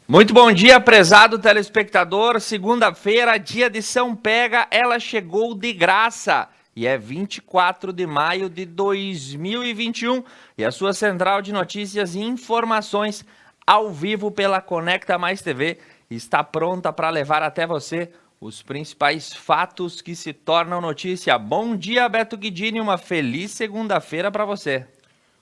Muito bom dia, prezado telespectador. Segunda-feira, dia de São Pega, ela chegou de graça. E é 24 de maio de 2021. E a sua central de notícias e informações ao vivo pela Conecta Mais TV está pronta para levar até você os principais fatos que se tornam notícia. Bom dia, Beto Guidini, uma feliz segunda-feira para você.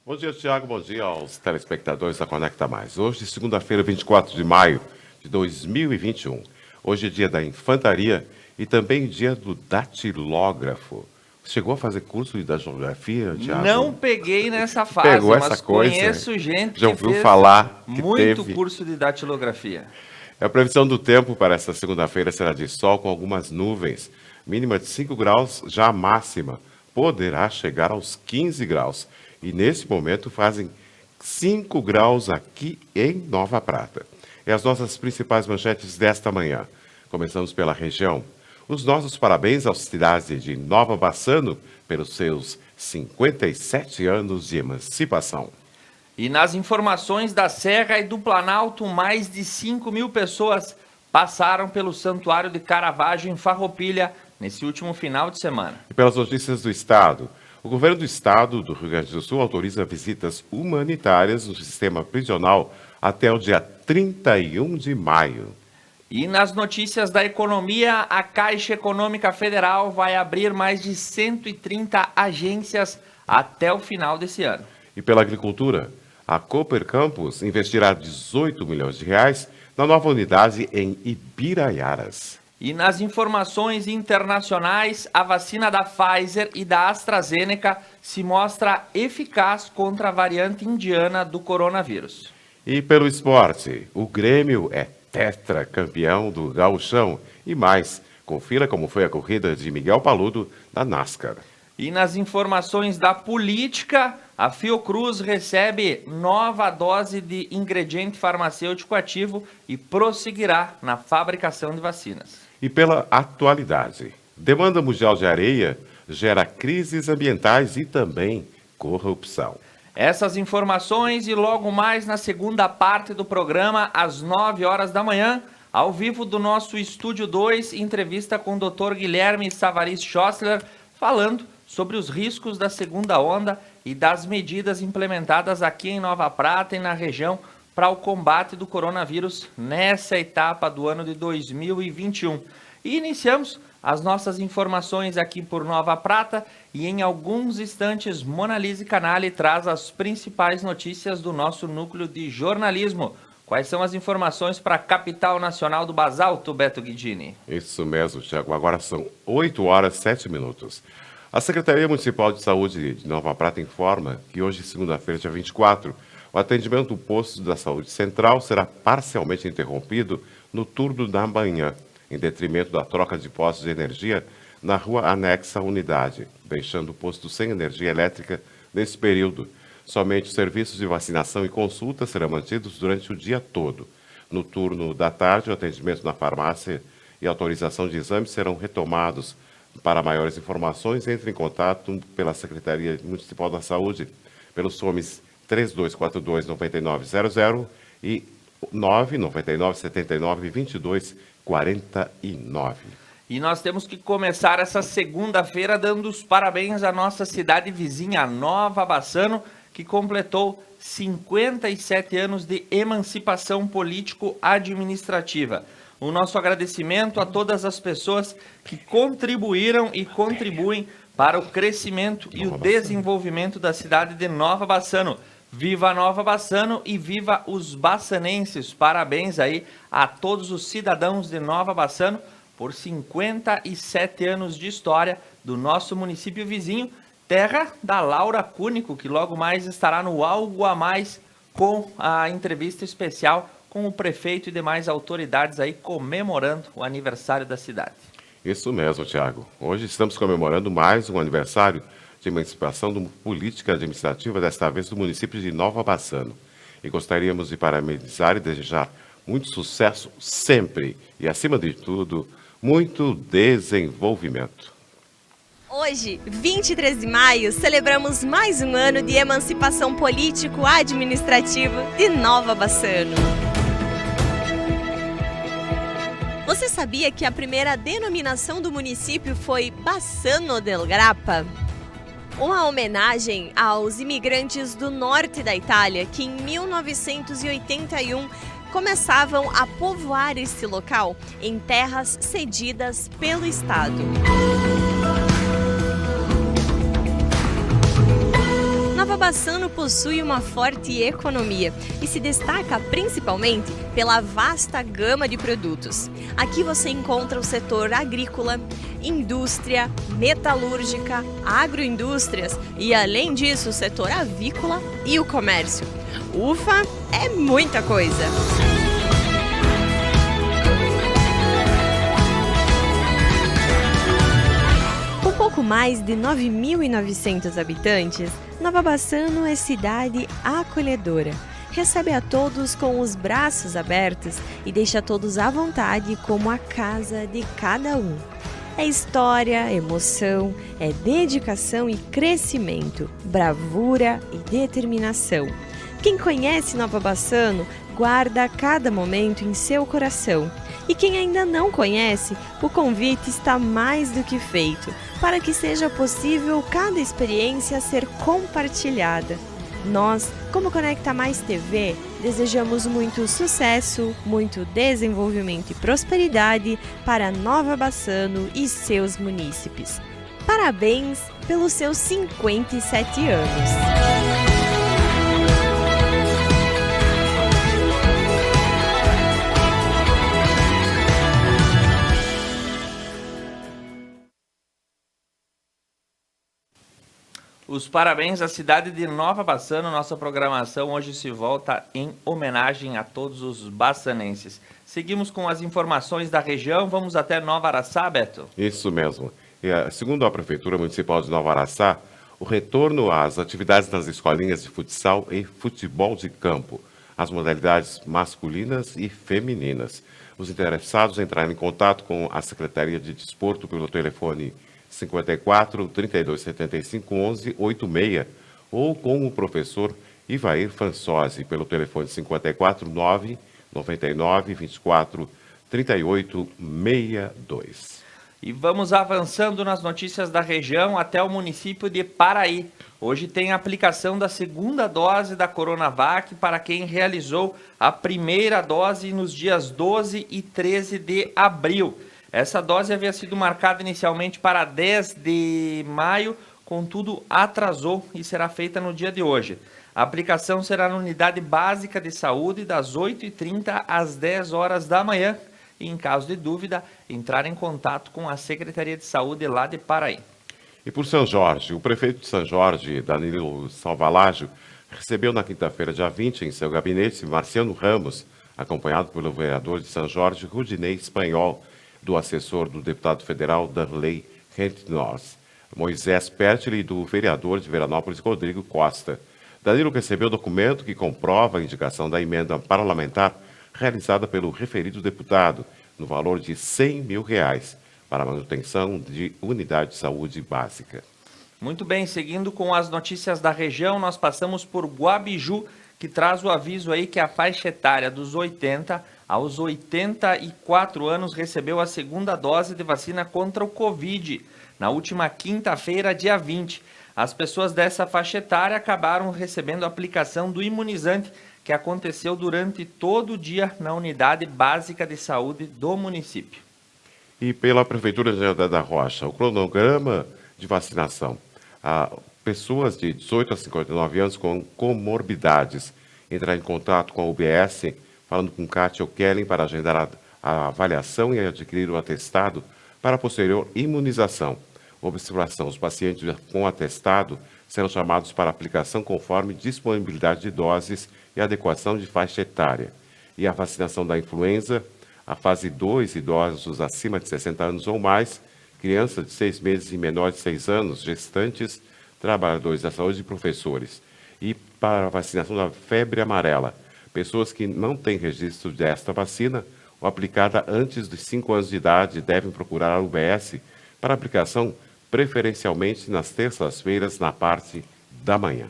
Bom dia, Tiago. Bom dia aos telespectadores da Conecta Mais. Hoje, segunda-feira, 24 de maio de 2021. Hoje é dia da infantaria e também dia do datilógrafo. Chegou a fazer curso de datilografia, Tiago? Não peguei nessa fase, Pegou essa mas coisa, conheço gente já que ouviu fez falar que muito teve curso de datilografia. A previsão do tempo para esta segunda-feira será de sol com algumas nuvens. Mínima de 5 graus, já a máxima poderá chegar aos 15 graus. E nesse momento fazem 5 graus aqui em Nova Prata. E as nossas principais manchetes desta manhã. Começamos pela região. Os nossos parabéns à cidade de Nova Bassano pelos seus 57 anos de emancipação. E nas informações da Serra e do Planalto, mais de 5.000 pessoas passaram pelo Santuário de Caravaggio em Farroupilha nesse último final de semana. E pelas notícias do Estado, o governo do Estado do Rio Grande do Sul autoriza visitas humanitárias no sistema prisional até o dia 31 de maio. E nas notícias da economia, a Caixa Econômica Federal vai abrir mais de 130 agências até o final desse ano. E pela agricultura, a Cooper Campus investirá 18 milhões de reais na nova unidade em Ibiraiaras. E nas informações internacionais, a vacina da Pfizer e da AstraZeneca se mostra eficaz contra a variante indiana do coronavírus. E pelo esporte, o Grêmio é tetracampeão do Gauchão e mais. Confira como foi a corrida de Miguel Paludo na NASCAR. E nas informações da política, a Fiocruz recebe nova dose de ingrediente farmacêutico ativo e prosseguirá na fabricação de vacinas. E pela atualidade, demanda mundial de areia gera crises ambientais e também corrupção. Essas informações e logo mais na segunda parte do programa, às 9 horas da manhã, ao vivo do nosso Estúdio 2, entrevista com o Dr. Guilherme Savaris Schossler, falando sobre os riscos da segunda onda e das medidas implementadas aqui em Nova Prata e na região para o combate do coronavírus nessa etapa do ano de 2021. E iniciamos as nossas informações aqui por Nova Prata e em alguns instantes Monalise Canali traz as principais notícias do nosso núcleo de jornalismo. Quais são as informações para a capital nacional do basalto, Beto Guidini? Isso mesmo, Tiago. Agora são 8 horas e 7 minutos. A Secretaria Municipal de Saúde de Nova Prata informa que hoje, segunda-feira, dia 24, o atendimento do posto da saúde central será parcialmente interrompido no turno da manhã, em detrimento da troca de postos de energia na rua anexa à unidade, deixando o posto sem energia elétrica nesse período. Somente os serviços de vacinação e consulta serão mantidos durante o dia todo. No turno da tarde, o atendimento na farmácia e autorização de exames serão retomados. Para maiores informações, entre em contato pela Secretaria Municipal da Saúde, pelos fones 3242-9900 e 999-79-22-49. E nós temos que começar essa segunda-feira dando os parabéns à nossa cidade vizinha, Nova Bassano, que completou 57 anos de emancipação político-administrativa. O nosso agradecimento a todas as pessoas que contribuíram e contribuem para o crescimento e o desenvolvimento da cidade de Nova Bassano. Viva Nova Bassano e viva os bassanenses. Parabéns aí a todos os cidadãos de Nova Bassano por 57 anos de história do nosso município vizinho, terra da Laura Cúnico, que logo mais estará no Algo a Mais com a entrevista especial com o prefeito e demais autoridades aí comemorando o aniversário da cidade. Isso mesmo, Tiago. Hoje estamos comemorando mais um aniversário de emancipação política administrativa, desta vez do município de Nova Bassano. E gostaríamos de parabenizar e desejar muito sucesso sempre e, acima de tudo, muito desenvolvimento. Hoje, 23 de maio, celebramos mais um ano de emancipação político-administrativa de Nova Bassano. Você sabia que a primeira denominação do município foi Bassano del Grappa? Uma homenagem aos imigrantes do norte da Itália que em 1981 começavam a povoar este local em terras cedidas pelo Estado. Nova Bassano possui uma forte economia e se destaca principalmente pela vasta gama de produtos. Aqui você encontra o setor agrícola, indústria, metalúrgica, agroindústrias e, além disso, o setor avícola e o comércio. Ufa, é muita coisa! Com pouco mais de 9.900 habitantes, Nova Bassano é cidade acolhedora. Recebe a todos com os braços abertos e deixa todos à vontade como a casa de cada um. É história, emoção, é dedicação e crescimento, bravura e determinação. Quem conhece Nova Bassano guarda cada momento em seu coração. E quem ainda não conhece, o convite está mais do que feito, para que seja possível cada experiência ser compartilhada. Nós, como Conecta Mais TV, desejamos muito sucesso, muito desenvolvimento e prosperidade para Nova Bassano e seus munícipes. Parabéns pelos seus 57 anos! Os parabéns à cidade de Nova Bassano. Nossa programação hoje se volta em homenagem a todos os bassanenses. Seguimos com as informações da região. Vamos até Nova Araçá, Beto? Isso mesmo. Segundo a Prefeitura Municipal de Nova Araçá, o retorno às atividades nas escolinhas de futsal e futebol de campo, as modalidades masculinas e femininas. Os interessados entrarem em contato com a Secretaria de Desporto pelo telefone 54 32 75 11 86 ou com o professor Ivair Fansosi pelo telefone 54 9 99 24 38 62. E vamos avançando nas notícias da região até o município de Paraí. Hoje tem a aplicação da segunda dose da Coronavac para quem realizou a primeira dose nos dias 12 e 13 de abril. Essa dose havia sido marcada inicialmente para 10 de maio, contudo atrasou e será feita no dia de hoje. A aplicação será na Unidade Básica de Saúde das 8h30 às 10 horas da manhã. E, em caso de dúvida, entrar em contato com a Secretaria de Saúde lá de Paraí. E por São Jorge, o prefeito de São Jorge, Danilo Salvalágio, recebeu na quinta-feira, dia 20, em seu gabinete, Marciano Ramos, acompanhado pelo vereador de São Jorge, Rudinei Espanhol, do assessor do deputado federal Darley Rentnors, Moisés Pertile e do vereador de Veranópolis, Rodrigo Costa. Danilo recebeu o documento que comprova a indicação da emenda parlamentar realizada pelo referido deputado, no valor de R$100 mil, para a manutenção de unidade de saúde básica. Muito bem, seguindo com as notícias da região, nós passamos por Guabiju, que traz o aviso aí que a faixa etária dos 80 aos 84 anos recebeu a segunda dose de vacina contra o Covid, na última quinta-feira, dia 20. As pessoas dessa faixa etária acabaram recebendo a aplicação do imunizante, que aconteceu durante todo o dia na Unidade Básica de Saúde do município. E pela Prefeitura de Jardel da Rocha, o cronograma de vacinação. Pessoas de 18 a 59 anos com comorbidades entrar em contato com a UBS, falando com Kátia O'Kellen para agendar a avaliação e adquirir o atestado para a posterior imunização. Observação: os pacientes com atestado serão chamados para aplicação conforme disponibilidade de doses e adequação de faixa etária. E a vacinação da influenza, a fase 2, idosos acima de 60 anos ou mais, crianças de 6 meses e menores de 6 anos, gestantes, trabalhadores da saúde e professores. E para a vacinação da febre amarela, pessoas que não têm registro desta vacina ou aplicada antes dos 5 anos de idade devem procurar a UBS para aplicação preferencialmente nas terças-feiras na parte da manhã.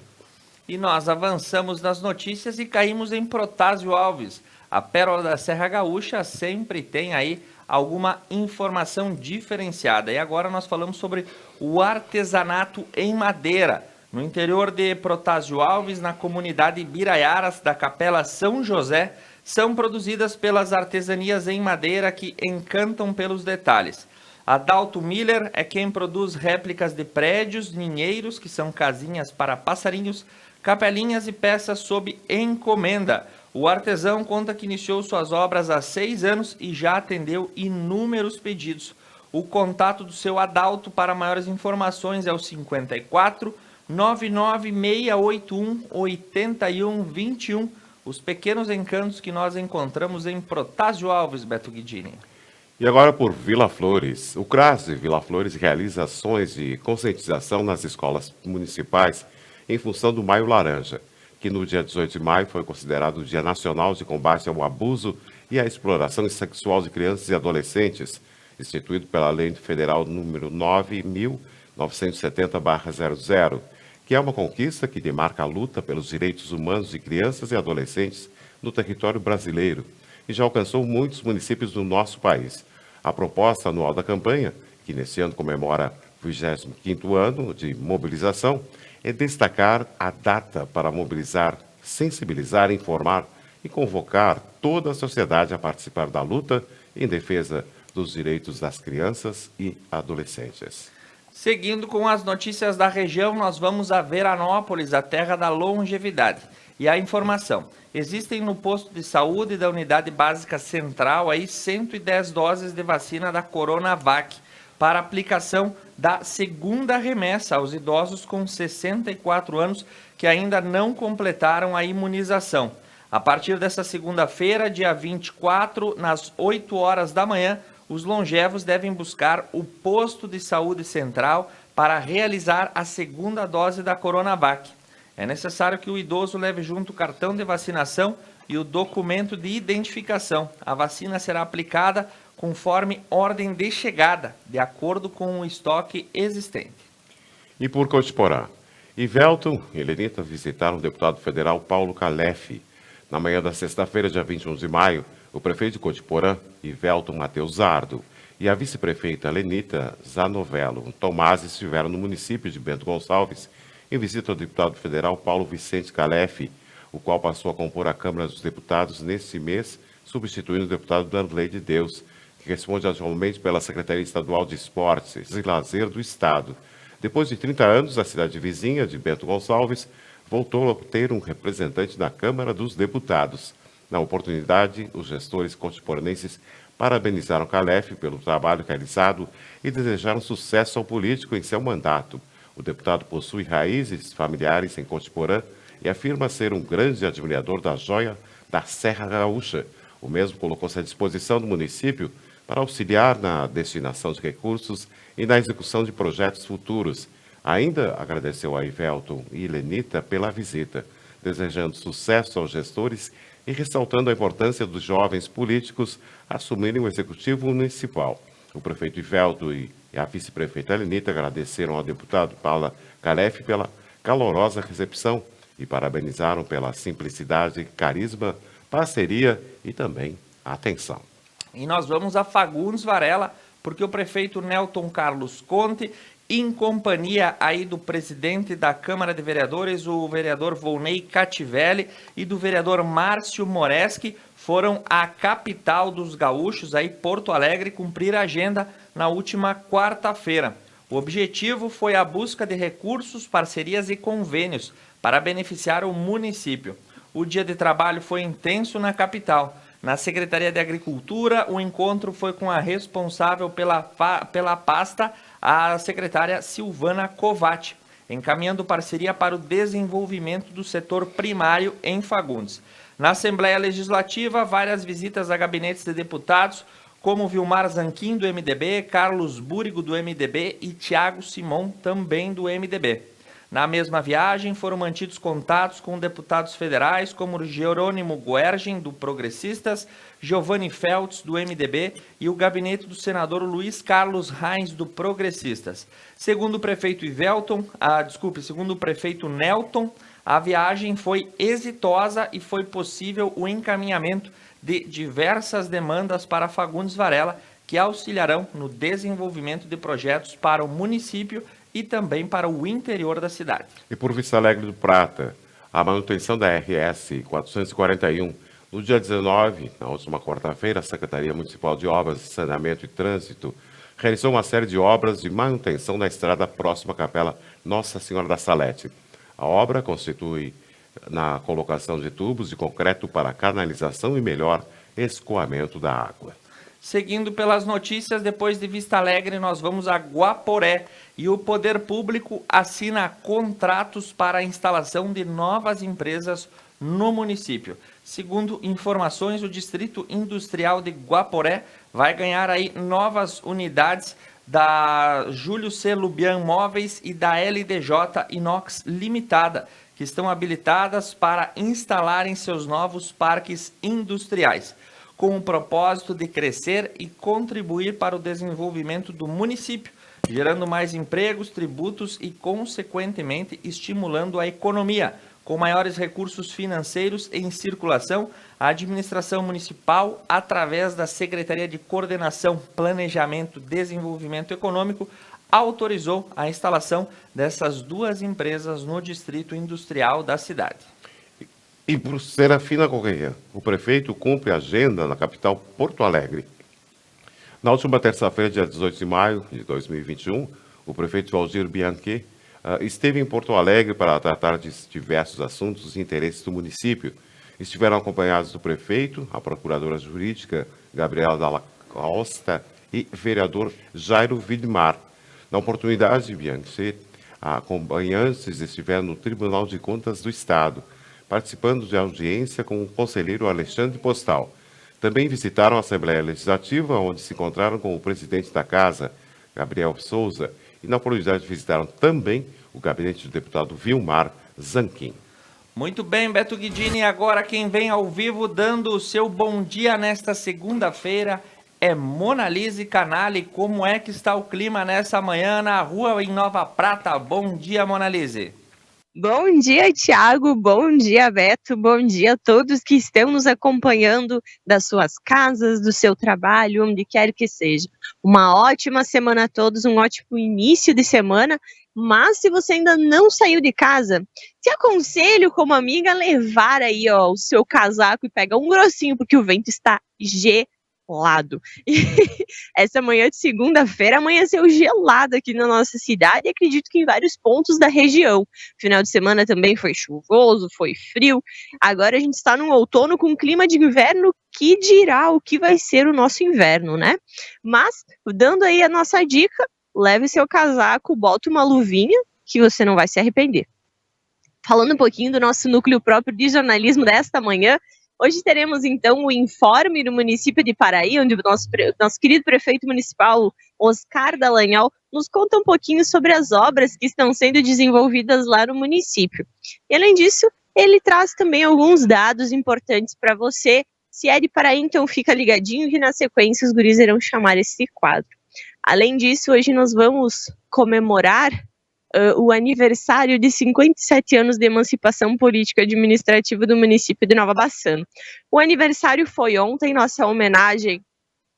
E nós avançamos nas notícias e caímos em Protásio Alves. A pérola da Serra Gaúcha sempre tem aí alguma informação diferenciada. E agora nós falamos sobre o artesanato em madeira. No interior de Protásio Alves, na comunidade Biraiaras da Capela São José, são produzidas pelas artesanias em madeira que encantam pelos detalhes. Adalto Miller é quem produz réplicas de prédios, ninheiros, que são casinhas para passarinhos, capelinhas e peças sob encomenda. O artesão conta que iniciou suas obras há 6 anos e já atendeu inúmeros pedidos. O contato do seu Adalto para maiores informações é o 54 99681 8121. Os pequenos encantos que nós encontramos em Protásio Alves, Beto Guidini. E agora por Vila Flores. O CRAS de Vila Flores realiza ações de conscientização nas escolas municipais em função do Maio Laranja, que no dia 18 de maio foi considerado o Dia Nacional de Combate ao Abuso e à Exploração Sexual de Crianças e Adolescentes, instituído pela Lei Federal número 9.970/00, que é uma conquista que demarca a luta pelos direitos humanos de crianças e adolescentes no território brasileiro e já alcançou muitos municípios do nosso país. A proposta anual da campanha, que nesse ano comemora o 25º ano de mobilização, é destacar a data para mobilizar, sensibilizar, informar e convocar toda a sociedade a participar da luta em defesa dos direitos das crianças e adolescentes. Seguindo com as notícias da região, nós vamos a Veranópolis, a terra da longevidade. E a informação: existem no posto de saúde da Unidade Básica Central aí 110 doses de vacina da Coronavac para aplicação da segunda remessa aos idosos com 64 anos que ainda não completaram a imunização. A partir desta segunda-feira, dia 24, nas 8 horas da manhã, os longevos devem buscar o posto de saúde central para realizar a segunda dose da Coronavac. É necessário que o idoso leve junto o cartão de vacinação e o documento de identificação. A vacina será aplicada conforme ordem de chegada, de acordo com o estoque existente. E por Cotiporã, Ivelton e Helenita visitaram o deputado federal Paulo Calef. Na manhã da sexta-feira, dia 21 de maio, o prefeito de Cotiporã, Ivelton Matheus Zardo, e a vice-prefeita Helenita Zanovello Tomás estiveram no município de Bento Gonçalves em visita ao deputado federal Paulo Vicente Calef, o qual passou a compor a Câmara dos Deputados neste mês, substituindo o deputado Danley de Deus, que responde atualmente pela Secretaria Estadual de Esportes e Lazer do Estado. Depois de 30 anos, a cidade vizinha de Bento Gonçalves voltou a ter um representante na Câmara dos Deputados. Na oportunidade, os gestores cotiporanenses parabenizaram Calef pelo trabalho realizado e desejaram sucesso ao político em seu mandato. O deputado possui raízes familiares em Cotiporã e afirma ser um grande admirador da joia da Serra Gaúcha. O mesmo colocou-se à disposição do município para auxiliar na destinação de recursos e na execução de projetos futuros. Ainda agradeceu a Ivelton e Helenita pela visita, desejando sucesso aos gestores e ressaltando a importância dos jovens políticos assumirem o executivo municipal. O prefeito Ivelton e a vice-prefeita Helenita agradeceram ao deputado Paulo Calef pela calorosa recepção e parabenizaram pela simplicidade, carisma, parceria e também atenção. E nós vamos a Fagundes Varela, porque o prefeito Nelton Carlos Conte, em companhia aí do presidente da Câmara de Vereadores, o vereador Volney Cativelli, e do vereador Márcio Moreschi, foram à capital dos gaúchos, aí Porto Alegre, cumprir a agenda na última quarta-feira. O objetivo foi a busca de recursos, parcerias e convênios para beneficiar o município. O dia de trabalho foi intenso na capital. Na Secretaria de Agricultura, o encontro foi com a responsável pela pasta, a secretária Silvana Covatti, encaminhando parceria para o desenvolvimento do setor primário em Fagundes. Na Assembleia Legislativa, várias visitas a gabinetes de deputados, como Vilmar Zanquim, do MDB, Carlos Búrigo, do MDB e Tiago Simon, também do MDB. Na mesma viagem, foram mantidos contatos com deputados federais como Jerônimo Guergen, do Progressistas, Giovanni Feltz, do MDB, e o gabinete do senador Luiz Carlos Reins, do Progressistas. Segundo o prefeito Nelton, a viagem foi exitosa e foi possível o encaminhamento de diversas demandas para Fagundes Varela, que auxiliarão no desenvolvimento de projetos para o município e também para o interior da cidade. E por Vista Alegre do Prata, a manutenção da RS 441, no dia 19, na última quarta-feira, a Secretaria Municipal de Obras, Saneamento e Trânsito realizou uma série de obras de manutenção na estrada próxima à Capela Nossa Senhora da Salete. A obra consistui na colocação de tubos de concreto para canalização e melhor escoamento da água. Seguindo pelas notícias, depois de Vista Alegre, nós vamos a Guaporé e o Poder Público assina contratos para a instalação de novas empresas no município. Segundo informações, o Distrito Industrial de Guaporé vai ganhar aí novas unidades da Júlio C. Lubian Móveis e da LDJ Inox Limitada, que estão habilitadas para instalarem seus novos parques industriais, com o propósito de crescer e contribuir para o desenvolvimento do município, gerando mais empregos, tributos e, consequentemente, estimulando a economia. Com maiores recursos financeiros em circulação, a administração municipal, através da Secretaria de Coordenação, Planejamento e Desenvolvimento Econômico, autorizou a instalação dessas duas empresas no Distrito Industrial da cidade. E por Serafina Correia, o prefeito cumpre a agenda na capital Porto Alegre. Na última terça-feira, dia 18 de maio de 2021, o prefeito Valdir Bianchi esteve em Porto Alegre para tratar de diversos assuntos e interesses do município. Estiveram acompanhados do prefeito, a procuradora jurídica Gabriela Dalla Costa e vereador Jairo Widmar. Na oportunidade, Bianchi, acompanhantes estiveram no Tribunal de Contas do Estado, participando de audiência com o conselheiro Alexandre Postal. Também visitaram a Assembleia Legislativa, onde se encontraram com o presidente da Casa, Gabriel Souza, e na oportunidade visitaram também o gabinete do deputado Vilmar Zanquim. Muito bem, Beto Guidini, agora quem vem ao vivo dando o seu bom dia nesta segunda-feira é Monalise Canali. Como é que está o clima nessa manhã na rua em Nova Prata? Bom dia, Monalise. Bom dia, Thiago. Bom dia, Beto. Bom dia a todos que estão nos acompanhando das suas casas, do seu trabalho, onde quer que seja. Uma ótima semana a todos, um ótimo início de semana. Mas se você ainda não saiu de casa, te aconselho como amiga a levar aí o seu casaco e pegar um grossinho, porque o vento está gelado. E essa manhã de segunda-feira amanheceu gelado aqui na nossa cidade e acredito que em vários pontos da região. Final de semana também foi chuvoso, foi frio. Agora a gente está num outono com clima de inverno, que dirá o que vai ser o nosso inverno, né? Mas, dando aí a nossa dica, leve seu casaco, bota uma luvinha que você não vai se arrepender. Falando um pouquinho do nosso núcleo próprio de jornalismo desta manhã, hoje teremos, então, o informe do município de Paraí, onde o nosso querido prefeito municipal, Oscar Dallagnol, nos conta um pouquinho sobre as obras que estão sendo desenvolvidas lá no município. E, além disso, ele traz também alguns dados importantes para você. Se é de Paraí, então fica ligadinho que na sequência os guris irão chamar esse quadro. Além disso, hoje nós vamos comemorar o aniversário de 57 anos de emancipação política e administrativa do município de Nova Bassano. O aniversário foi ontem, nossa homenagem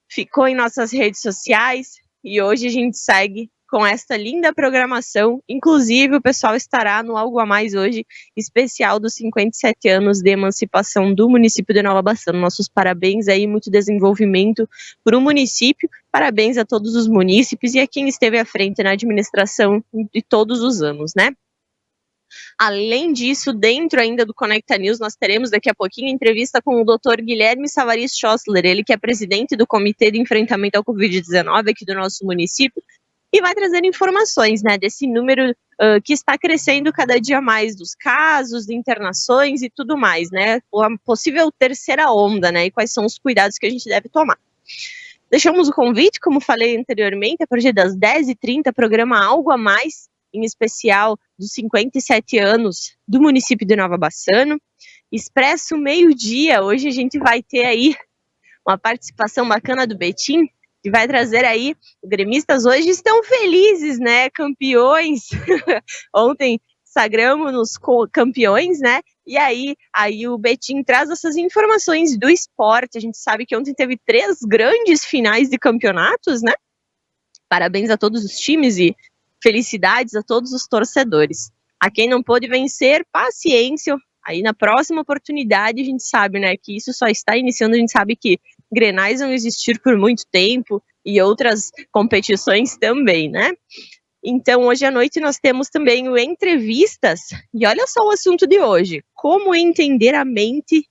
ficou em nossas redes sociais e hoje a gente segue com esta linda programação. Inclusive, o pessoal estará no Algo a Mais hoje, especial dos 57 anos de emancipação do município de Nova Bassano. Nossos parabéns aí, muito desenvolvimento para o município. Parabéns a todos os munícipes e a quem esteve à frente na administração de todos os anos, né? Além disso, dentro ainda do Conecta News, nós teremos daqui a pouquinho entrevista com o Dr. Guilherme Savaris Schossler, ele que é presidente do Comitê de Enfrentamento ao Covid-19 aqui do nosso município, e vai trazer informações, né, desse número que está crescendo cada dia mais, dos casos, de internações e tudo mais, né, a possível terceira onda, né, e quais são os cuidados que a gente deve tomar. Deixamos o convite, como falei anteriormente, a partir das 10h30, programa Algo a Mais, em especial dos 57 anos do município de Nova Bassano. Expresso meio-dia, hoje a gente vai ter aí uma participação bacana do Betim, que vai trazer aí, os gremistas hoje estão felizes, né, campeões. Ontem sagramos-nos campeões, né? E aí o Betinho traz essas informações do esporte. A gente sabe que ontem teve 3 grandes finais de campeonatos, né? Parabéns a todos os times e felicidades a todos os torcedores. A quem não pôde vencer, paciência. Aí na próxima oportunidade a gente sabe, né, que isso só está iniciando. A gente sabe que grenais vão existir por muito tempo e outras competições também, né? Então hoje à noite nós temos também o Entrevistas. E olha só o assunto de hoje: como entendendo a mente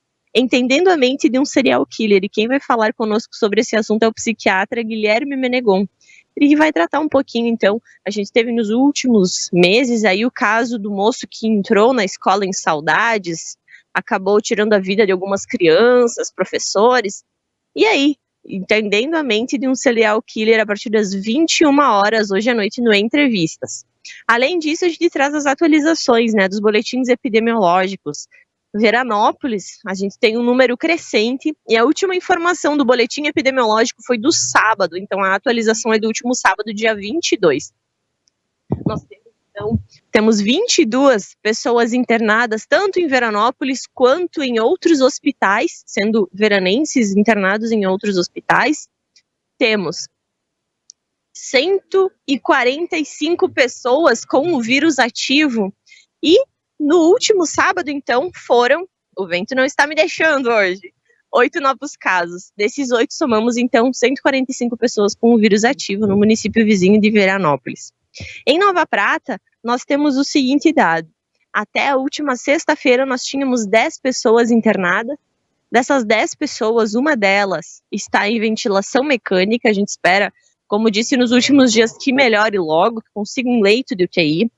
de um serial killer. E quem vai falar conosco sobre esse assunto é o psiquiatra Guilherme Menegon. Ele vai tratar um pouquinho, então. A gente teve nos últimos meses aí o caso do moço que entrou na escola em Saudades, acabou tirando a vida de algumas crianças, professores. E aí, entendendo a mente de um serial killer a partir das 21 horas hoje à noite no Entrevistas. Além disso, a gente traz as atualizações, né, dos boletins epidemiológicos. Veranópolis, a gente tem um número crescente, e a última informação do boletim epidemiológico foi do sábado, então a atualização é do último sábado, dia 22. Nós temos 22 pessoas internadas, tanto em Veranópolis quanto em outros hospitais, sendo veranenses internados em outros hospitais. Temos 145 pessoas com o vírus ativo, e no último sábado, então, o vento não está me deixando hoje, 8 novos casos. Desses 8, somamos, então, 145 pessoas com o vírus ativo no município vizinho de Veranópolis. Em Nova Prata, nós temos o seguinte dado: até a última sexta-feira, nós tínhamos 10 pessoas internadas. Dessas 10 pessoas, uma delas está em ventilação mecânica. A gente espera, como disse nos últimos dias, que melhore logo, que consiga um leito de UTI.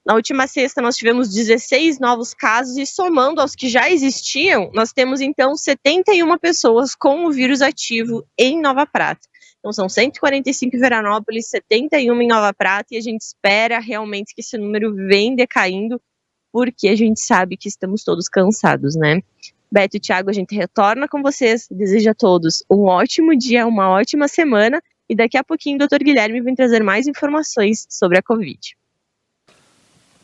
Na última sexta, nós tivemos 16 novos casos e, somando aos que já existiam, nós temos, então, 71 pessoas com o vírus ativo em Nova Prata. Então, são 145 em Veranópolis, 71 em Nova Prata, e a gente espera realmente que esse número venha decaindo, porque a gente sabe que estamos todos cansados, né? Beto e Thiago, a gente retorna com vocês. Desejo a todos um ótimo dia, uma ótima semana, e daqui a pouquinho o Dr. Guilherme vem trazer mais informações sobre a Covid.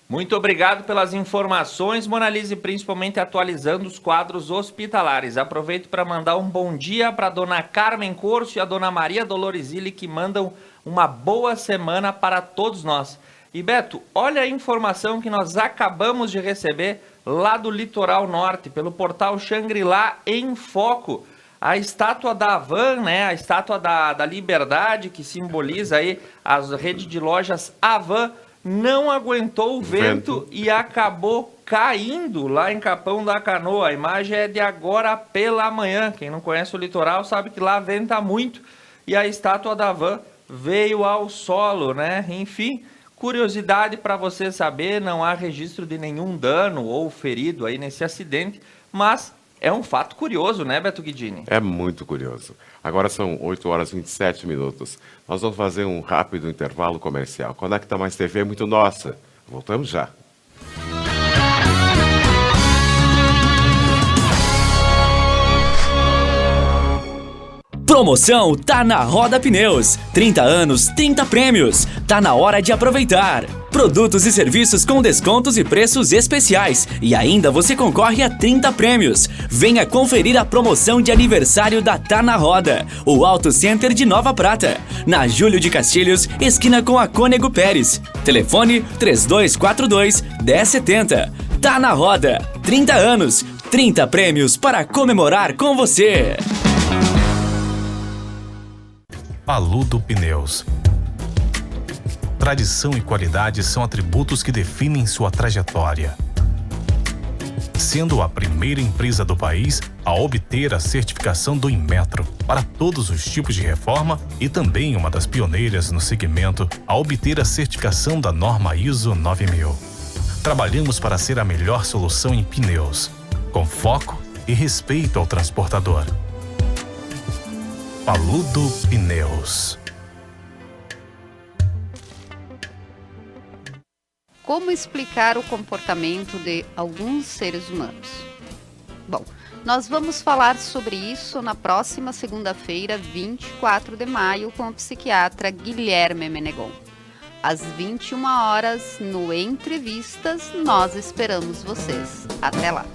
Muito obrigado pelas informações, Monalise, principalmente atualizando os quadros hospitalares. Aproveito para mandar um bom dia para a dona Carmen Corso e a dona Maria Doloresile, que mandam uma boa semana para todos nós. E Beto, olha a informação que nós acabamos de receber lá do Litoral Norte, pelo portal Xangri-Lá em Foco. A estátua da Havan, né, a estátua da Liberdade, que simboliza aí a rede de lojas Havan, não aguentou o vento e acabou caindo lá em Capão da Canoa. A imagem é de agora pela manhã. Quem não conhece o litoral sabe que lá venta muito. E a estátua da Havan veio ao solo, né? Enfim, curiosidade para você saber, não há registro de nenhum dano ou ferido aí nesse acidente, mas é um fato curioso, né, Beto Guidini? É muito curioso. Agora são 8 horas e 27 minutos. Nós vamos fazer um rápido intervalo comercial. Conecta Mais TV é muito nossa. Voltamos já. Promoção tá na Roda Pneus. 30 anos, 30 prêmios. Tá na hora de aproveitar. Produtos e serviços com descontos e preços especiais. E ainda você concorre a 30 prêmios. Venha conferir a promoção de aniversário da Tá na Roda, o Auto Center de Nova Prata, na Júlio de Castilhos, esquina com a Cônego Pérez. Telefone 3242-1070. Tá na Roda. 30 anos, 30 prêmios para comemorar com você. Paludo Pneus. Tradição e qualidade são atributos que definem sua trajetória. Sendo a primeira empresa do país a obter a certificação do Inmetro para todos os tipos de reforma e também uma das pioneiras no segmento a obter a certificação da norma ISO 9000. Trabalhamos para ser a melhor solução em pneus, com foco e respeito ao transportador. Paludo Pneus. Como explicar o comportamento de alguns seres humanos? Bom, nós vamos falar sobre isso na próxima segunda-feira, 24 de maio, com o psiquiatra Guilherme Menegon. às 21 horas, no Entrevistas. Nós esperamos vocês. Até lá!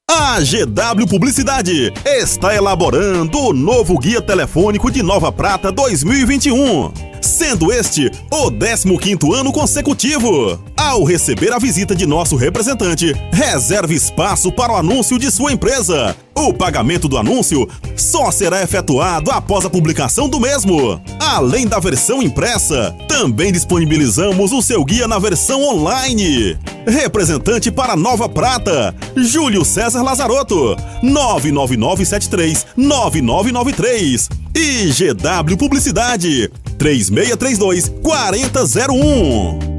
A GW Publicidade está elaborando o novo Guia Telefônico de Nova Prata 2021, sendo este o 15º ano consecutivo. Ao receber a visita de nosso representante, reserve espaço para o anúncio de sua empresa. O pagamento do anúncio só será efetuado após a publicação do mesmo. Além da versão impressa, também disponibilizamos o seu guia na versão online. Representante para Nova Prata, Júlio César Lazarotto, 99973-9993. E GW Publicidade, 3632-4001.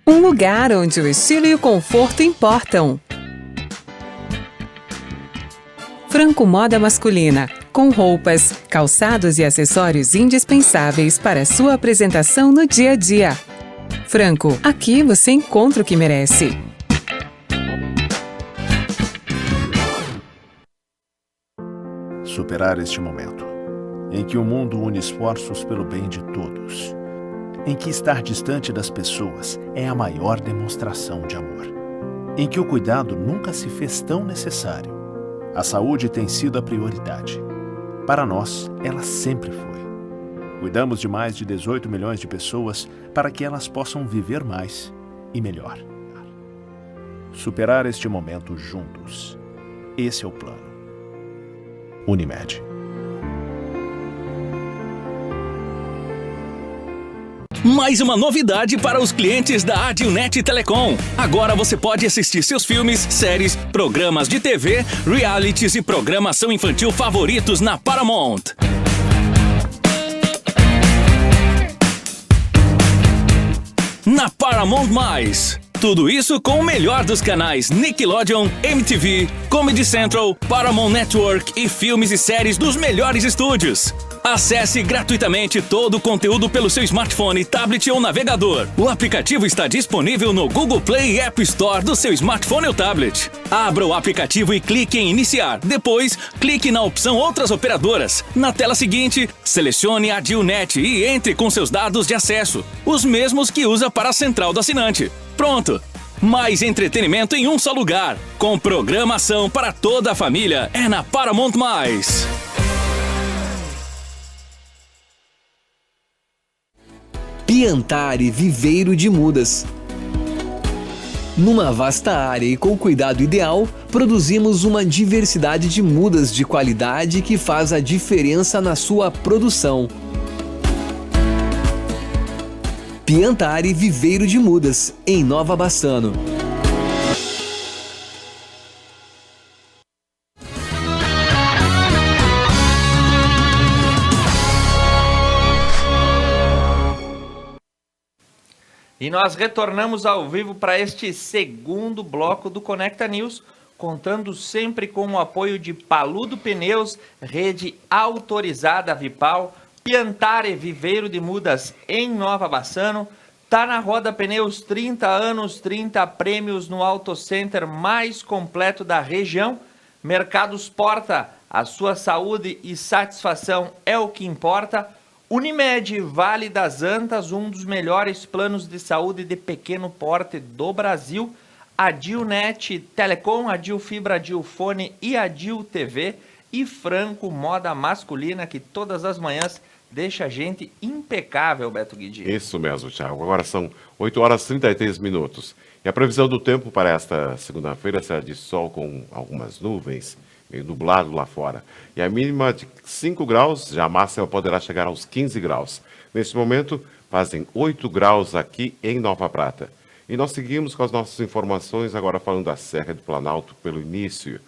Um lugar onde o estilo e o conforto importam. Franco Moda Masculina, com roupas, calçados e acessórios indispensáveis para sua apresentação no dia a dia. Franco, aqui você encontra o que merece. Superar este momento, em que o mundo une esforços pelo bem de todos, em que estar distante das pessoas é a maior demonstração de amor, em que o cuidado nunca se fez tão necessário. A saúde tem sido a prioridade. Para nós, ela sempre foi. Cuidamos de mais de 18 milhões de pessoas para que elas possam viver mais e melhor. Superar este momento juntos. Esse é o plano. Unimed. Mais uma novidade para os clientes da Adilnet Telecom. Agora você pode assistir seus filmes, séries, programas de TV, realities e programação infantil favoritos na Paramount. Na Paramount+. Tudo isso com o melhor dos canais Nickelodeon, MTV, Comedy Central, Paramount Network e filmes e séries dos melhores estúdios. Acesse gratuitamente todo o conteúdo pelo seu smartphone, tablet ou navegador. O aplicativo está disponível no Google Play e App Store do seu smartphone ou tablet. Abra o aplicativo e clique em Iniciar. Depois, clique na opção Outras Operadoras. Na tela seguinte, selecione a Adilnet e entre com seus dados de acesso, os mesmos que usa para a central do assinante. Pronto! Mais entretenimento em um só lugar, com programação para toda a família. É na Paramount+. Piantari Viveiro de Mudas. Numa vasta área e com cuidado ideal, produzimos uma diversidade de mudas de qualidade que faz a diferença na sua produção. Piantari Viveiro de Mudas, em Nova Bassano. E nós retornamos ao vivo para este segundo bloco do Conecta News, contando sempre com o apoio de Paludo Pneus, rede autorizada Vipal, Piantari Viveiro de Mudas em Nova Bassano, tá na Roda Pneus 30 anos, 30 prêmios no Auto Center mais completo da região. Mercados Porta, a sua saúde e satisfação é o que importa. Unimed, Vale das Antas, um dos melhores planos de saúde de pequeno porte do Brasil. Adilnet Telecom, Adil Fibra, Adil Fone e Adil TV. E Franco Moda Masculina, que todas as manhãs deixa a gente impecável, Beto Guidi. Isso mesmo, Thiago. Agora são 8 horas e 33 minutos. E a previsão do tempo para esta segunda-feira será de sol com algumas nuvens, meio nublado lá fora. E a mínima de 5 graus, já a máxima poderá chegar aos 15 graus. Neste momento, fazem 8 graus aqui em Nova Prata. E nós seguimos com as nossas informações, agora falando da Serra do Planalto pelo início.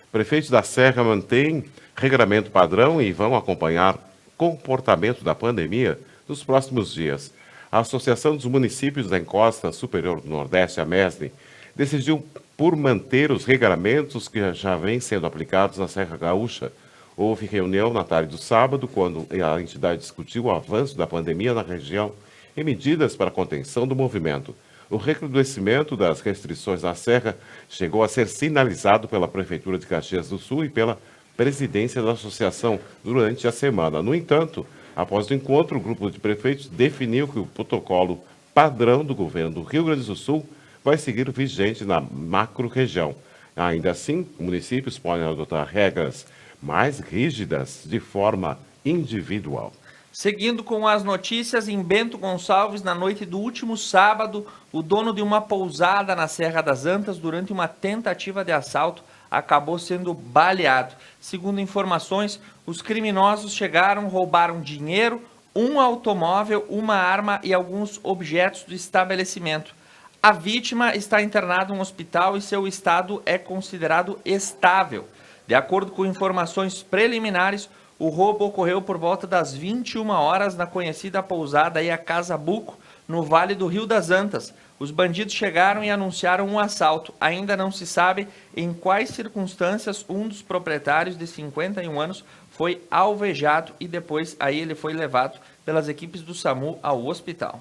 O prefeito da Serra mantém regramento padrão e vão acompanhar comportamento da pandemia nos próximos dias. A Associação dos Municípios da Encosta Superior do Nordeste, a MESNE, decidiu por manter os regramentos que já vêm sendo aplicados na Serra Gaúcha. Houve reunião na tarde do sábado, quando a entidade discutiu o avanço da pandemia na região e medidas para a contenção do movimento. O recrudescimento das restrições na Serra chegou a ser sinalizado pela Prefeitura de Caxias do Sul e pela presidência da associação durante a semana. No entanto, após o encontro, o grupo de prefeitos definiu que o protocolo padrão do governo do Rio Grande do Sul vai seguir vigente na macro-região. Ainda assim, municípios podem adotar regras mais rígidas de forma individual. Seguindo com as notícias, em Bento Gonçalves, na noite do último sábado, o dono de uma pousada na Serra das Antas, durante uma tentativa de assalto, acabou sendo baleado. Segundo informações, os criminosos chegaram, roubaram dinheiro, um automóvel, uma arma e alguns objetos do estabelecimento. A vítima está internada em um hospital e seu estado é considerado estável. De acordo com informações preliminares, o roubo ocorreu por volta das 21 horas na conhecida pousada a Casa Buco, no Vale do Rio das Antas. Os bandidos chegaram e anunciaram um assalto. Ainda não se sabe em quais circunstâncias um dos proprietários de 51 anos foi alvejado e depois aí ele foi levado pelas equipes do SAMU ao hospital.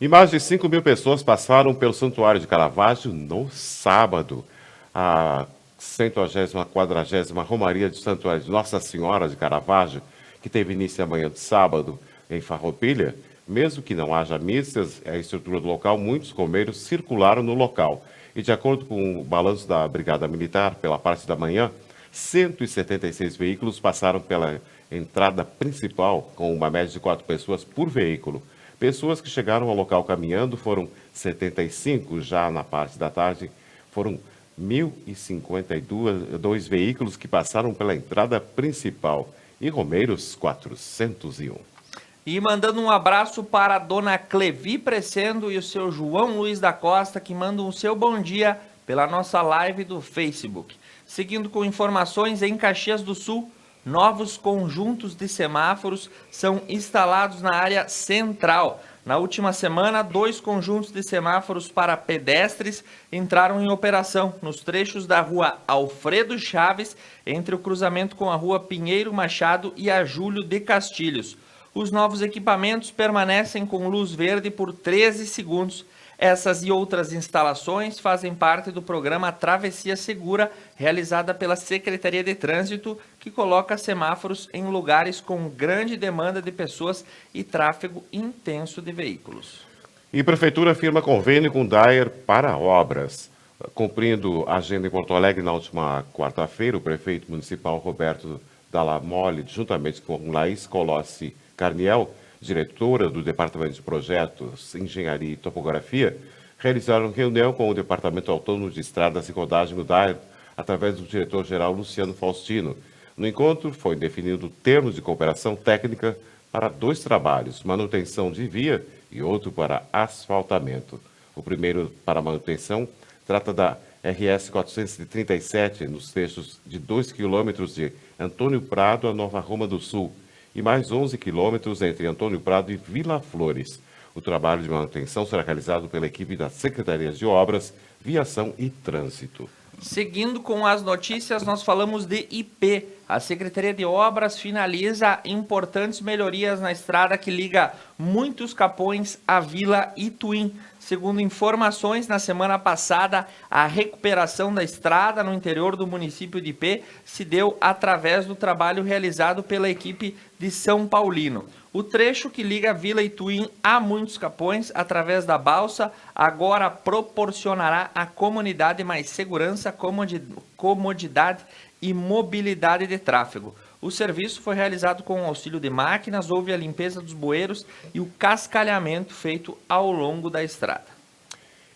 E mais de 5 mil pessoas passaram pelo Santuário de Caravaggio no sábado. A 140ª Romaria do Santuário de Nossa Senhora de Caravaggio, que teve início amanhã de sábado em Farroupilha, mesmo que não haja missas, a estrutura do local, muitos romeiros circularam no local. E de acordo com o balanço da Brigada Militar, pela parte da manhã, 176 veículos passaram pela entrada principal, com uma média de 4 pessoas por veículo. Pessoas que chegaram ao local caminhando foram 75, já na parte da tarde foram 1.052 veículos que passaram pela entrada principal e romeiros 401. E mandando um abraço para a dona Clevi Presendo e o seu João Luiz da Costa, que mandam o seu bom dia pela nossa live do Facebook. Seguindo com informações, em Caxias do Sul, novos conjuntos de semáforos são instalados na área central. Na última semana, 2 conjuntos de semáforos para pedestres entraram em operação nos trechos da rua Alfredo Chaves, entre o cruzamento com a rua Pinheiro Machado e a Júlio de Castilhos. Os novos equipamentos permanecem com luz verde por 13 segundos. Essas e outras instalações fazem parte do programa Travessia Segura, realizada pela Secretaria de Trânsito, que coloca semáforos em lugares com grande demanda de pessoas e tráfego intenso de veículos. E a Prefeitura firma convênio com Dyer para obras. Cumprindo a agenda em Porto Alegre na última quarta-feira, o prefeito municipal Roberto Dallamole, juntamente com Laís Colossi Carniel, diretora do Departamento de Projetos, Engenharia e Topografia, realizaram reunião com o Departamento Autônomo de Estradas e Rodagem do DAER, através do diretor-geral Luciano Faustino. No encontro, foi definido termos de cooperação técnica para 2 trabalhos, manutenção de via e outro para asfaltamento. O primeiro, para manutenção, trata da RS 437, nos trechos de 2 quilômetros de Antônio Prado a Nova Roma do Sul, e mais 11 quilômetros entre Antônio Prado e Vila Flores. O trabalho de manutenção será realizado pela equipe das Secretarias de Obras, Viação e Trânsito. Seguindo com as notícias, nós falamos de IP. A Secretaria de Obras finaliza importantes melhorias na estrada que liga muitos Capões à Vila Ituim. Segundo informações, na semana passada, a recuperação da estrada no interior do município de IP se deu através do trabalho realizado pela equipe de São Paulino. O trecho que liga a Vila Ituim a Muitos Capões, através da balsa, agora proporcionará à comunidade mais segurança, comodidade e mobilidade de tráfego. O serviço foi realizado com o auxílio de máquinas, houve a limpeza dos bueiros e o cascalhamento feito ao longo da estrada.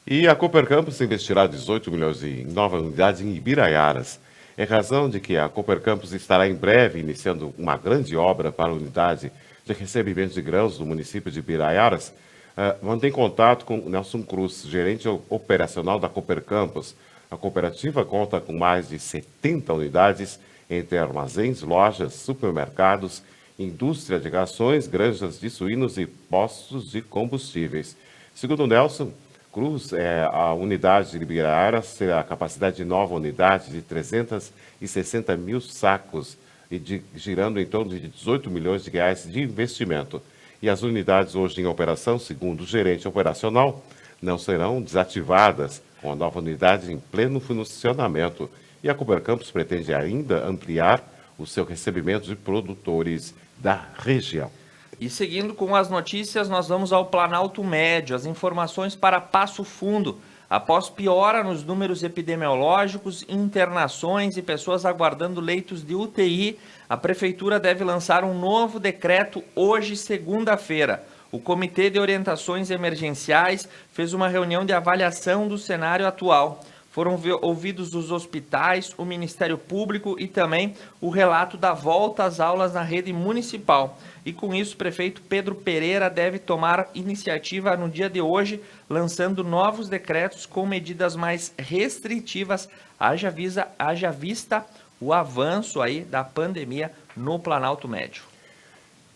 E a Cooper Campus investirá 18 milhões em novas unidades em Ibiraiaras. Em razão de que a Cooper Campus estará em breve iniciando uma grande obra para a unidade de recebimento de grãos do município de Ibiraiaras, mantém contato com Nelson Cruz, gerente operacional da Cooper Campus. A cooperativa conta com mais de 70 unidades entre armazéns, lojas, supermercados, indústria de rações, granjas de suínos e postos de combustíveis. Segundo Nelson Cruz, a unidade de Ibiraiaras terá a capacidade de nova unidade de 360 mil sacos, girando em torno de 18 milhões de reais de investimento. E as unidades hoje em operação, segundo o gerente operacional, não serão desativadas, com a nova unidade em pleno funcionamento. E a Cooper Campos pretende ainda ampliar o seu recebimento de produtores da região. E seguindo com as notícias, nós vamos ao Planalto Médio. As informações para Passo Fundo. Após piora nos números epidemiológicos, internações e pessoas aguardando leitos de UTI, a Prefeitura deve lançar um novo decreto hoje, segunda-feira. O Comitê de Orientações Emergenciais fez uma reunião de avaliação do cenário atual. Foram ouvidos os hospitais, o Ministério Público e também o relato da volta às aulas na rede municipal. E com isso, o prefeito Pedro Pereira deve tomar iniciativa no dia de hoje, lançando novos decretos com medidas mais restritivas, haja vista o avanço aí da pandemia no Planalto Médio.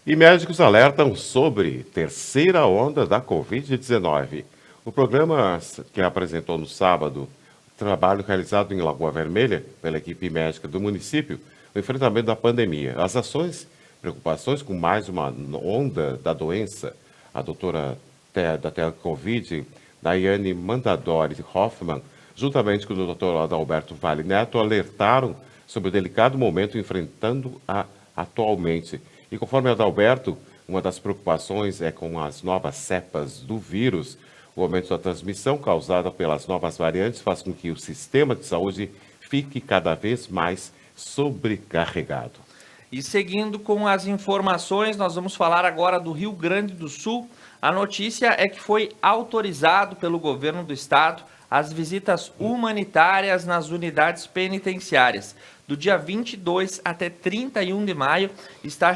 E médicos alertam sobre terceira onda da Covid-19. O programa que apresentou no sábado, trabalho realizado em Lagoa Vermelha pela equipe médica do município, o enfrentamento da pandemia. As ações, preocupações com mais uma onda da doença, a doutora da Covid, Daiane Mandadori Hoffmann, juntamente com o doutor Adalberto Vale Neto, alertaram sobre o delicado momento enfrentando atualmente. E conforme Adalberto, uma das preocupações é com as novas cepas do vírus. O aumento da transmissão causada pelas novas variantes faz com que o sistema de saúde fique cada vez mais sobrecarregado. E seguindo com as informações, nós vamos falar agora do Rio Grande do Sul. A notícia é que foi autorizado pelo governo do estado as visitas humanitárias nas unidades penitenciárias. Do dia 22 até 31 de maio está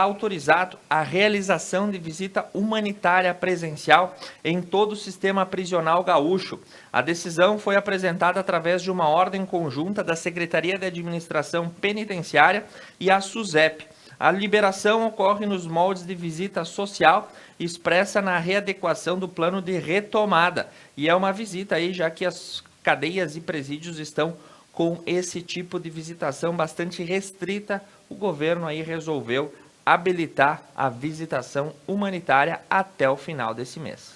autorizado a realização de visita humanitária presencial em todo o sistema prisional gaúcho. A decisão foi apresentada através de uma ordem conjunta da Secretaria de Administração Penitenciária e a SUSEP. A liberação ocorre nos moldes de visita social expressa na readequação do plano de retomada. E é uma visita aí, já que as cadeias e presídios estão com esse tipo de visitação bastante restrita, o governo aí resolveu habilitar a visitação humanitária até o final desse mês.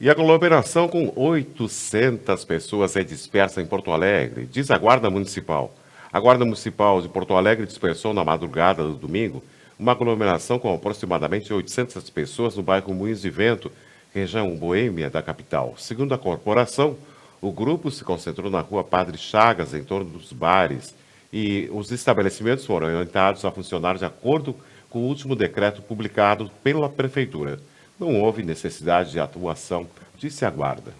E a aglomeração com 800 pessoas é dispersa em Porto Alegre, diz a Guarda Municipal. A Guarda Municipal de Porto Alegre dispersou na madrugada do domingo uma aglomeração com aproximadamente 800 pessoas no bairro Moinhos de Vento, região boêmia da capital. Segundo a corporação, o grupo se concentrou na rua Padre Chagas, em torno dos bares, e os estabelecimentos foram orientados a funcionar de acordo com o último decreto publicado pela Prefeitura. Não houve necessidade de atuação, disse a Guarda.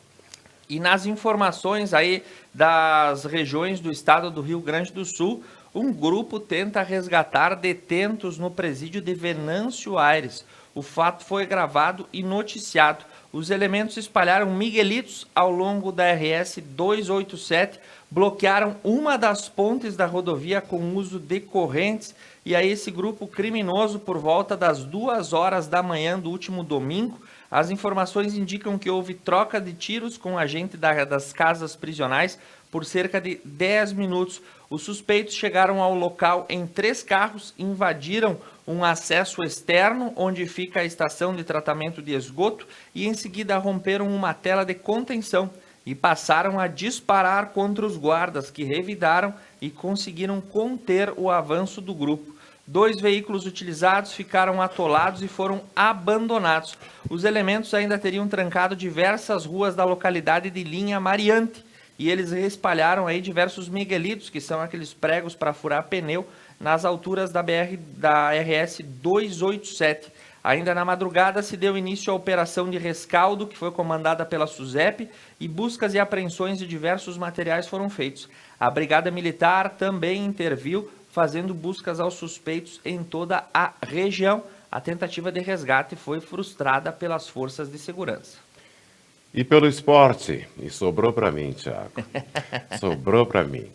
E nas informações aí das regiões do estado do Rio Grande do Sul, um grupo tenta resgatar detentos no presídio de Venâncio Aires. O fato foi gravado e noticiado. Os elementos espalharam miguelitos ao longo da RS 287, bloquearam uma das pontes da rodovia com uso de correntes, e aí esse grupo criminoso, por volta das 2 horas da manhã do último domingo, as informações indicam que houve troca de tiros com o agente das casas prisionais por cerca de 10 minutos. Os suspeitos chegaram ao local em 3 carros, invadiram um acesso externo, onde fica a estação de tratamento de esgoto, e em seguida romperam uma tela de contenção e passaram a disparar contra os guardas, que revidaram e conseguiram conter o avanço do grupo. 2 veículos utilizados ficaram atolados e foram abandonados. Os elementos ainda teriam trancado diversas ruas da localidade de Linha Mariante, e eles espalharam aí diversos miguelitos, que são aqueles pregos para furar pneu, nas alturas da RS 287. Ainda na madrugada se deu início à operação de rescaldo, que foi comandada pela SUSEP, e buscas e apreensões de diversos materiais foram feitos. A Brigada Militar também interviu, fazendo buscas aos suspeitos em toda a região. A tentativa de resgate foi frustrada pelas forças de segurança. E pelo esporte, e sobrou para mim, Thiago, sobrou para mim.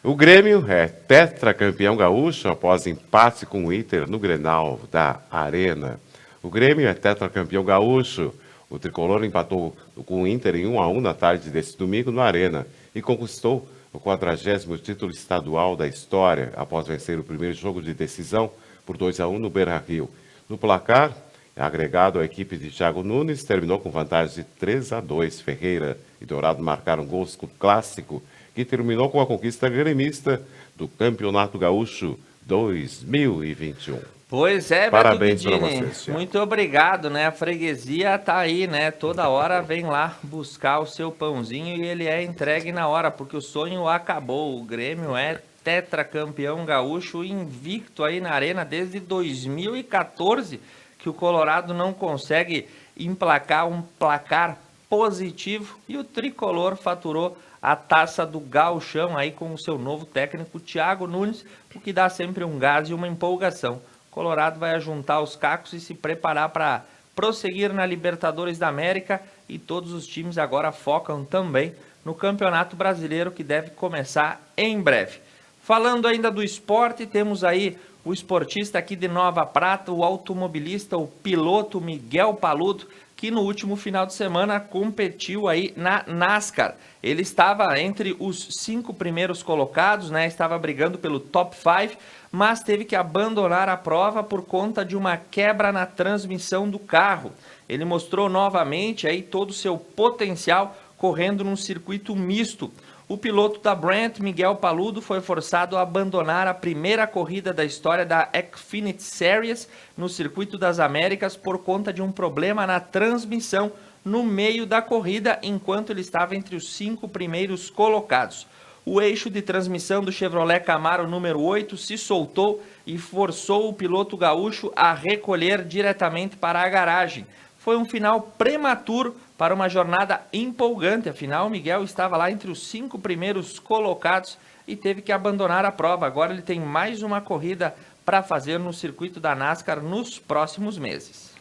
O Grêmio é tetracampeão gaúcho após empate com o Inter no Grenal da Arena. O Grêmio é tetracampeão gaúcho. O tricolor empatou com o Inter em 1-1 na tarde desse domingo no Arena e conquistou o 40º título estadual da história após vencer o primeiro jogo de decisão por 2-1 no Beira-Rio. No placar, Agregado, a equipe de Thiago Nunes terminou com vantagem de 3-2. Ferreira e Dourado marcaram gols com o clássico, que terminou com a conquista gremista do Campeonato Gaúcho 2021. Pois é, Parabéns Beto para Guidini. vocês, Thiago. Muito obrigado, né? A freguesia tá aí, né? Toda hora vem lá buscar o seu pãozinho e ele é entregue na hora, porque o sonho acabou. O Grêmio é tetracampeão gaúcho, invicto aí na arena desde 2014, que o Colorado não consegue emplacar um placar positivo e o tricolor faturou a taça do Gauchão aí com o seu novo técnico Thiago Nunes, o que dá sempre um gás e uma empolgação. Colorado vai ajuntar os cacos e se preparar para prosseguir na Libertadores da América, e todos os times agora focam também no Campeonato Brasileiro, que deve começar em breve. Falando ainda do esporte, temos aí o esportista aqui de Nova Prata, o automobilista, o piloto Miguel Paludo, que no último final de semana competiu aí na NASCAR. Ele estava entre os 5 primeiros colocados, né? Estava brigando pelo top 5, mas teve que abandonar a prova por conta de uma quebra na transmissão do carro. Ele mostrou novamente aí todo o seu potencial correndo num circuito misto. O piloto da Brent, Miguel Paludo, foi forçado a abandonar a primeira corrida da história da Xfinity Series no Circuito das Américas por conta de um problema na transmissão no meio da corrida, enquanto ele estava entre os 5 primeiros colocados. O eixo de transmissão do Chevrolet Camaro número 8 se soltou e forçou o piloto gaúcho a recolher diretamente para a garagem. Foi um final prematuro para uma jornada empolgante, afinal Miguel estava lá entre os 5 primeiros colocados e teve que abandonar a prova. Agora ele tem mais uma corrida para fazer no circuito da NASCAR nos próximos meses.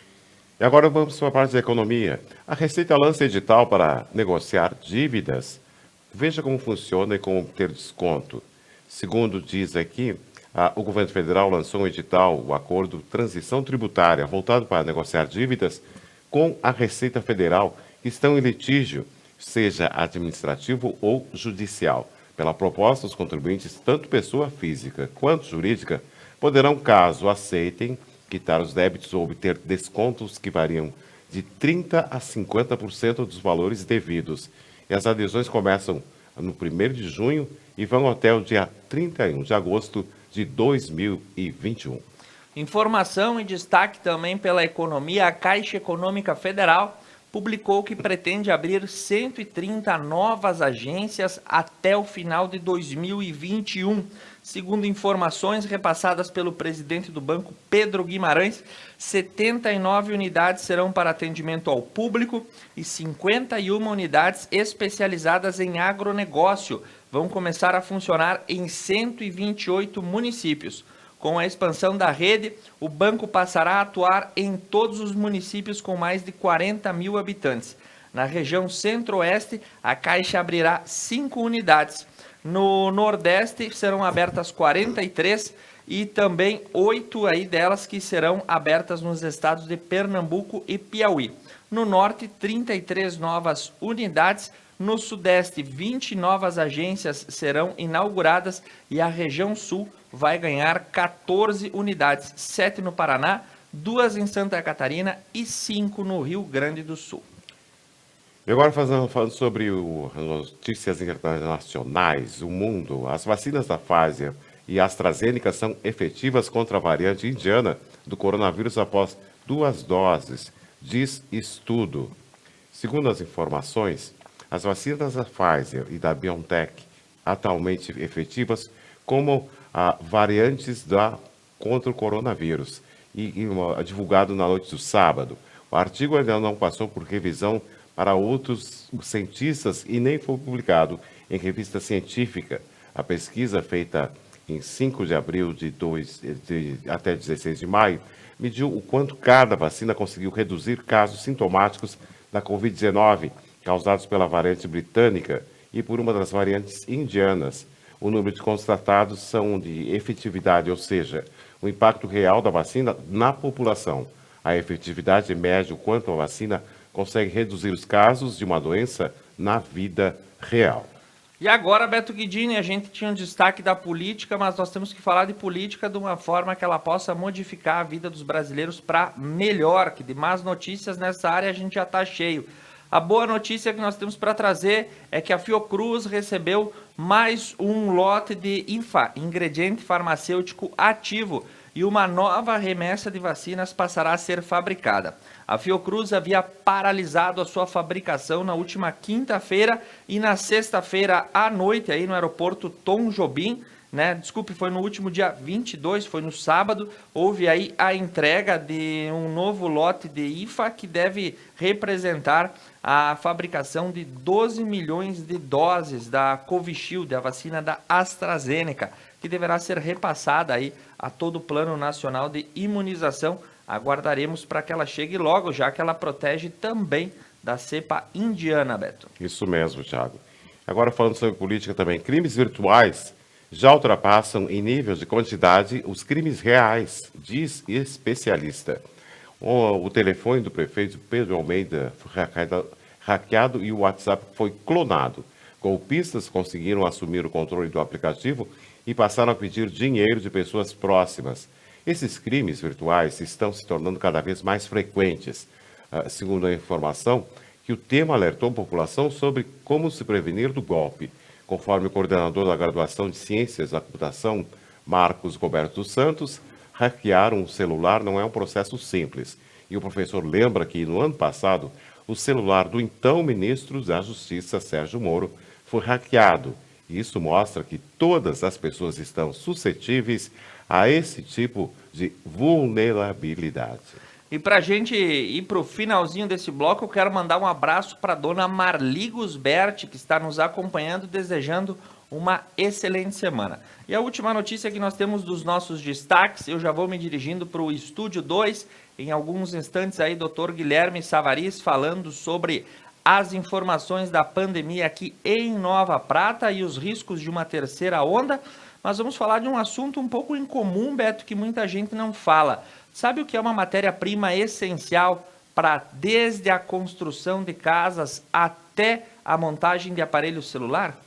E agora vamos para a parte da economia. A Receita lança edital para negociar dívidas. Veja como funciona e como ter desconto. Segundo diz aqui, o governo federal lançou um edital, o Acordo Transição Tributária, voltado para negociar dívidas com a Receita Federal que estão em litígio, seja administrativo ou judicial. Pela proposta, os contribuintes, tanto pessoa física quanto jurídica, poderão, caso aceitem, quitar os débitos ou obter descontos que variam de 30% a 50% dos valores devidos. E as adesões começam no 1º de junho e vão até o dia 31 de agosto de 2021. Informação e destaque também pela economia. A Caixa Econômica Federal publicou que pretende abrir 130 novas agências até o final de 2021. Segundo informações repassadas pelo presidente do banco, Pedro Guimarães, 79 unidades serão para atendimento ao público e 51 unidades especializadas em agronegócio vão começar a funcionar em 128 municípios. Com a expansão da rede, o banco passará a atuar em todos os municípios com mais de 40 mil habitantes. Na região centro-oeste, a Caixa abrirá 5 unidades. No Nordeste serão abertas 43 e também 8 aí delas que serão abertas nos estados de Pernambuco e Piauí. No Norte, 33 novas unidades. No Sudeste, 20 novas agências serão inauguradas e a região Sul vai ganhar 14 unidades, 7 no Paraná, 2 em Santa Catarina e 5 no Rio Grande do Sul. E agora falando sobre notícias internacionais, o mundo. As vacinas da Pfizer e AstraZeneca são efetivas contra a variante indiana do coronavírus após 2 doses, diz estudo. Segundo as informações, as vacinas da Pfizer e da BioNTech, atualmente efetivas como variantes contra o coronavírus, divulgado na noite do sábado. O artigo ainda não passou por revisão para outros cientistas e nem foi publicado em revista científica. A pesquisa, feita em 5 de abril até 16 de maio, mediu o quanto cada vacina conseguiu reduzir casos sintomáticos da Covid-19 causados pela variante britânica e por uma das variantes indianas. O número de constatados são de efetividade, ou seja, o impacto real da vacina na população. A efetividade mede o quanto a vacina consegue reduzir os casos de uma doença na vida real. E agora, Beto Guidini, a gente tinha um destaque da política, mas nós temos que falar de política de uma forma que ela possa modificar a vida dos brasileiros para melhor, que de más notícias nessa área a gente já está cheio. A boa notícia que nós temos para trazer é que a Fiocruz recebeu mais um lote de IFA, ingrediente farmacêutico ativo, e uma nova remessa de vacinas passará a ser fabricada. A Fiocruz havia paralisado a sua fabricação na última quinta-feira e na sexta-feira à noite, aí no aeroporto Tom Jobim, né? Desculpe, foi no último dia 22, foi no sábado, houve aí a entrega de um novo lote de IFA que deve representar a fabricação de 12 milhões de doses da Covishield, a vacina da AstraZeneca, que deverá ser repassada aí a todo o Plano Nacional de Imunização. Aguardaremos para que ela chegue logo, já que ela protege também da cepa indiana, Beto. Isso mesmo, Thiago. Agora falando sobre política também, crimes virtuais já ultrapassam em níveis de quantidade os crimes reais, diz especialista. O telefone do prefeito Pedro Almeida foi hackeado e o WhatsApp foi clonado. Golpistas conseguiram assumir o controle do aplicativo e passaram a pedir dinheiro de pessoas próximas. Esses crimes virtuais estão se tornando cada vez mais frequentes. Segundo a informação, que o tema alertou a população sobre como se prevenir do golpe. Conforme o coordenador da graduação de Ciências da Computação, Marcos Roberto dos Santos, hackear um celular não é um processo simples. E o professor lembra que, no ano passado, o celular do então ministro da Justiça, Sérgio Moro, foi hackeado. E isso mostra que todas as pessoas estão suscetíveis a esse tipo de vulnerabilidade. E para a gente ir para o finalzinho desse bloco, eu quero mandar um abraço para a dona Marli Gusberti, que está nos acompanhando, desejando uma excelente semana. E a última notícia que nós temos dos nossos destaques, eu já vou me dirigindo para o Estúdio 2, em alguns instantes aí, Dr. Guilherme Savariz falando sobre as informações da pandemia aqui em Nova Prata e os riscos de uma terceira onda. Mas vamos falar de um assunto um pouco incomum, Beto, que muita gente não fala. Sabe o que é uma matéria-prima essencial para desde a construção de casas até a montagem de aparelho celular?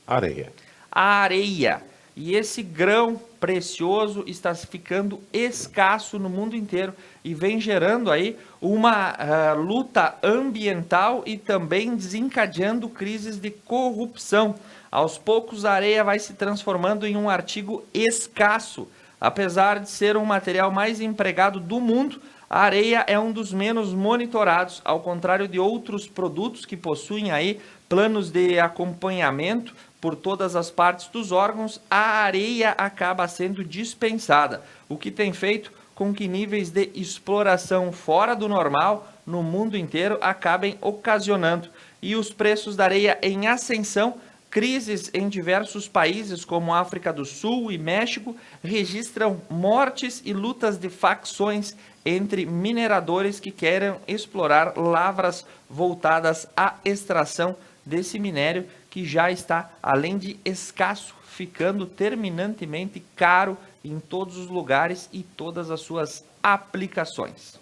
Areia. A areia. E esse grão precioso está ficando escasso no mundo inteiro e vem gerando aí uma luta ambiental e também desencadeando crises de corrupção. Aos poucos, a areia vai se transformando em um artigo escasso. Apesar de ser um material mais empregado do mundo, a areia é um dos menos monitorados, ao contrário de outros produtos que possuem aí planos de acompanhamento por todas as partes dos órgãos. A areia acaba sendo dispensada, o que tem feito com que níveis de exploração fora do normal no mundo inteiro acabem ocasionando. E os preços da areia em ascensão. Crises em diversos países, como África do Sul e México, registram mortes e lutas de facções entre mineradores que querem explorar lavras voltadas à extração desse minério, que já está, além de escasso, ficando terminantemente caro em todos os lugares e todas as suas aplicações.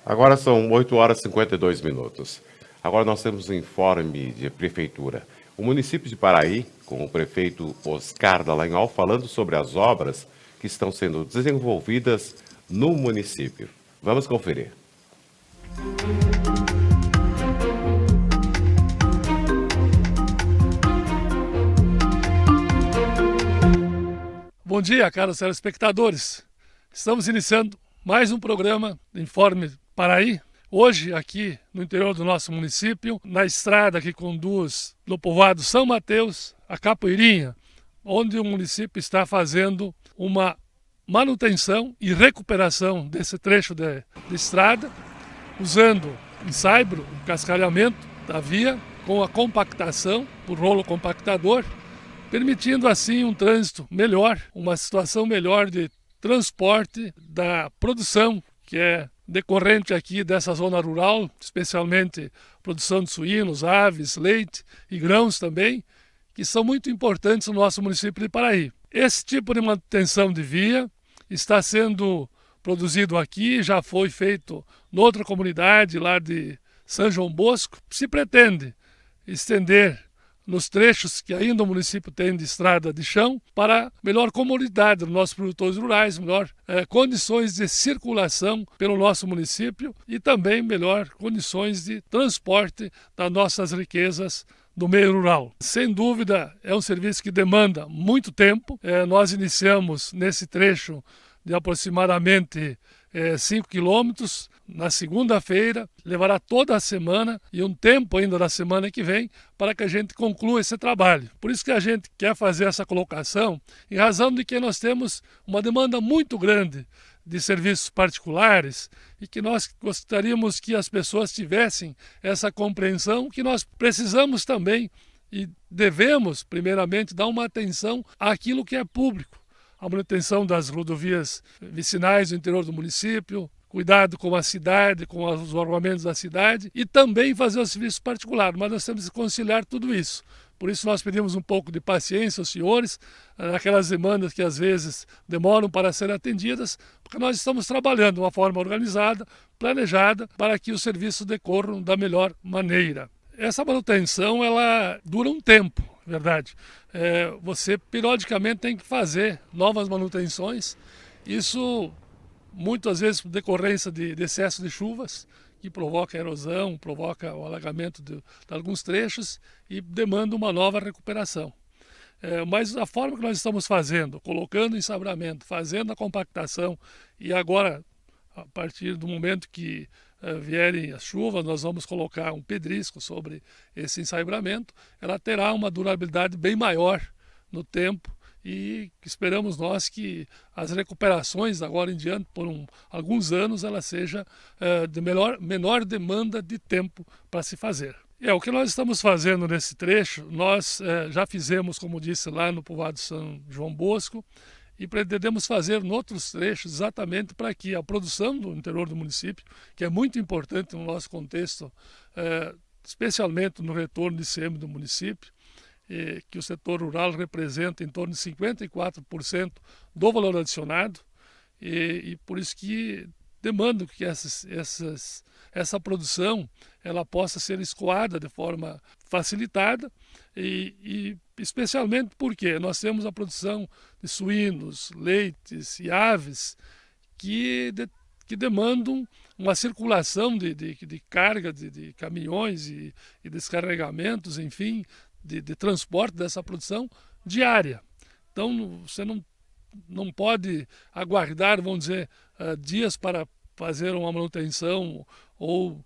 Agora são 8 horas e 52 minutos. Agora nós temos um informe de prefeitura. O município de Paraí, com o prefeito Oscar Dallagnol, falando sobre as obras que estão sendo desenvolvidas no município. Vamos conferir. Bom dia, caros telespectadores. Estamos iniciando mais um programa de Informe Paraí. Hoje, aqui no interior do nosso município, na estrada que conduz do povoado São Mateus a Capoeirinha, onde o município está fazendo uma manutenção e recuperação desse trecho de estrada, usando ensaibro, cascalhamento da via, com a compactação por rolo compactador, permitindo assim um trânsito melhor, uma situação melhor de transporte da produção que é decorrente aqui dessa zona rural, especialmente produção de suínos, aves, leite e grãos também, que são muito importantes no nosso município de Paraí. Esse tipo de manutenção de via está sendo produzido aqui, já foi feito noutra comunidade lá de São João Bosco. Se pretende estender nos trechos que ainda o município tem de estrada de chão, para melhor comodidade dos nossos produtores rurais, melhor condições de circulação pelo nosso município e também melhor condições de transporte das nossas riquezas do meio rural. Sem dúvida, é um serviço que demanda muito tempo. Nós iniciamos nesse trecho de aproximadamente 5 quilômetros na segunda-feira, levará toda a semana e um tempo ainda da semana que vem para que a gente conclua esse trabalho. Por isso que a gente quer fazer essa colocação, em razão de que nós temos uma demanda muito grande de serviços particulares e que nós gostaríamos que as pessoas tivessem essa compreensão que nós precisamos também e devemos, primeiramente, dar uma atenção àquilo que é público. A manutenção das rodovias vicinais do interior do município, cuidado com a cidade, com os ornamentos da cidade e também fazer o serviço particular, mas nós temos que conciliar tudo isso. Por isso nós pedimos um pouco de paciência aos senhores, naquelas demandas que às vezes demoram para serem atendidas, porque nós estamos trabalhando de uma forma organizada, planejada, para que os serviços decorram da melhor maneira. Essa manutenção ela dura um tempo, verdade. Você periodicamente tem que fazer novas manutenções, isso muitas vezes por decorrência de excesso de chuvas, que provoca erosão, provoca o alagamento de alguns trechos e demanda uma nova recuperação. Mas a forma que nós estamos fazendo, colocando ensabramento, fazendo a compactação e agora, a partir do momento que vierem as chuvas, nós vamos colocar um pedrisco sobre esse ensabramento, ela terá uma durabilidade bem maior no tempo e esperamos nós que as recuperações agora em diante, por alguns anos, ela seja de menor demanda de tempo para se fazer. O que nós estamos fazendo nesse trecho, nós já fizemos, como disse, lá no povoado São João Bosco, e pretendemos fazer em outros trechos exatamente para que a produção do interior do município, que é muito importante no nosso contexto, especialmente no retorno de ICM do município, que o setor rural representa em torno de 54% do valor adicionado, e por isso que demando que essa produção ela possa ser escoada de forma facilitada e especialmente porque nós temos a produção de suínos, leites e aves que demandam uma circulação de carga de caminhões e descarregamentos, enfim, de transporte dessa produção diária. Então você não pode aguardar, vamos dizer, dias para fazer uma manutenção ou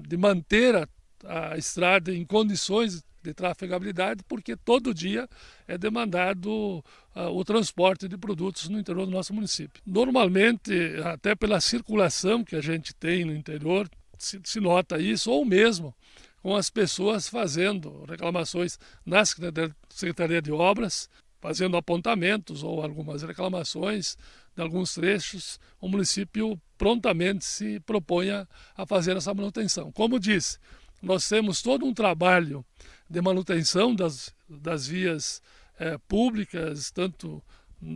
de manter a estrada em condições de trafegabilidade, porque todo dia é demandado o transporte de produtos no interior do nosso município. Normalmente, até pela circulação que a gente tem no interior, se nota isso, ou mesmo com as pessoas fazendo reclamações na Secretaria de Obras, fazendo apontamentos ou algumas reclamações de alguns trechos, o município prontamente se propõe a fazer essa manutenção. Como disse, nós temos todo um trabalho de manutenção das vias públicas, tanto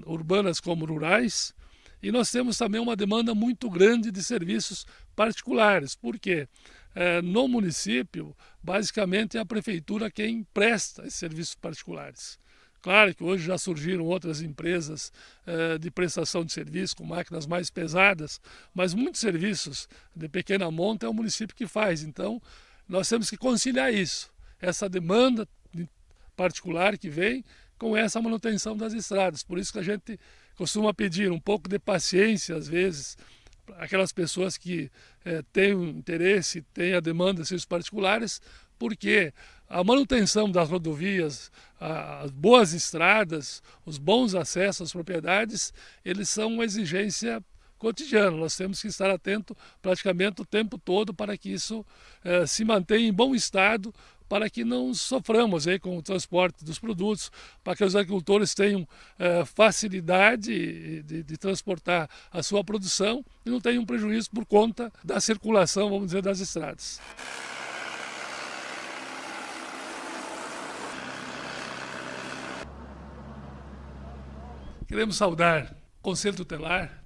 urbanas como rurais, e nós temos também uma demanda muito grande de serviços particulares, porque no município, basicamente é a prefeitura quem presta esses serviços particulares. Claro que hoje já surgiram outras empresas de prestação de serviço com máquinas mais pesadas, mas muitos serviços de pequena monta é o município que faz. Então, nós temos que conciliar isso, essa demanda particular que vem com essa manutenção das estradas. Por isso que a gente costuma pedir um pouco de paciência, às vezes, aquelas pessoas que têm o interesse, têm a demanda de serviços particulares, porque a manutenção das rodovias, as boas estradas, os bons acessos às propriedades, eles são uma exigência cotidiana. Nós temos que estar atento praticamente o tempo todo para que isso se mantenha em bom estado, para que não soframos com o transporte dos produtos, para que os agricultores tenham facilidade de transportar a sua produção e não tenham prejuízo por conta da circulação, vamos dizer, das estradas. Queremos saudar o Conselho Tutelar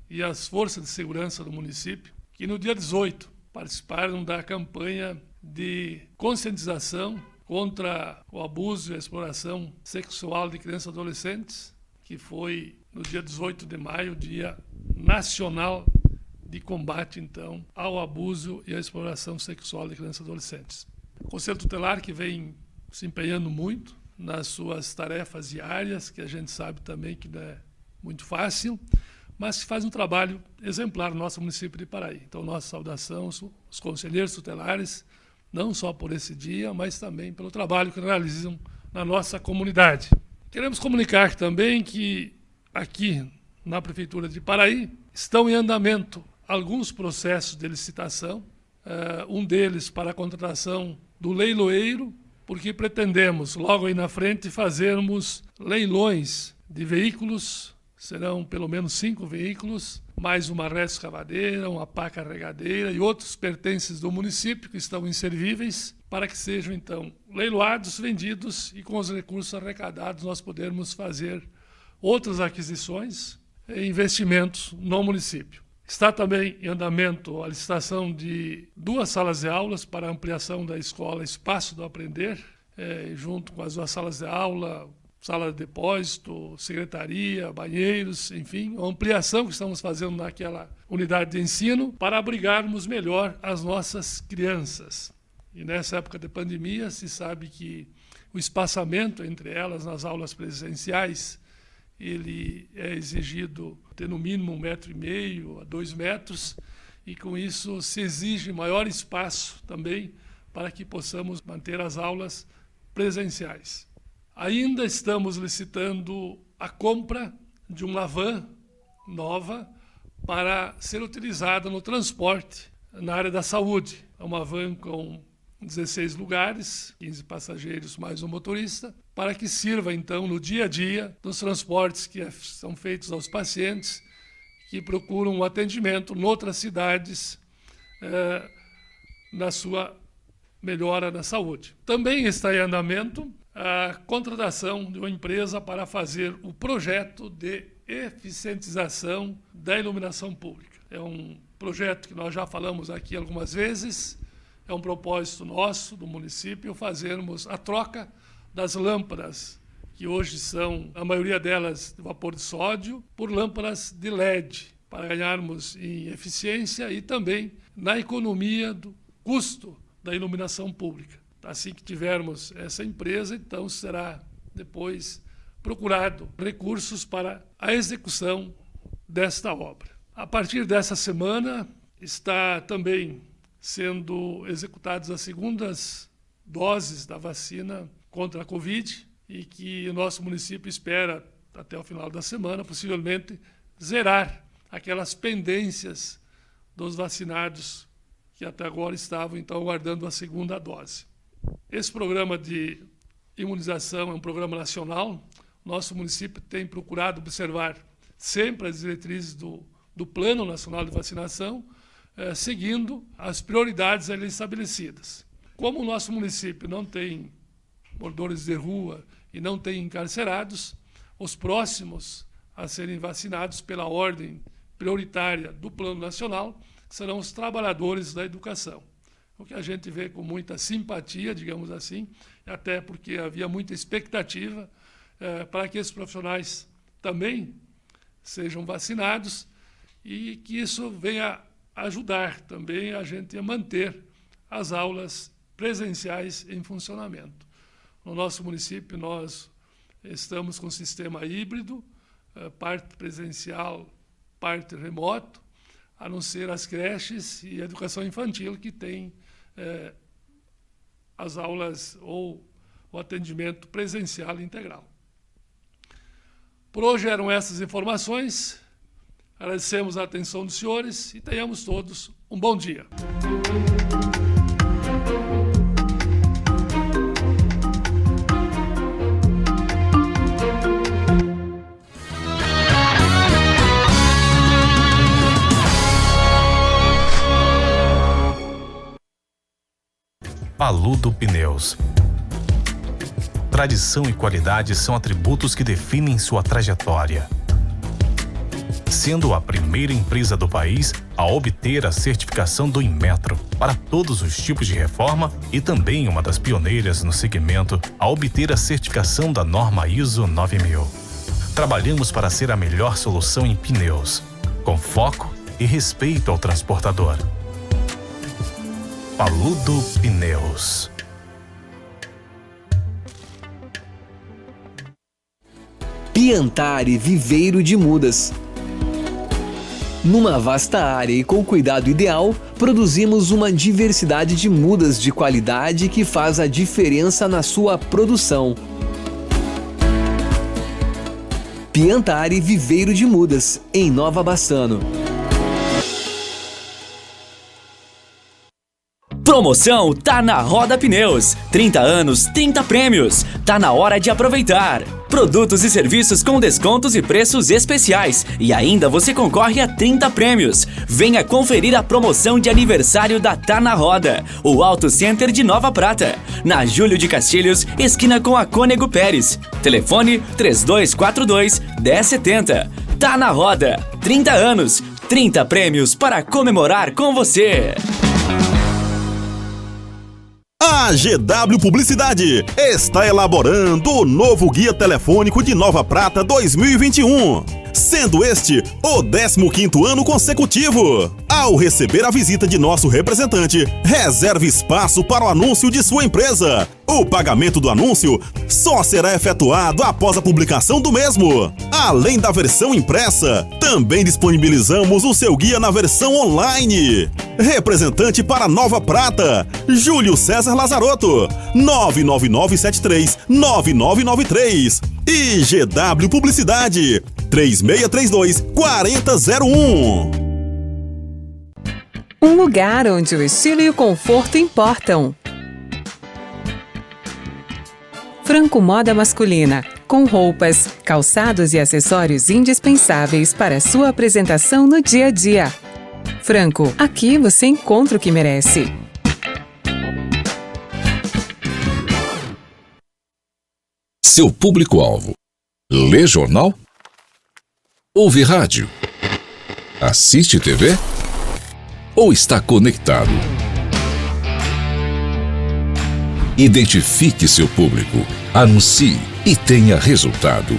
e as forças de segurança do município, que no dia 18 participaram da campanha de conscientização contra o abuso e a exploração sexual de crianças e adolescentes, que foi no dia 18 de maio, Dia Nacional de Combate, então, ao abuso e à exploração sexual de crianças e adolescentes. O Conselho Tutelar, que vem se empenhando muito nas suas tarefas diárias, que a gente sabe também que não é muito fácil, mas que faz um trabalho exemplar no nosso município de Paraí. Então, nossa saudação aos conselheiros tutelares, não só por esse dia, mas também pelo trabalho que realizam na nossa comunidade. Queremos comunicar também que aqui na Prefeitura de Paraí estão em andamento alguns processos de licitação, um deles para a contratação do leiloeiro, porque pretendemos logo aí na frente fazermos leilões de veículos, serão pelo menos 5 veículos, mais uma retroescavadeira, uma pá carregadeira e outros pertences do município que estão inservíveis, para que sejam então leiloados, vendidos e com os recursos arrecadados nós podermos fazer outras aquisições e investimentos no município. Está também em andamento a licitação de 2 salas de aulas para a ampliação da escola Espaço do Aprender, junto com as 2 salas de aula, sala de depósito, secretaria, banheiros, enfim, a ampliação que estamos fazendo naquela unidade de ensino para abrigarmos melhor as nossas crianças. E nessa época de pandemia, se sabe que o espaçamento entre elas nas aulas presenciais, ele é exigido ter no mínimo 1,5 m a 2 metros, e com isso se exige maior espaço também para que possamos manter as aulas presenciais. Ainda estamos licitando a compra de uma van nova para ser utilizada no transporte na área da saúde. É uma van com 16 lugares, 15 passageiros mais um motorista, para que sirva então no dia a dia dos transportes que são feitos aos pacientes que procuram um atendimento em outras cidades na sua melhora da saúde. Também está em andamento a contratação de uma empresa para fazer o projeto de eficientização da iluminação pública. É um projeto que nós já falamos aqui algumas vezes, é um propósito nosso, do município, fazermos a troca das lâmpadas, que hoje são, a maioria delas, de vapor de sódio, por lâmpadas de LED, para ganharmos em eficiência e também na economia do custo da iluminação pública. Assim que tivermos essa empresa, então será depois procurado recursos para a execução desta obra. A partir dessa semana está também sendo executadas as segundas doses da vacina contra a Covid e que o nosso município espera, até o final da semana, possivelmente zerar aquelas pendências dos vacinados que até agora estavam, então, aguardando a segunda dose. Esse programa de imunização é um programa nacional. Nosso município tem procurado observar sempre as diretrizes do Plano Nacional de Vacinação, seguindo as prioridades ali estabelecidas. Como o nosso município não tem moradores de rua e não tem encarcerados, os próximos a serem vacinados pela ordem prioritária do Plano Nacional serão os trabalhadores da educação. O que a gente vê com muita simpatia, digamos assim, até porque havia muita expectativa para que esses profissionais também sejam vacinados e que isso venha ajudar também a gente a manter as aulas presenciais em funcionamento. No nosso município, nós estamos com um sistema híbrido, parte presencial, parte remoto, a não ser as creches e a educação infantil, que tem as aulas ou o atendimento presencial integral. Por hoje eram essas informações. Agradecemos a atenção dos senhores e tenhamos todos um bom dia. Paludo Pneus. Tradição e qualidade são atributos que definem sua trajetória. Sendo a primeira empresa do país a obter a certificação do Inmetro para todos os tipos de reforma e também uma das pioneiras no segmento a obter a certificação da norma ISO 9000. Trabalhamos para ser a melhor solução em pneus, com foco e respeito ao transportador. Paludo Pneus. Piantari Viveiro de Mudas. Numa vasta área e com cuidado ideal, produzimos uma diversidade de mudas de qualidade que faz a diferença na sua produção. Piantari Viveiro de Mudas, em Nova Bassano. Promoção tá na Roda Pneus. 30 anos, 30 prêmios. Tá na hora de aproveitar. Produtos e serviços com descontos e preços especiais. E ainda você concorre a 30 prêmios. Venha conferir a promoção de aniversário da Tá na Roda, o Auto Center de Nova Prata, na Júlio de Castilhos, esquina com a Cônego Pérez. Telefone 3242-1070. Tá na Roda. 30 anos, 30 prêmios para comemorar com você. A GW Publicidade está elaborando o novo Guia Telefônico de Nova Prata 2021, sendo este o 15º ano consecutivo. Ao receber a visita de nosso representante, reserve espaço para o anúncio de sua empresa. O pagamento do anúncio só será efetuado após a publicação do mesmo. Além da versão impressa, também disponibilizamos o seu guia na versão online. Representante para Nova Prata, Júlio César Lazarotto, 99973-9993. E GW Publicidade, 3632-4001. Um lugar onde o estilo e o conforto importam. Franco Moda Masculina, com roupas, calçados e acessórios indispensáveis para sua apresentação no dia a dia. Franco, aqui você encontra o que merece. Seu público-alvo: lê jornal? Ouve rádio? Assiste TV? Ou está conectado? Identifique seu público, anuncie e tenha resultado.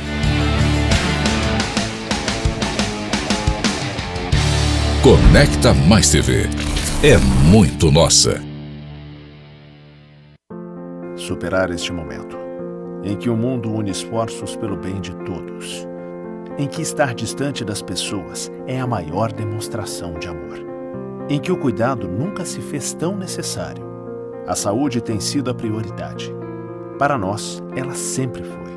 Conecta Mais TV. É muito nossa. Superar este momento, em que o mundo une esforços pelo bem de todos, em que estar distante das pessoas é a maior demonstração de amor, em que o cuidado nunca se fez tão necessário. A saúde tem sido a prioridade. Para nós, ela sempre foi.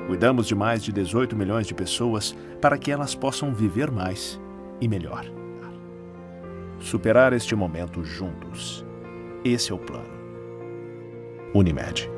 Cuidamos de mais de 18 milhões de pessoas para que elas possam viver mais e melhor. Superar este momento juntos. Esse é o plano. Unimed.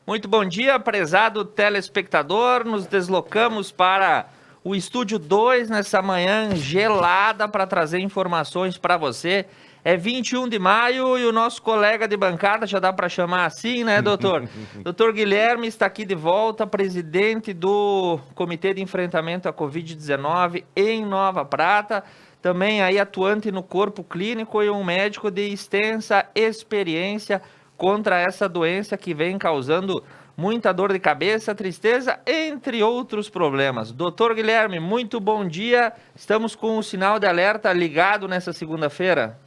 Muito bom dia, prezado telespectador. Nos deslocamos para o Estúdio 2 nessa manhã gelada para trazer informações para você. É 21 de maio e o nosso colega de bancada, já dá para chamar assim, né, doutor? Doutor Guilherme está aqui de volta, presidente do Comitê de Enfrentamento à Covid-19 em Nova Prata, também aí atuante no corpo clínico e um médico de extensa experiência contra essa doença que vem causando muita dor de cabeça, tristeza, entre outros problemas. Doutor Guilherme, muito bom dia. Estamos com o sinal de alerta ligado nessa segunda-feira.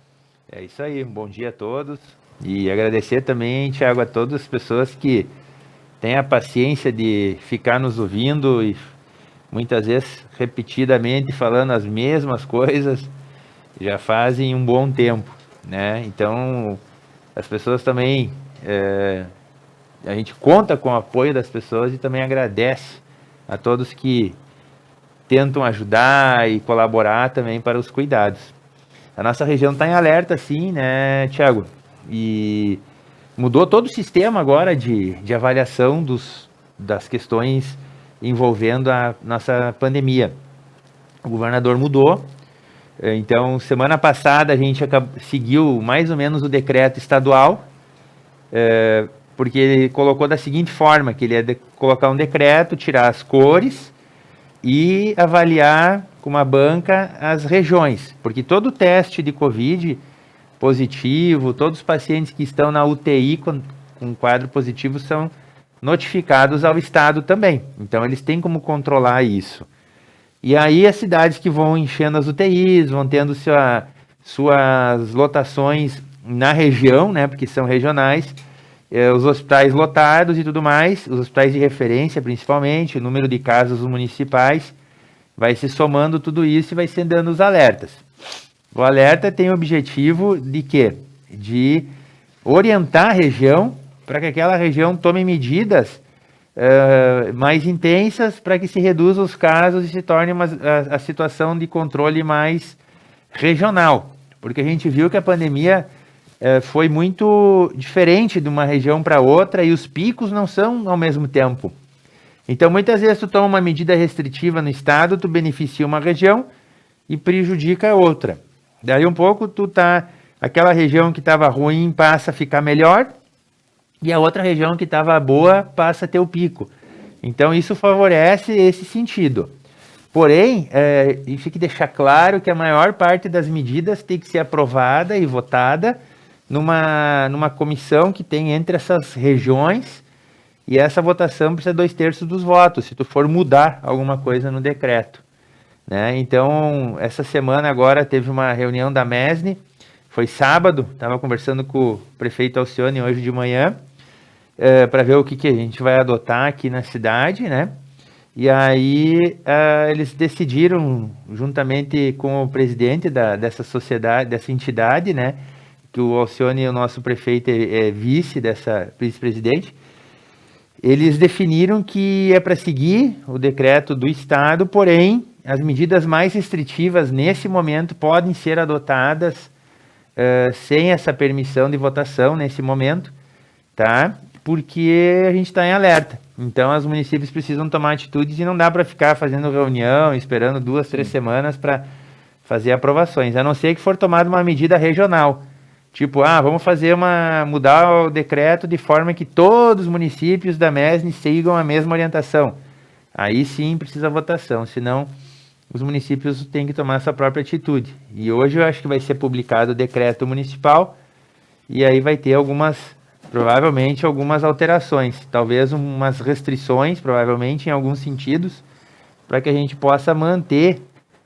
É isso aí, bom dia a todos. E agradecer também, Thiago, a todas as pessoas que têm a paciência de ficar nos ouvindo e muitas vezes repetidamente falando as mesmas coisas, já fazem um bom tempo, né? Então, as pessoas também, a gente conta com o apoio das pessoas e também agradece a todos que tentam ajudar e colaborar também para os cuidados. A nossa região está em alerta, sim, né, Thiago? E mudou todo o sistema agora de avaliação das questões envolvendo a nossa pandemia. O governador mudou Então, semana passada a gente seguiu mais ou menos o decreto estadual, porque ele colocou da seguinte forma, que ele ia colocar um decreto, tirar as cores e avaliar com uma banca as regiões, porque todo teste de Covid positivo, todos os pacientes que estão na UTI com quadro positivo são notificados ao Estado também. Então, eles têm como controlar isso. E aí, as cidades que vão enchendo as UTIs, vão tendo suas lotações na região, né, porque são regionais, os hospitais lotados e tudo mais, os hospitais de referência, principalmente, o número de casos municipais, vai se somando tudo isso e vai se dando os alertas. O alerta tem o objetivo de quê? De orientar a região para que aquela região tome medidas mais intensas para que se reduzam os casos e se torne a situação de controle mais regional. Porque a gente viu que a pandemia foi muito diferente de uma região para outra e os picos não são ao mesmo tempo. Então, muitas vezes tu toma uma medida restritiva no estado, tu beneficia uma região e prejudica a outra. Daí um pouco aquela região que estava ruim passa a ficar melhor e a outra região que estava boa passa a ter o pico. Então, isso favorece esse sentido. Porém, isso tem que deixar claro que a maior parte das medidas tem que ser aprovada e votada numa comissão que tem entre essas regiões, e essa votação precisa de 2/3 dos votos, se tu for mudar alguma coisa no decreto. Né? Então, essa semana agora teve uma reunião da MESNE, foi sábado, estava conversando com o prefeito Alcione hoje de manhã, para ver o que a gente vai adotar aqui na cidade, né? E aí eles decidiram, juntamente com o presidente dessa sociedade, dessa entidade, né? Que o Alcione, o nosso prefeito, é vice-presidente, eles definiram que é para seguir o decreto do Estado, porém, as medidas mais restritivas nesse momento podem ser adotadas sem essa permissão de votação nesse momento, tá? Porque a gente está em alerta. Então, os municípios precisam tomar atitudes e não dá para ficar fazendo reunião, esperando 2, 3 semanas para fazer aprovações, a não ser que for tomada uma medida regional. Tipo, vamos mudar o decreto de forma que todos os municípios da MESNE sigam a mesma orientação. Aí sim precisa votação, senão os municípios têm que tomar essa própria atitude. E hoje eu acho que vai ser publicado o decreto municipal e aí vai ter provavelmente algumas alterações, talvez umas restrições, provavelmente em alguns sentidos, para que a gente possa manter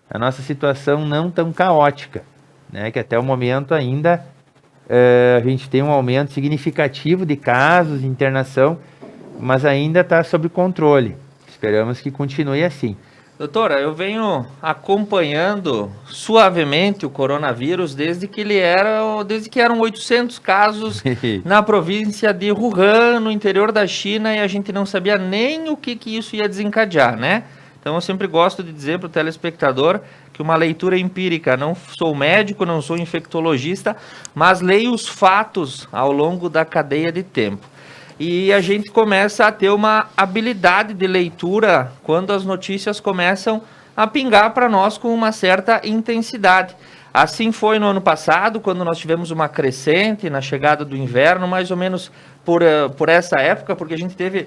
a nossa situação não tão caótica, né? Que até o momento ainda a gente tem um aumento significativo de casos de internação, mas ainda está sob controle. Esperamos que continue assim. Doutora, eu venho acompanhando suavemente o coronavírus desde que eram 800 casos na província de Wuhan, no interior da China, e a gente não sabia nem o que isso ia desencadear, né? Então eu sempre gosto de dizer para o telespectador que uma leitura empírica, não sou médico, não sou infectologista, mas leio os fatos ao longo da cadeia de tempo. E a gente começa a ter uma habilidade de leitura quando as notícias começam a pingar para nós com uma certa intensidade. Assim foi no ano passado, quando nós tivemos uma crescente na chegada do inverno, mais ou menos por essa época, porque a gente teve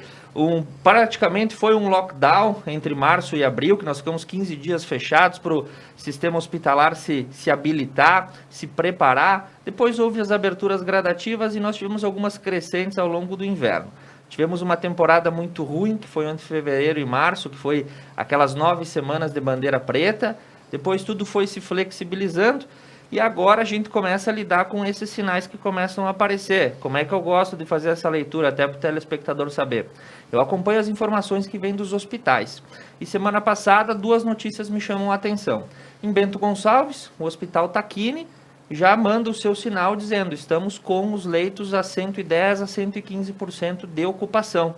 praticamente foi um lockdown entre março e abril, que nós ficamos 15 dias fechados para o sistema hospitalar se habilitar, se preparar. Depois houve as aberturas gradativas e nós tivemos algumas crescentes ao longo do inverno. Tivemos uma temporada muito ruim, que foi entre fevereiro e março, que foi aquelas 9 semanas de bandeira preta. Depois tudo foi se flexibilizando e agora a gente começa a lidar com esses sinais que começam a aparecer. Como é que eu gosto de fazer essa leitura, até para o telespectador saber? Eu acompanho as informações que vêm dos hospitais. E semana passada, 2 notícias me chamam a atenção. Em Bento Gonçalves, o Hospital Taquini já manda o seu sinal dizendo: estamos com os leitos a 110% a 115% de ocupação.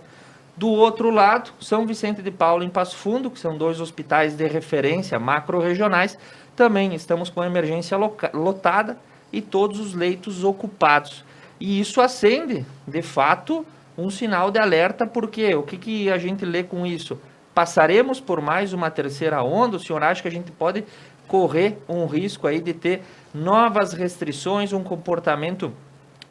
Do outro lado, São Vicente de Paulo, em Passo Fundo, que são 2 hospitais de referência macro-regionais, também estamos com a emergência lotada e todos os leitos ocupados. E isso acende, de fato, um sinal de alerta, porque o que a gente lê com isso? Passaremos por mais uma terceira onda? O senhor acha que a gente pode correr um risco aí de ter novas restrições, um comportamento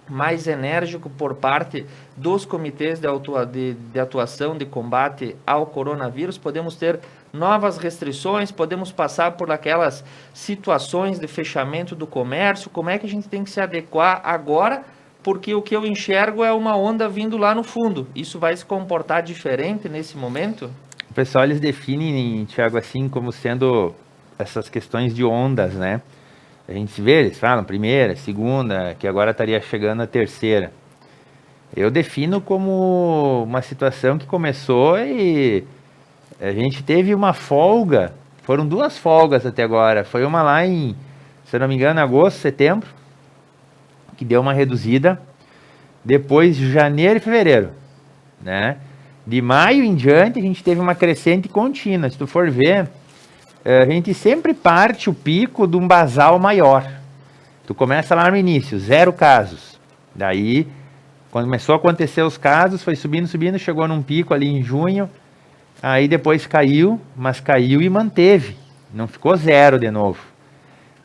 mais enérgico por parte dos comitês de atuação de combate ao coronavírus. Podemos ter novas restrições, podemos passar por aquelas situações de fechamento do comércio. Como é que a gente tem que se adequar agora? Porque o que eu enxergo é uma onda vindo lá no fundo. Isso vai se comportar diferente nesse momento? O pessoal, eles definem, Thiago, assim, como sendo essas questões de ondas, né? A gente se vê, eles falam primeira, segunda, que agora estaria chegando a terceira. Eu defino como uma situação que começou e a gente teve uma folga, foram 2 folgas até agora. Foi uma lá em, se eu não me engano, agosto, setembro, que deu uma reduzida. Depois, janeiro e fevereiro, né? De maio em diante, a gente teve uma crescente contínua. Se tu for ver, a gente sempre parte o pico de um basal maior. Tu começa lá no início, 0 casos. Daí, quando começou a acontecer os casos, foi subindo, chegou num pico ali em junho. Aí depois caiu, mas caiu e manteve. Não ficou 0 de novo.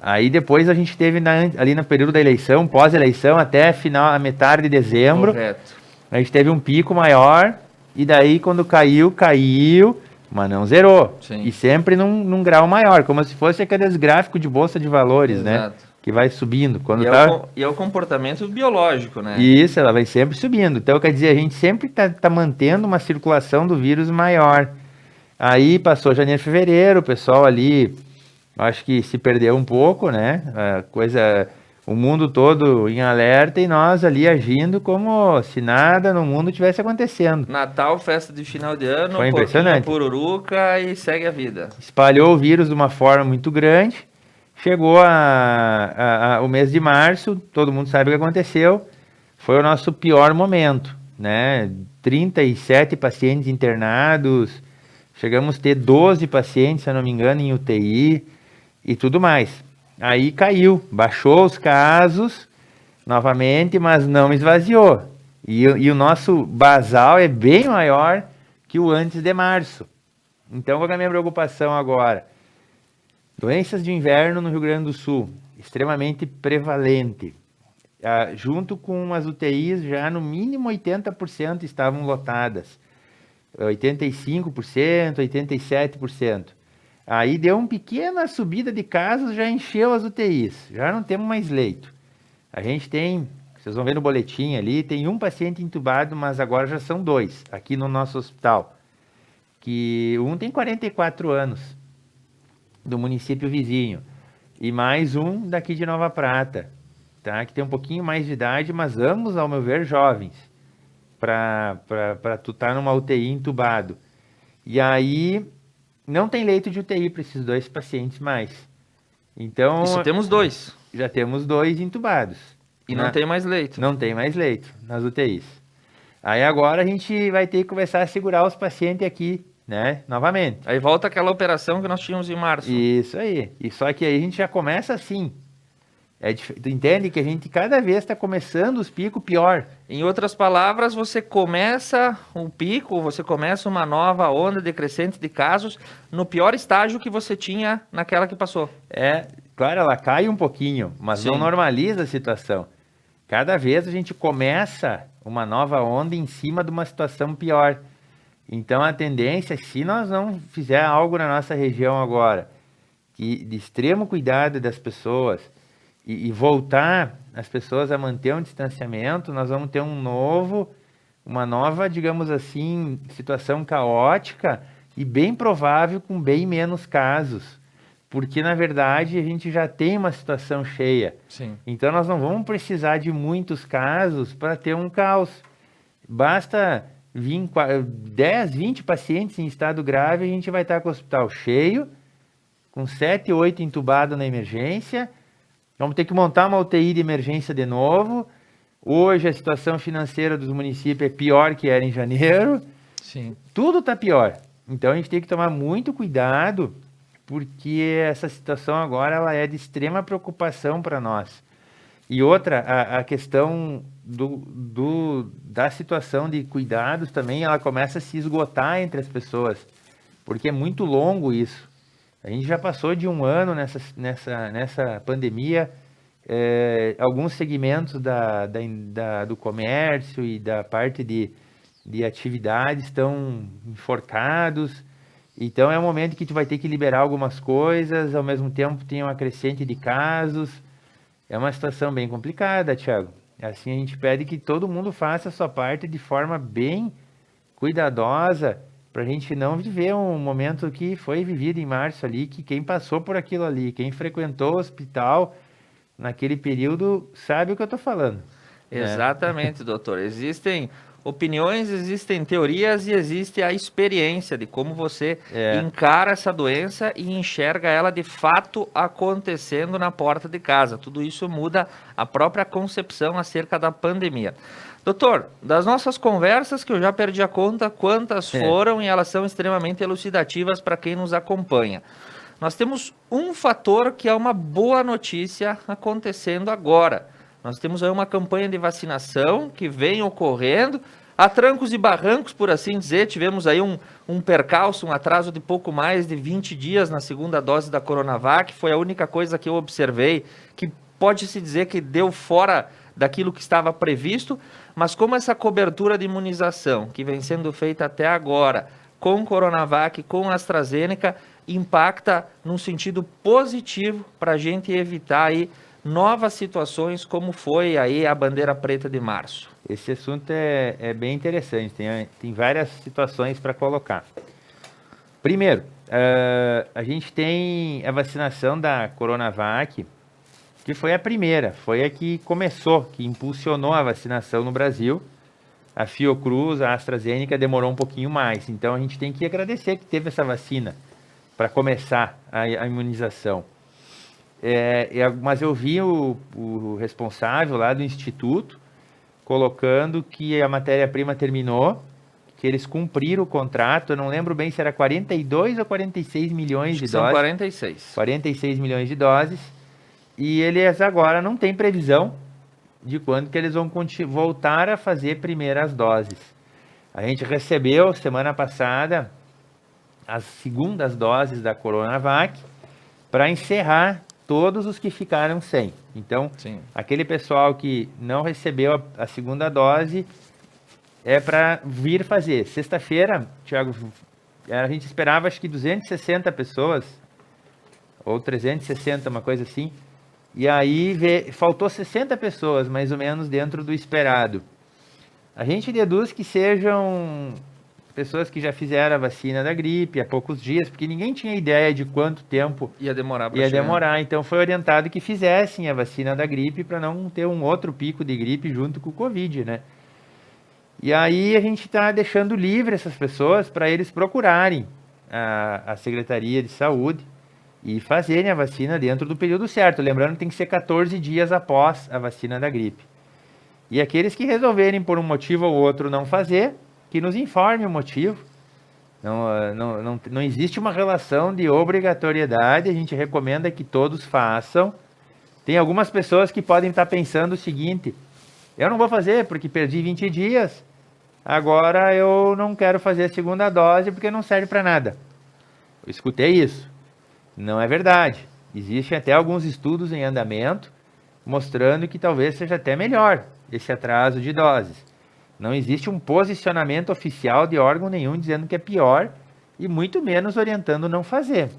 Aí depois a gente teve ali no período da eleição, pós-eleição, até a metade de dezembro. Correto. A gente teve um pico maior. E daí quando caiu, mas não zerou. Sim. E sempre num grau maior, como se fosse aqueles gráficos de bolsa de valores, Exato. né? Que vai subindo. E é o comportamento biológico, né? Isso, ela vai sempre subindo. Então, quer dizer, a gente sempre tá mantendo uma circulação do vírus maior. Aí passou janeiro, fevereiro, o pessoal ali, acho que se perdeu um pouco, né? O mundo todo em alerta e nós ali agindo como se nada no mundo tivesse acontecendo. Natal, festa de final de ano, Foi impressionante. Pururuca e segue a vida. Espalhou o vírus de uma forma muito grande. Chegou o mês de março, todo mundo sabe o que aconteceu. Foi o nosso pior momento, né? 37 pacientes internados, chegamos a ter 12 pacientes, se eu não me engano, em UTI e tudo mais. Aí caiu, baixou os casos novamente, mas não esvaziou. E o nosso basal é bem maior que o antes de março. Então, qual é a minha preocupação agora? Doenças de inverno no Rio Grande do Sul, extremamente prevalente. Junto com as UTIs, já no mínimo 80% estavam lotadas. 85%, 87%. Aí deu uma pequena subida de casos, já encheu as UTIs, já não temos mais leito. A gente tem, vocês vão ver no boletim ali, tem um paciente entubado, mas agora já são 2 aqui no nosso hospital. Que um tem 44 anos, do município vizinho, e mais um daqui de Nova Prata, tá? Que tem um pouquinho mais de idade, mas ambos, ao meu ver, jovens, para tu estar numa UTI entubado. E aí não tem leito de UTI para esses 2 pacientes mais. Então, Isso temos 2. Já temos 2 entubados. E não tem mais leito. Não tem mais leito nas UTIs. Aí agora a gente vai ter que começar a segurar os pacientes aqui, né? Novamente. Aí volta aquela operação que nós tínhamos em março. Isso aí. E só que aí a gente já começa assim. Tu entende que a gente cada vez está começando os picos pior. Em outras palavras, você começa um pico, você começa uma nova onda decrescente de casos no pior estágio que você tinha naquela que passou. Claro, ela cai um pouquinho, mas Sim. não normaliza a situação. Cada vez a gente começa uma nova onda em cima de uma situação pior. Então a tendência, se nós não fizer algo na nossa região agora, de extremo cuidado das pessoas, e voltar as pessoas a manter um distanciamento, nós vamos ter uma nova, digamos assim, situação caótica e bem provável com bem menos casos. Porque, na verdade, a gente já tem uma situação cheia. Sim. Então, nós não vamos precisar de muitos casos para ter um caos. Basta 10, 20 pacientes em estado grave, a gente vai estar com o hospital cheio, com 7, 8 entubados na emergência. Vamos ter que montar uma UTI de emergência de novo. Hoje a situação financeira dos municípios é pior que era em janeiro. Sim. Tudo está pior. Então a gente tem que tomar muito cuidado, porque essa situação agora ela é de extrema preocupação para nós. E outra, a questão da situação de cuidados também, ela começa a se esgotar entre as pessoas, porque é muito longo isso. A gente já passou de um ano nessa pandemia, alguns segmentos do comércio e da parte de atividades estão enforcados, então é um momento que tu vai ter que liberar algumas coisas, ao mesmo tempo tem uma crescente de casos, é uma situação bem complicada, Thiago. Assim a gente pede que todo mundo faça a sua parte de forma bem cuidadosa, para a gente não viver um momento que foi vivido em março ali, que quem passou por aquilo ali, quem frequentou o hospital naquele período, sabe o que eu estou falando. Exatamente, doutor. Existem opiniões, existem teorias e existe a experiência de como você encara essa doença e enxerga ela de fato acontecendo na porta de casa. Tudo isso muda a própria concepção acerca da pandemia. Doutor, das nossas conversas, que eu já perdi a conta quantas foram e elas são extremamente elucidativas para quem nos acompanha. Nós temos um fator que é uma boa notícia acontecendo agora. Nós temos aí uma campanha de vacinação que vem ocorrendo, a trancos e barrancos, por assim dizer. Tivemos aí um percalço, um atraso de pouco mais de 20 dias na segunda dose da Coronavac. Foi a única coisa que eu observei que pode-se dizer que deu fora daquilo que estava previsto, mas como essa cobertura de imunização que vem sendo feita até agora com Coronavac, com AstraZeneca, impacta num sentido positivo para a gente evitar aí novas situações como foi aí a bandeira preta de março. Esse assunto é bem interessante, tem várias situações para colocar. Primeiro, a gente tem a vacinação da Coronavac, que foi a primeira, foi a que começou, que impulsionou a vacinação no Brasil. A Fiocruz, a AstraZeneca demorou um pouquinho mais, então a gente tem que agradecer que teve essa vacina para começar a imunização. Mas eu vi o responsável lá do Instituto colocando que a matéria-prima terminou, que eles cumpriram o contrato, eu não lembro bem se era 42 ou 46 milhões de doses. São 46. 46 milhões de doses. E eles agora não têm previsão de quando que eles vão voltar a fazer primeiras doses. A gente recebeu semana passada as segundas doses da Coronavac para encerrar todos os que ficaram sem. Então, aquele pessoal que não recebeu a segunda dose é para vir fazer. Sexta-feira, Thiago, a gente esperava acho que 260 pessoas, ou 360, uma coisa assim. E aí faltou 60 pessoas, mais ou menos, dentro do esperado. A gente deduz que sejam pessoas que já fizeram a vacina da gripe há poucos dias, porque ninguém tinha ideia de quanto tempo ia demorar. Então foi orientado que fizessem a vacina da gripe para não ter um outro pico de gripe junto com o Covid, né? E aí a gente está deixando livre essas pessoas para eles procurarem a Secretaria de Saúde e fazerem a vacina dentro do período certo. Lembrando que tem que ser 14 dias após a vacina da gripe. E aqueles que resolverem por um motivo ou outro não fazer, que nos informe o motivo. Não existe uma relação de obrigatoriedade, a gente recomenda que todos façam. Tem algumas pessoas que podem estar pensando o seguinte: eu não vou fazer porque perdi 20 dias, agora eu não quero fazer a segunda dose porque não serve para nada. Eu escutei isso. Não é verdade. Existem até alguns estudos em andamento mostrando que talvez seja até melhor esse atraso de doses. Não existe um posicionamento oficial de órgão nenhum dizendo que é pior e muito menos orientando não fazer.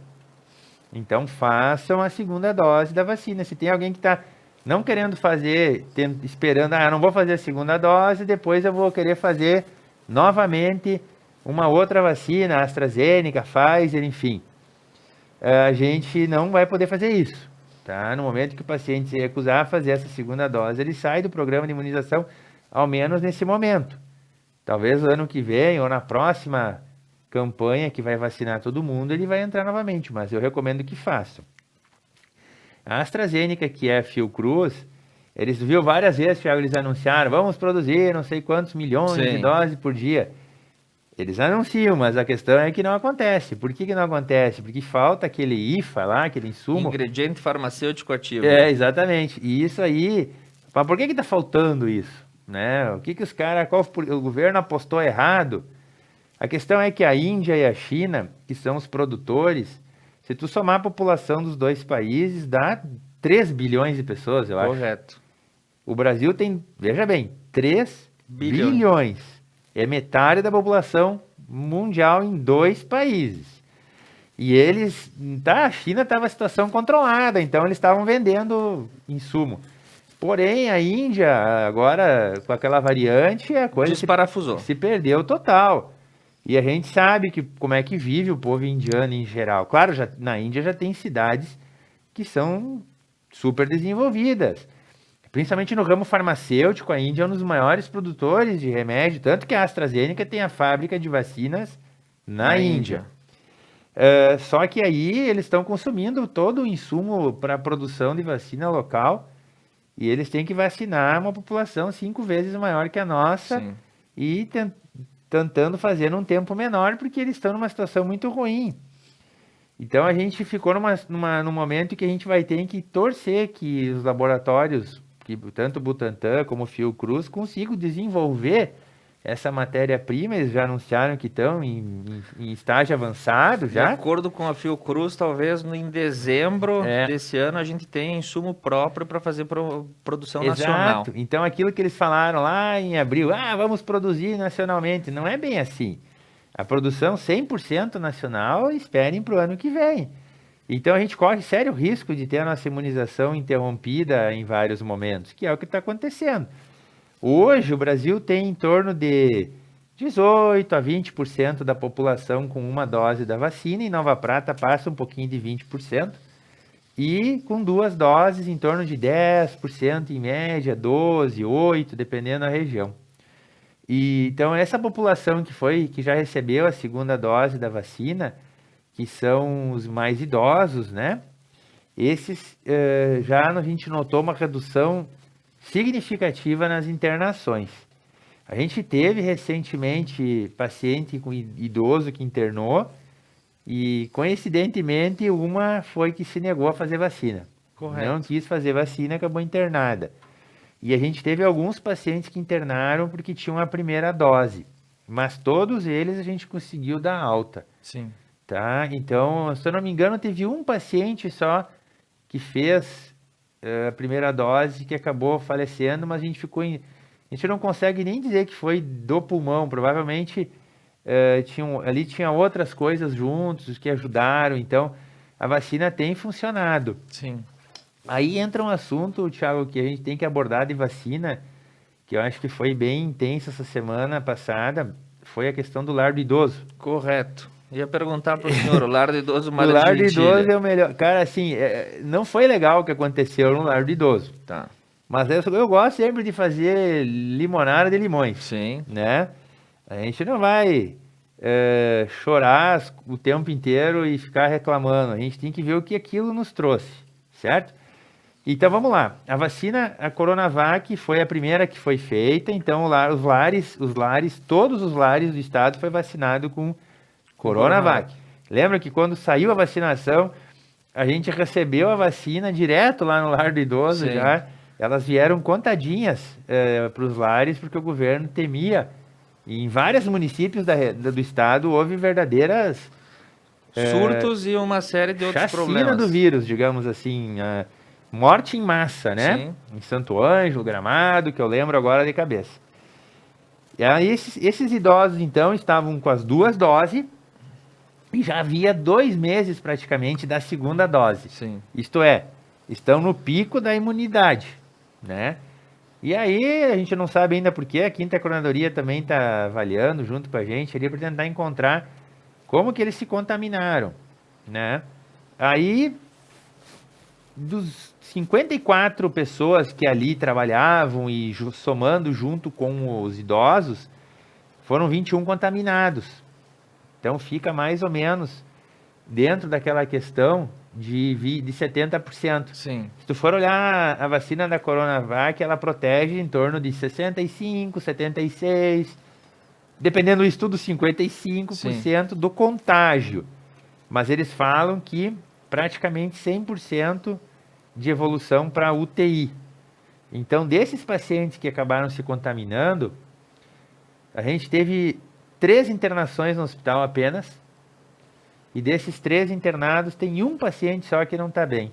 Então façam a segunda dose da vacina. Se tem alguém que está não querendo fazer, esperando, não vou fazer a segunda dose, depois eu vou querer fazer novamente uma outra vacina, AstraZeneca, Pfizer, enfim. A gente não vai poder fazer isso. Tá? No momento que o paciente se recusar a fazer essa segunda dose, ele sai do programa de imunização, ao menos nesse momento. Talvez ano que vem ou na próxima campanha que vai vacinar todo mundo, ele vai entrar novamente, mas eu recomendo que façam. A AstraZeneca, que é a Fiocruz, eles viram várias vezes, Thiago, eles anunciaram, vamos produzir não sei quantos milhões de doses por dia. Eles anunciam, mas a questão é que não acontece. Por que não acontece? Porque falta aquele IFA lá, aquele insumo. Ingrediente farmacêutico ativo. Exatamente. E isso aí, mas por que está faltando isso? Né? O que os caras, o governo apostou errado? A questão é que a Índia e a China, que são os produtores, Se tu somar a população dos dois países, dá 3 bilhões de pessoas, eu acho. Correto. O Brasil tem, veja bem, 3 bilhões. É metade da população mundial em 2 países. E eles, a China estava em situação controlada, então eles estavam vendendo insumo. Porém, a Índia, agora, com aquela variante, a coisa desparafusou. Se perdeu total. E a gente sabe como é que vive o povo indiano em geral. Claro, na Índia já tem cidades que são super desenvolvidas. Principalmente no ramo farmacêutico, a Índia é um dos maiores produtores de remédio, tanto que a AstraZeneca tem a fábrica de vacinas na Índia. Só que aí eles estão consumindo todo o insumo para a produção de vacina local e eles têm que vacinar uma população 5 vezes maior que a nossa. Sim. E tentando fazer num tempo menor, porque eles estão numa situação muito ruim. Então a gente ficou num momento que a gente vai ter que torcer que os laboratórios, que tanto o Butantan como o Fiocruz, consigam desenvolver essa matéria-prima. Eles já anunciaram que estão em estágio avançado já. De acordo com a Fiocruz, talvez em dezembro desse ano a gente tenha insumo próprio para fazer produção nacional. Exato. Então aquilo que eles falaram lá em abril, vamos produzir nacionalmente, não é bem assim. A produção 100% nacional, esperem para o ano que vem. Então a gente corre sério risco de ter a nossa imunização interrompida em vários momentos, que é o que está acontecendo. Hoje o Brasil tem em torno de 18% a 20% da população com uma dose da vacina, em Nova Prata passa um pouquinho de 20%, e com 2 doses em torno de 10% em média, 12%, 8%, dependendo da região. E, então essa população que já recebeu a segunda dose da vacina, que são os mais idosos, né? Esses já a gente notou uma redução significativa nas internações. A gente teve recentemente paciente com idoso que internou e, coincidentemente, uma foi que se negou a fazer vacina. Correto. Não quis fazer vacina, acabou internada. E a gente teve alguns pacientes que internaram porque tinham a primeira dose, mas todos eles a gente conseguiu dar alta. Sim. Tá? Então, se eu não me engano, teve um paciente só que fez a primeira dose que acabou falecendo, mas a gente não consegue nem dizer que foi do pulmão. Provavelmente ali tinha outras coisas juntos que ajudaram. Então a vacina tem funcionado. Sim. Aí entra um assunto, Thiago, que a gente tem que abordar de vacina, que eu acho que foi bem intenso essa semana passada, foi a questão do lar do idoso. Correto. Ia perguntar para o senhor, o lar do idoso Mara O lar de do Lentilha. idoso é o melhor. Cara, assim, não foi legal o que aconteceu no lar do idoso. Tá. Mas eu gosto sempre de fazer limonada de limões. Sim. Né? A gente não vai chorar o tempo inteiro e ficar reclamando. A gente tem que ver o que aquilo nos trouxe, certo? Então vamos lá. A vacina, a Coronavac, foi a primeira que foi feita. Então todos os lares do estado foi vacinado com Coronavac. Lembra que quando saiu a vacinação, a gente recebeu a vacina direto lá no lar do idoso. Sim. Já. Elas vieram contadinhas para os lares, porque o governo temia. E em vários municípios do estado houve verdadeiras surtos e uma série de outros problemas. Chacina do vírus, digamos assim. Morte em massa, né? Sim. Em Santo Ângelo, Gramado, que eu lembro agora de cabeça. E aí esses idosos, então, estavam com as 2 doses e já havia 2 meses praticamente da segunda dose. Sim. Isto é, estão no pico da imunidade, né? E aí a gente não sabe ainda porque a 5ª Coronadoria também está avaliando junto com a gente ali para tentar encontrar como que eles se contaminaram, né? Aí, dos 54 pessoas que ali trabalhavam e somando junto com os idosos, foram 21 contaminados. Então fica mais ou menos dentro daquela questão de 70%. Sim. Se tu for olhar a vacina da Coronavac, ela protege em torno de 65, 76, dependendo do estudo, 55% do contágio. Mas eles falam que praticamente 100% de evolução para UTI. Então, desses pacientes que acabaram se contaminando, a gente teve 3 internações no hospital apenas e desses 3 internados tem um paciente só que não está bem.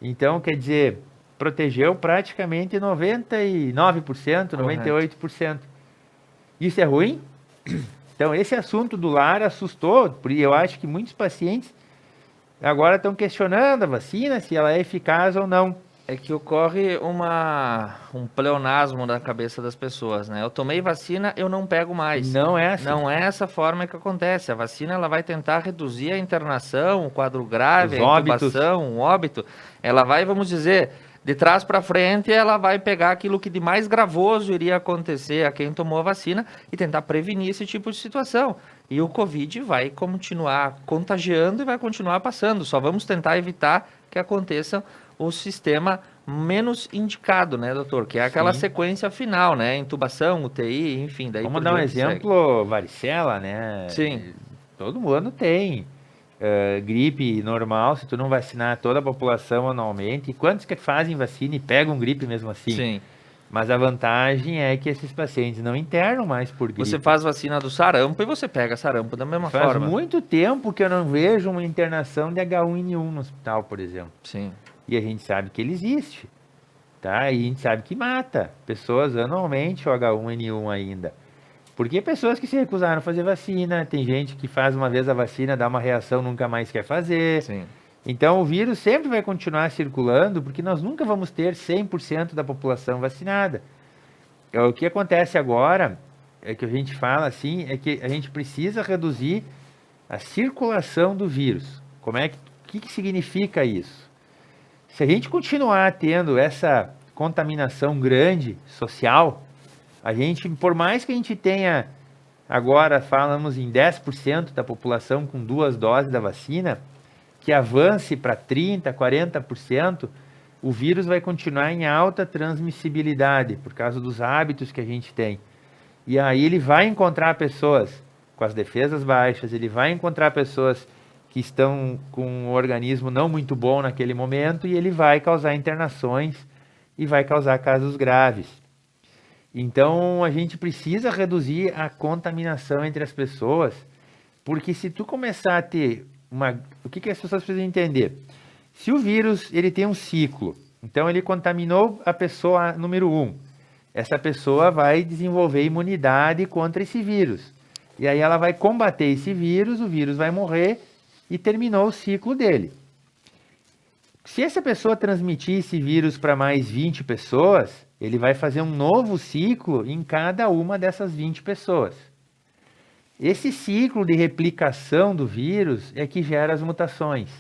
Então, quer dizer, protegeu praticamente 99%, 98%. Isso é ruim? Então, esse assunto do lar assustou, porque eu acho que muitos pacientes agora estão questionando a vacina, se ela é eficaz ou não. É que ocorre um pleonasmo na cabeça das pessoas, né? Eu tomei vacina, eu não pego mais. Não é assim. Não é essa forma que acontece. A vacina ela vai tentar reduzir a internação, o quadro grave, Os a óbitos. intubação, o óbito. Ela vai, vamos dizer, de trás para frente, ela vai pegar aquilo que de mais gravoso iria acontecer a quem tomou a vacina e tentar prevenir esse tipo de situação. E o Covid vai continuar contagiando e vai continuar passando. Só vamos tentar evitar que aconteça o sistema menos indicado, né, doutor? Que é aquela sequência final, né? Intubação, UTI, enfim. Daí Vamos dar um exemplo, varicela, né? Sim. Todo mundo tem. Gripe normal, se tu não vacinar toda a população anualmente. E quantos que fazem vacina e pegam gripe mesmo assim? Sim. Mas a vantagem é que esses pacientes não internam mais por gripe. Você faz vacina do sarampo e você pega sarampo da mesma Faz forma. muito tempo que eu não vejo uma internação de H1N1 no hospital, por exemplo. Sim. E a gente sabe que ele existe, tá? E a gente sabe que mata pessoas anualmente o H1N1 ainda. Porque pessoas que se recusaram a fazer vacina, tem gente que faz uma vez a vacina, dá uma reação, nunca mais quer fazer. Sim. Então o vírus sempre vai continuar circulando, porque nós nunca vamos ter 100% da população vacinada. O que acontece agora, é que a gente fala assim, é que a gente precisa reduzir a circulação do vírus. O que significa isso? Se a gente continuar tendo essa contaminação grande, social, a gente, por mais que a gente tenha, agora falamos em 10% da população com 2 doses da vacina, que avance para 30%, 40%, o vírus vai continuar em alta transmissibilidade, por causa dos hábitos que a gente tem. E aí ele vai encontrar pessoas com as defesas baixas, ele vai encontrar pessoas que estão com um organismo não muito bom naquele momento e ele vai causar internações e vai causar casos graves. Então, a gente precisa reduzir a contaminação entre as pessoas, porque se tu começar a ter o que as pessoas precisam entender? Se o vírus ele tem um ciclo, então ele contaminou a pessoa número 1, essa pessoa vai desenvolver imunidade contra esse vírus. E aí ela vai combater esse vírus, o vírus vai morrer e terminou o ciclo dele. Se essa pessoa transmitir esse vírus para mais 20 pessoas, ele vai fazer um novo ciclo em cada uma dessas 20 pessoas. Esse ciclo de replicação do vírus é que gera as mutações.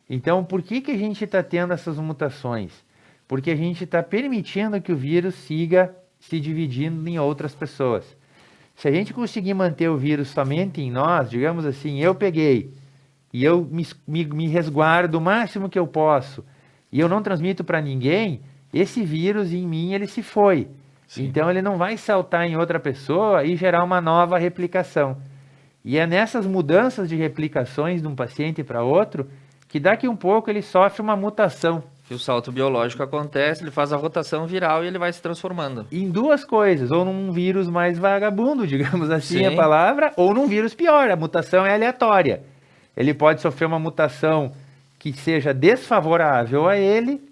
Então, por que a gente está tendo essas mutações? Porque a gente está permitindo que o vírus siga se dividindo em outras pessoas. Se a gente conseguir manter o vírus somente em nós, digamos assim, eu peguei e eu me resguardo o máximo que eu posso e eu não transmito para ninguém, esse vírus em mim ele se foi. Sim. Então ele não vai saltar em outra pessoa e gerar uma nova replicação. E é nessas mudanças de replicações de um paciente para outro que daqui um pouco ele sofre uma mutação. Que o salto biológico acontece, ele faz a rotação viral e ele vai se transformando. Em 2 coisas, ou num vírus mais vagabundo, digamos assim, Sim. a palavra, ou num vírus pior, a mutação é aleatória. Ele pode sofrer uma mutação que seja desfavorável a ele,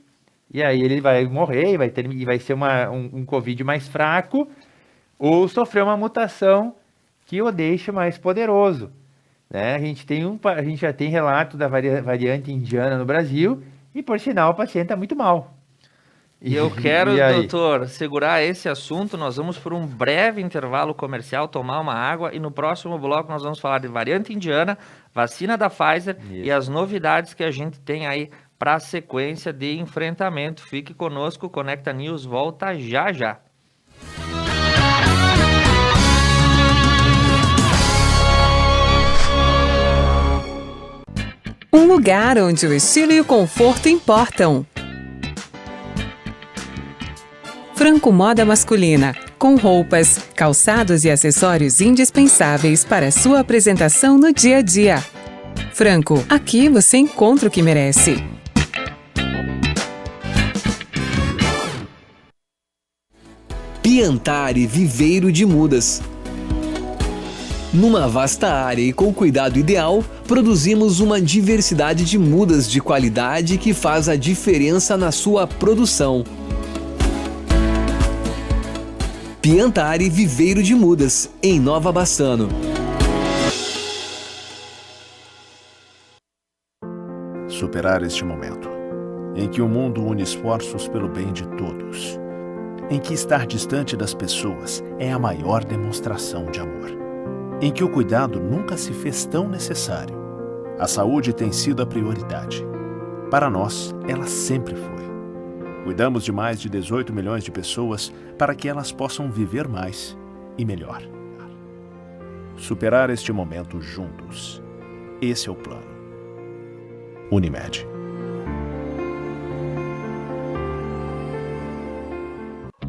e aí ele vai morrer, e vai ser um Covid mais fraco, ou sofrer uma mutação que o deixe mais poderoso. Né? A gente já tem relato da variante indiana no Brasil, e por sinal o paciente está muito mal. E eu quero, doutor, segurar esse assunto. Nós vamos por um breve intervalo comercial, tomar uma água, e no próximo bloco nós vamos falar de variante indiana, vacina da Pfizer e as novidades que a gente tem aí para a sequência de enfrentamento. Fique conosco, o Conecta News volta já já. Um lugar onde o estilo e o conforto importam. Franco Moda Masculina, com roupas, calçados e acessórios indispensáveis para a sua apresentação no dia a dia. Franco, aqui você encontra o que merece. Piantari Viveiro de Mudas. Numa vasta área e com cuidado ideal, produzimos uma diversidade de mudas de qualidade que faz a diferença na sua produção. Piantari Viveiro de Mudas, em Nova Bassano. Superar este momento, em que o mundo une esforços pelo bem de todos, em que estar distante das pessoas é a maior demonstração de amor, em que o cuidado nunca se fez tão necessário. A saúde tem sido a prioridade. Para nós, ela sempre foi. Cuidamos de mais de 18 milhões de pessoas para que elas possam viver mais e melhor. Superar este momento juntos. Esse é o plano. Unimed.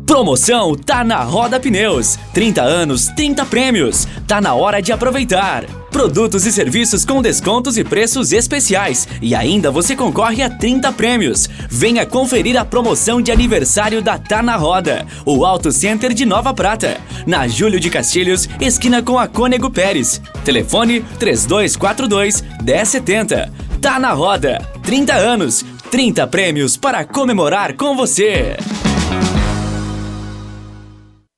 Promoção tá na Roda Pneus. 30 anos, 30 prêmios. Tá na hora de aproveitar. Produtos e serviços com descontos e preços especiais. E ainda você concorre a 30 prêmios. Venha conferir a promoção de aniversário da Tá na Roda, o Auto Center de Nova Prata, na Júlio de Castilhos, esquina com a Cônego Pérez. Telefone 3242-1070. Tá na Roda. 30 anos, 30 prêmios para comemorar com você.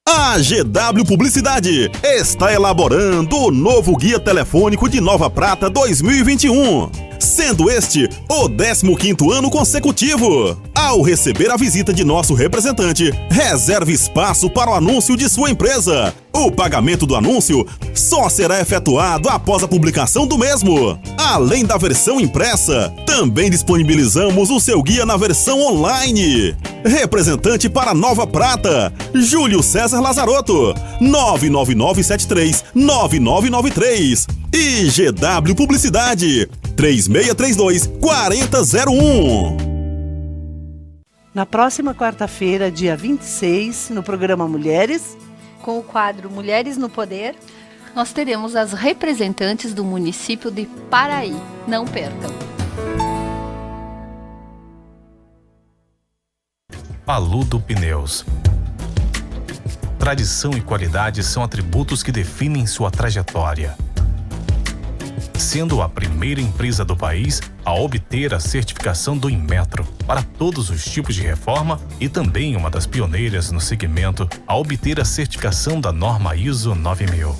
A GW Publicidade está elaborando o novo Guia Telefônico de Nova Prata 2021, sendo este o 15º ano consecutivo. Ao receber a visita de nosso representante, reserve espaço para o anúncio de sua empresa. O pagamento do anúncio só será efetuado após a publicação do mesmo. Além da versão impressa, também disponibilizamos o seu guia na versão online. Representante para Nova Prata, Júlio César Lazarotto, 99973-9993. E GW Publicidade, 3632-4001. Na próxima quarta-feira, dia 26, no programa Mulheres, com o quadro Mulheres no Poder, nós teremos as representantes do município de Paraí. Não percam! Paludo Pneus. Tradição e qualidade são atributos que definem sua trajetória. Sendo a primeira empresa do país a obter a certificação do Inmetro para todos os tipos de reforma e também uma das pioneiras no segmento a obter a certificação da norma ISO 9000.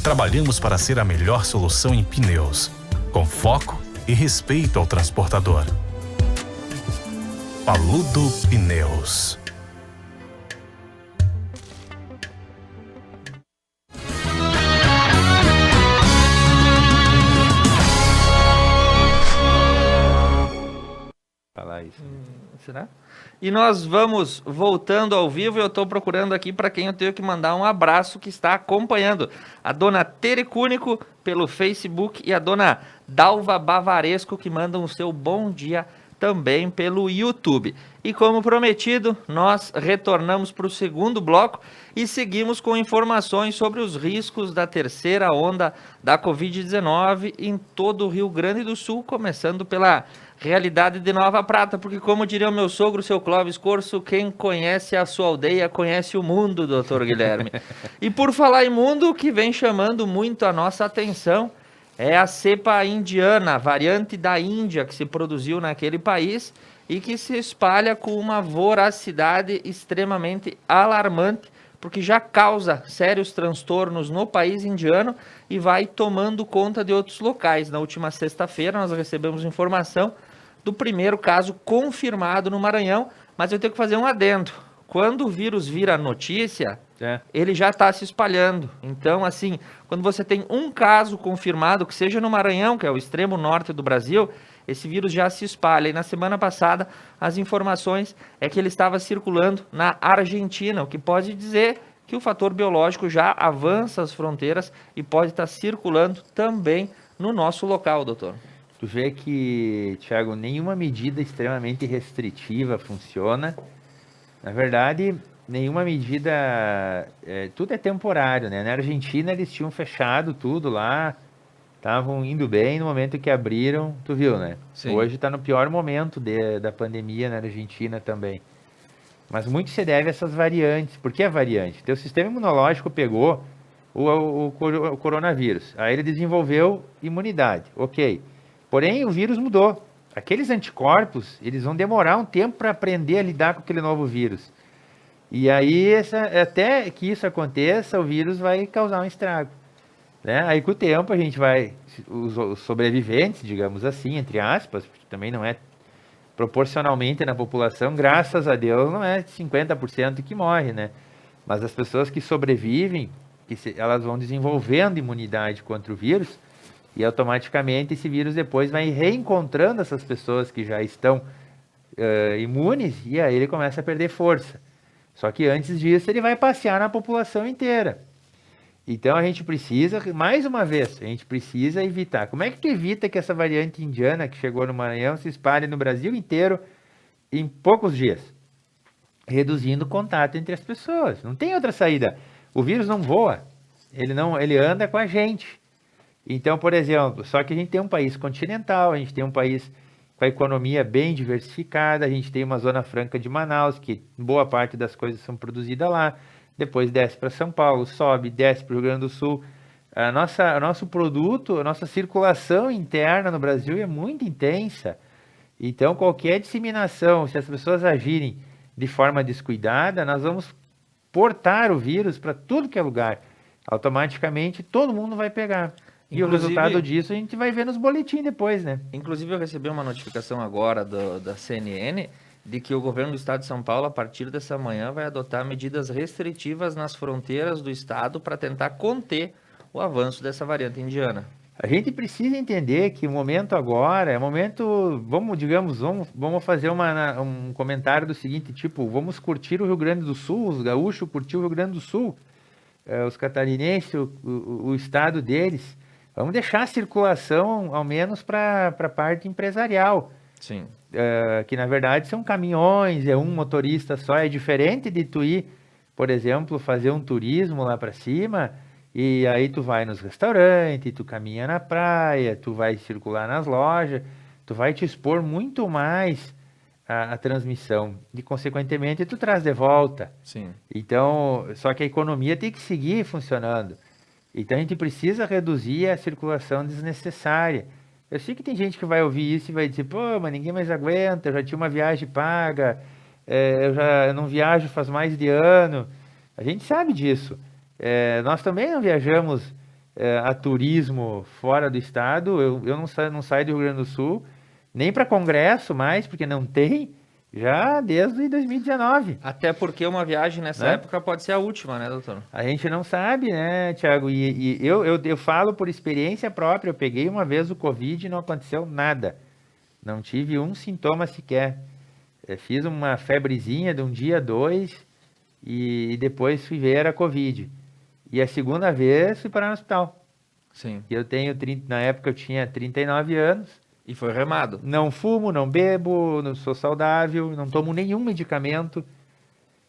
Trabalhamos para ser a melhor solução em pneus, com foco e respeito ao transportador. Paludo Pneus. Falar isso. Será? E nós vamos voltando ao vivo. Eu estou procurando aqui para quem eu tenho que mandar um abraço, que está acompanhando a dona Tere Cúnico pelo Facebook e a dona Dalva Bavaresco, que mandam o seu bom dia também pelo YouTube. E como prometido, nós retornamos para o segundo bloco e seguimos com informações sobre os riscos da terceira onda da Covid-19 em todo o Rio Grande do Sul, começando pela realidade de Nova Prata, porque como diria o meu sogro, seu Clóvis Corso, quem conhece a sua aldeia conhece o mundo, doutor Guilherme. E por falar em mundo, o que vem chamando muito a nossa atenção é a cepa indiana, a variante da Índia que se produziu naquele país e que se espalha com uma voracidade extremamente alarmante, porque já causa sérios transtornos no país indiano e vai tomando conta de outros locais. Na última sexta-feira nós recebemos informação do primeiro caso confirmado no Maranhão, mas eu tenho que fazer um adendo. Quando o vírus vira notícia, ele já está se espalhando. Então, assim, quando você tem um caso confirmado, que seja no Maranhão, que é o extremo norte do Brasil, esse vírus já se espalha. E na semana passada, as informações é que ele estava circulando na Argentina, o que pode dizer que o fator biológico já avança as fronteiras e pode estar circulando também no nosso local, doutor. Tu vê que, Thiago, nenhuma medida extremamente restritiva funciona. Na verdade, nenhuma medida... tudo é temporário, né? Na Argentina, eles tinham fechado tudo lá, estavam indo bem. No momento que abriram, tu viu, né? Sim. Hoje está no pior momento da pandemia na Argentina também. Mas muito se deve a essas variantes. Por que a variante? Teu sistema imunológico pegou o coronavírus. Aí ele desenvolveu imunidade, ok. Porém, o vírus mudou. Aqueles anticorpos, eles vão demorar um tempo para aprender a lidar com aquele novo vírus. E aí, até que isso aconteça, o vírus vai causar um estrago. Né? Aí, com o tempo, a gente vai... Os sobreviventes, digamos assim, entre aspas, porque também não é proporcionalmente na população, graças a Deus, não é 50% que morre, né? Mas as pessoas que sobrevivem, elas vão desenvolvendo imunidade contra o vírus e automaticamente esse vírus depois vai reencontrando essas pessoas que já estão imunes e aí ele começa a perder força. Só que antes disso ele vai passear na população inteira. Então a gente precisa, mais uma vez, a gente precisa evitar. Como é que tu evita que essa variante indiana que chegou no Maranhão se espalhe no Brasil inteiro em poucos dias? Reduzindo o contato entre as pessoas. Não tem outra saída. O vírus não voa, ele anda com a gente. Então, por exemplo, só que a gente tem um país continental, a gente tem um país com a economia bem diversificada, a gente tem uma zona franca de Manaus, que boa parte das coisas são produzidas lá, depois desce para São Paulo, sobe, desce para o Rio Grande do Sul. O nosso produto, a nossa circulação interna no Brasil é muito intensa. Então, qualquer disseminação, se as pessoas agirem de forma descuidada, nós vamos portar o vírus para tudo que é lugar. Automaticamente, todo mundo vai pegar. E o resultado disso a gente vai ver nos boletins depois, né? Inclusive, eu recebi uma notificação agora da CNN de que o governo do estado de São Paulo, a partir dessa manhã, vai adotar medidas restritivas nas fronteiras do estado para tentar conter o avanço dessa variante indiana. A gente precisa entender que o momento agora é momento, vamos fazer um comentário do seguinte tipo, vamos curtir o Rio Grande do Sul, os gaúchos curtir o Rio Grande do Sul, os catarinenses, o estado deles. Vamos deixar a circulação, ao menos, para a parte empresarial. Sim. Que, na verdade, são caminhões, é um motorista só. É diferente de tu ir, por exemplo, fazer um turismo lá para cima, e aí tu vai nos restaurantes, tu caminha na praia, tu vai circular nas lojas, tu vai te expor muito mais a transmissão. E, consequentemente, tu traz de volta. Sim. Então, só que a economia tem que seguir funcionando. Então a gente precisa reduzir a circulação desnecessária. Eu sei que tem gente que vai ouvir isso e vai dizer, pô, mas ninguém mais aguenta, eu já tinha uma viagem paga, eu não viajo faz mais de ano. A gente sabe disso. Nós também não viajamos a turismo fora do estado, eu não saio do Rio Grande do Sul, nem para congresso mais, porque não tem, já desde 2019. Até porque uma viagem nessa época pode ser a última, né, doutor? A gente não sabe, né, Thiago? E eu falo por experiência própria. Eu peguei uma vez o Covid e não aconteceu nada. Não tive um sintoma sequer. Fiz uma febrezinha de um dia, 2, e depois fui ver a Covid. E a segunda vez fui parar no hospital. Sim. E na época eu tinha 39 anos. E foi remado. Não fumo, não bebo, não sou saudável, não tomo nenhum medicamento.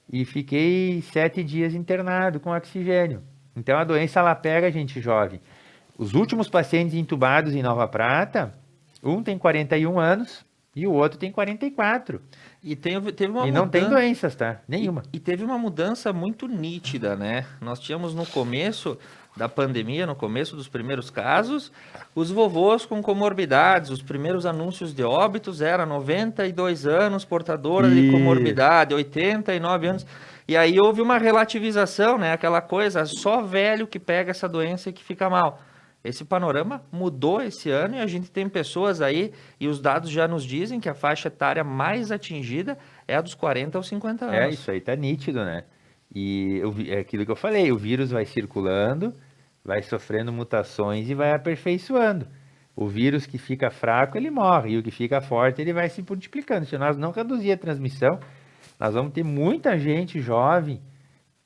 E fiquei 7 dias internado com oxigênio. Então a doença ela pega a gente jovem. Os últimos pacientes entubados em Nova Prata, um tem 41 anos e o outro tem 44. E teve uma mudança. E não tem doenças, tá? Nenhuma. E teve uma mudança muito nítida, né? Nós tínhamos no começo da pandemia, no começo dos primeiros casos, os vovôs com comorbidades, os primeiros anúncios de óbitos era 92 anos, portadora de comorbidade, 89 anos, e aí houve uma relativização, né? Aquela coisa, só velho que pega essa doença e que fica mal. Esse panorama mudou esse ano e a gente tem pessoas aí, e os dados já nos dizem que a faixa etária mais atingida é a dos 40 aos 50 anos. Isso aí tá nítido, né? E é aquilo que eu falei, o vírus vai circulando, vai sofrendo mutações e vai aperfeiçoando. O vírus que fica fraco, ele morre, e o que fica forte, ele vai se multiplicando. Se nós não reduzir a transmissão, nós vamos ter muita gente jovem,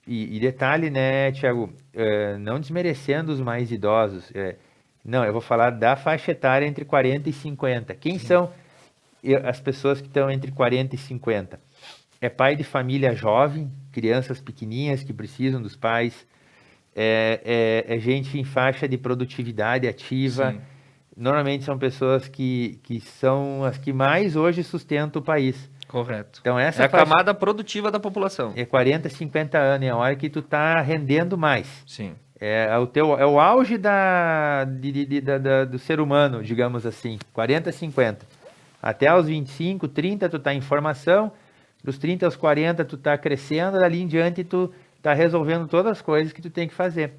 e detalhe, né, Thiago, não desmerecendo os mais idosos, não, eu vou falar da faixa etária entre 40 e 50. Quem são as pessoas que estão entre 40 e 50? É pai de família jovem, crianças pequenininhas que precisam dos pais, é gente em faixa de produtividade ativa. Sim. Normalmente são pessoas que são as que mais hoje sustentam o país. Correto. Então, essa é a camada produtiva da população. É 40, 50 anos, é a hora que tu tá rendendo mais. Sim. É o auge do ser humano, digamos assim, 40, 50. Até aos 25, 30 tu tá em formação, dos 30 aos 40 tu tá crescendo, dali em diante tu tá resolvendo todas as coisas que tu tem que fazer.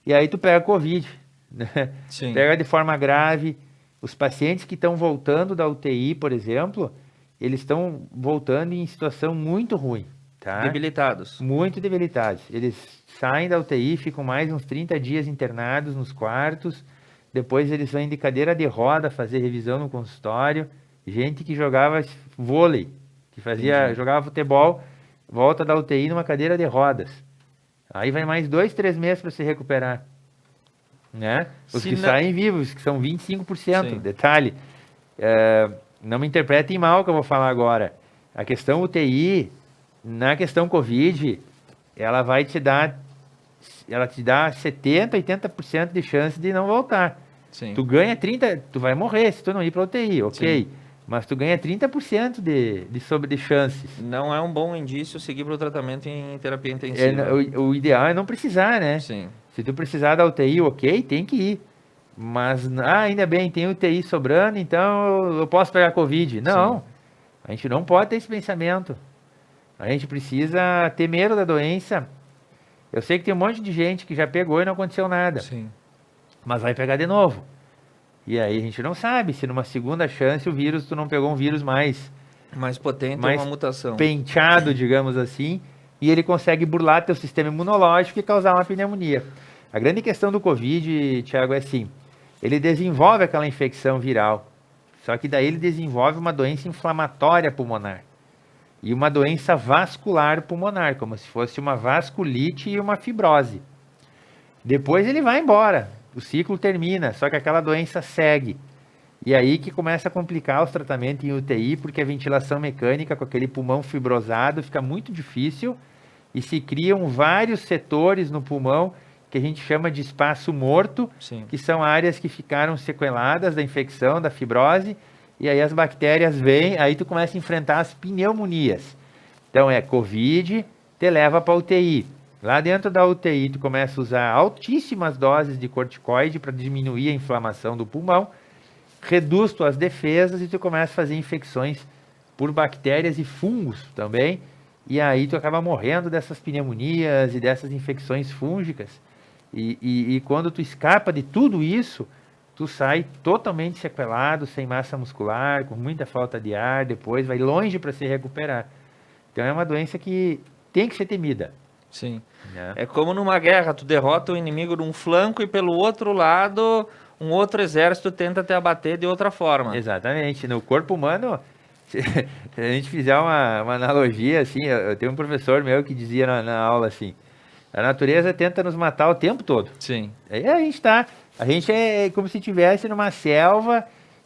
E aí tu pega Covid, né? Sim. Pega de forma grave. Os pacientes que estão voltando da UTI, por exemplo, eles estão voltando em situação muito ruim, tá? Debilitados. Muito debilitados. Eles saem da UTI, ficam mais uns 30 dias internados nos quartos, depois eles vêm de cadeira de roda fazer revisão no consultório. Gente que jogava vôlei, que jogava futebol, volta da UTI numa cadeira de rodas. Aí vai mais 2, 3 meses para se recuperar. Né? Os que saem vivos, que são 25%, Sim. detalhe. Não me interpretem mal o que eu vou falar agora. A questão UTI, na questão Covid, ela te dá 70%, 80% de chance de não voltar. Sim. Tu ganha 30%, tu vai morrer se tu não ir para UTI, ok? Sim. Mas tu ganha 30% de chances. Não é um bom indício seguir para o tratamento em terapia intensiva. O ideal é não precisar, né? Sim. Se tu precisar da UTI, ok, tem que ir. Mas, ainda bem, tem UTI sobrando, então eu posso pegar Covid. Não, sim. A gente não pode ter esse pensamento. A gente precisa ter medo da doença. Eu sei que tem um monte de gente que já pegou e não aconteceu nada. Sim. Mas vai pegar de novo. E aí a gente não sabe se numa segunda chance tu não pegou um vírus mais potente, uma mutação. Penteado, digamos assim, e ele consegue burlar teu sistema imunológico e causar uma pneumonia. A grande questão do Covid, Thiago, é assim, ele desenvolve aquela infecção viral, só que daí ele desenvolve uma doença inflamatória pulmonar e uma doença vascular pulmonar, como se fosse uma vasculite e uma fibrose. Depois ele vai embora. O ciclo termina, só que aquela doença segue. E aí que começa a complicar os tratamentos em UTI, porque a ventilação mecânica com aquele pulmão fibrosado fica muito difícil e se criam vários setores no pulmão que a gente chama de espaço morto, sim, que são áreas que ficaram sequeladas da infecção, da fibrose, e aí as bactérias vêm, aí tu começa a enfrentar as pneumonias. Então Covid, te leva para UTI. Lá dentro da UTI, tu começa a usar altíssimas doses de corticoide para diminuir a inflamação do pulmão, reduz tuas defesas e tu começa a fazer infecções por bactérias e fungos também, e aí tu acaba morrendo dessas pneumonias e dessas infecções fúngicas. E quando tu escapa de tudo isso, tu sai totalmente sequelado, sem massa muscular, com muita falta de ar, depois vai longe para se recuperar. Então é uma doença que tem que ser temida. Sim. É como numa guerra, tu derrota o inimigo de um flanco e pelo outro lado, um outro exército tenta te abater de outra forma. Exatamente. No corpo humano, se a gente fizer uma analogia, assim, eu tenho um professor meu que dizia na aula assim, a natureza tenta nos matar o tempo todo. Sim. Aí a gente é como se estivesse numa selva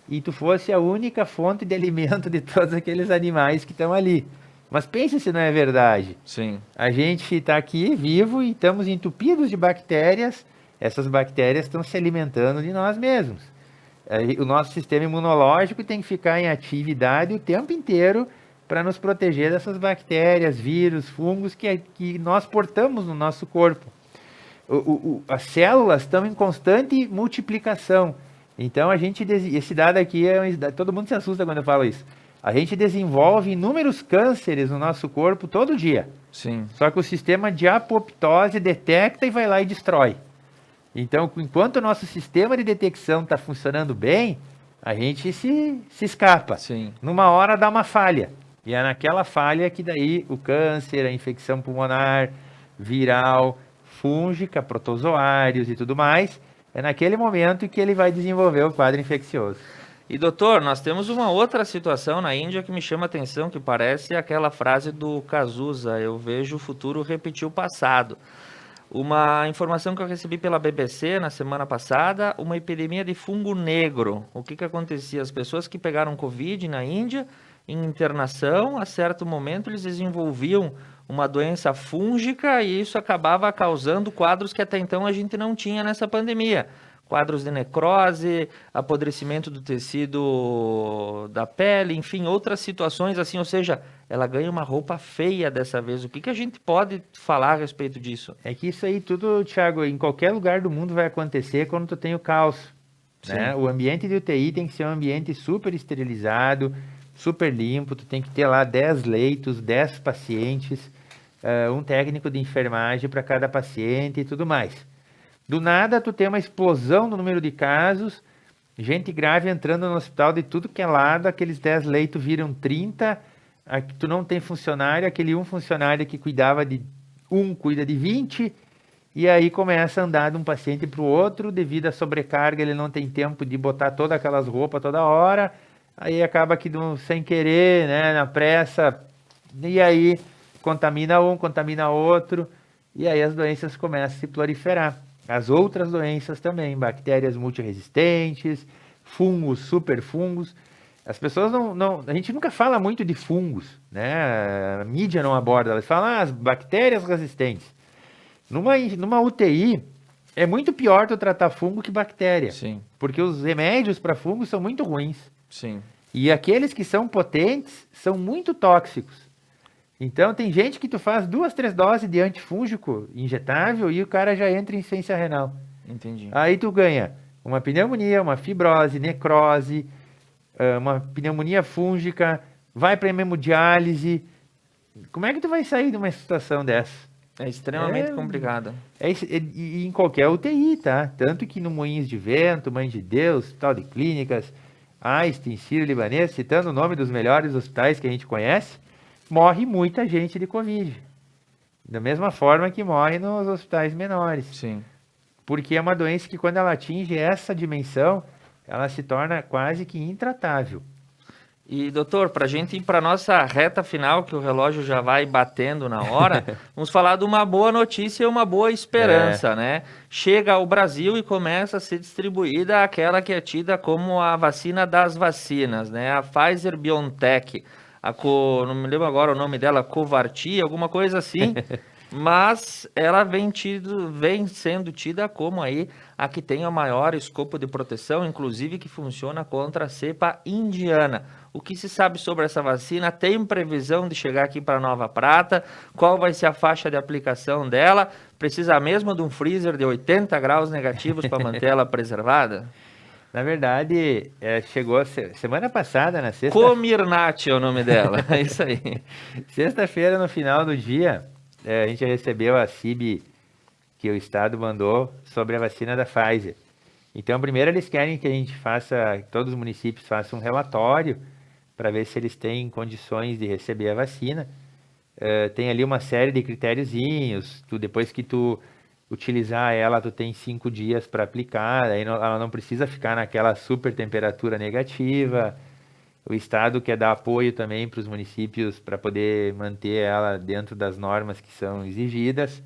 e tu fosse a única fonte de alimento de todos aqueles animais que estão ali. Mas pense se não é verdade. Sim. A gente está aqui vivo e estamos entupidos de bactérias. Essas bactérias estão se alimentando de nós mesmos. O nosso sistema imunológico tem que ficar em atividade o tempo inteiro para nos proteger dessas bactérias, vírus, fungos que nós portamos no nosso corpo. As células estão em constante multiplicação. Então, esse dado aqui, todo mundo se assusta quando eu falo isso. A gente desenvolve inúmeros cânceres no nosso corpo todo dia. Sim. Só que o sistema de apoptose detecta e vai lá e destrói. Então, enquanto o nosso sistema de detecção está funcionando bem, a gente se escapa. Sim. Numa hora dá uma falha. E é naquela falha que daí o câncer, a infecção pulmonar, viral, fúngica, protozoários e tudo mais, é naquele momento que ele vai desenvolver o quadro infeccioso. E doutor, nós temos uma outra situação na Índia que me chama a atenção, que parece aquela frase do Cazuza, eu vejo o futuro repetir o passado. Uma informação que eu recebi pela BBC na semana passada, uma epidemia de fungo negro. O que acontecia? As pessoas que pegaram Covid na Índia, em internação, a certo momento eles desenvolviam uma doença fúngica e isso acabava causando quadros que até então a gente não tinha nessa pandemia. quadros de necrose, apodrecimento do tecido da pele, enfim, outras situações assim, ou seja, ela ganha uma roupa feia dessa vez. O que a gente pode falar a respeito disso? É que isso aí tudo, Thiago, em qualquer lugar do mundo vai acontecer quando tu tem o caos, né? O ambiente de UTI tem que ser um ambiente super esterilizado, super limpo, tu tem que ter lá 10 leitos, 10 pacientes, um técnico de enfermagem para cada paciente e tudo mais. Do nada, tu tem uma explosão no número de casos, gente grave entrando no hospital de tudo que é lado, aqueles 10 leitos viram 30, aqui tu não tem funcionário, aquele um funcionário que cuidava de cuida de 20, e aí começa a andar de um paciente para o outro, devido à sobrecarga, ele não tem tempo de botar todas aquelas roupas toda hora, aí acaba que sem querer, né, na pressa, e aí contamina um, contamina outro, e aí as doenças começam a se proliferar. As outras doenças também, bactérias multiresistentes, fungos, superfungos. As pessoas a gente nunca fala muito de fungos, né? A mídia não aborda, elas falam as bactérias resistentes. Numa UTI, é muito pior tu tratar fungo que bactéria. Sim. Porque os remédios para fungos são muito ruins. Sim. E aqueles que são potentes são muito tóxicos. Então, tem gente que tu faz 2, 3 doses de antifúngico injetável e o cara já entra em insuficiência renal. Entendi. Aí tu ganha uma pneumonia, uma fibrose, necrose, uma pneumonia fúngica, vai para hemodiálise. Como é que tu vai sair de uma situação dessa? É extremamente complicado. E em qualquer UTI, tá? Tanto que no Moinhos de Vento, Mãe de Deus, Hospital de Clínicas, Einstein, Sírio-Libanês, citando o nome dos melhores hospitais que a gente conhece, morre muita gente de Covid. Da mesma forma que morre nos hospitais menores. Sim. Porque é uma doença que quando ela atinge essa dimensão, ela se torna quase que intratável. E, doutor, para a gente ir para a nossa reta final, que o relógio já vai batendo na hora, vamos falar de uma boa notícia e uma boa esperança, né? Chega ao Brasil e começa a ser distribuída aquela que é tida como a vacina das vacinas, né? A Pfizer-BioNTech. Não me lembro agora o nome dela, Covarty, alguma coisa assim, mas ela vem sendo tida como aí a que tem o maior escopo de proteção, inclusive que funciona contra a cepa indiana. O que se sabe sobre essa vacina? Tem previsão de chegar aqui para Nova Prata? Qual vai ser a faixa de aplicação dela? Precisa mesmo de um freezer de 80 graus negativos para manter ela preservada? Na verdade, chegou semana passada, na sexta... Comirnaty é o nome dela, é isso aí. Sexta-feira, no final do dia, a gente recebeu a CIB que o Estado mandou sobre a vacina da Pfizer. Então, primeiro eles querem que a gente que todos os municípios façam um relatório para ver se eles têm condições de receber a vacina. Tem ali uma série de critériozinhos, depois que tu utilizar ela, tu tem 5 dias para aplicar, aí ela não precisa ficar naquela super temperatura negativa. O Estado quer dar apoio também para os municípios para poder manter ela dentro das normas que são exigidas.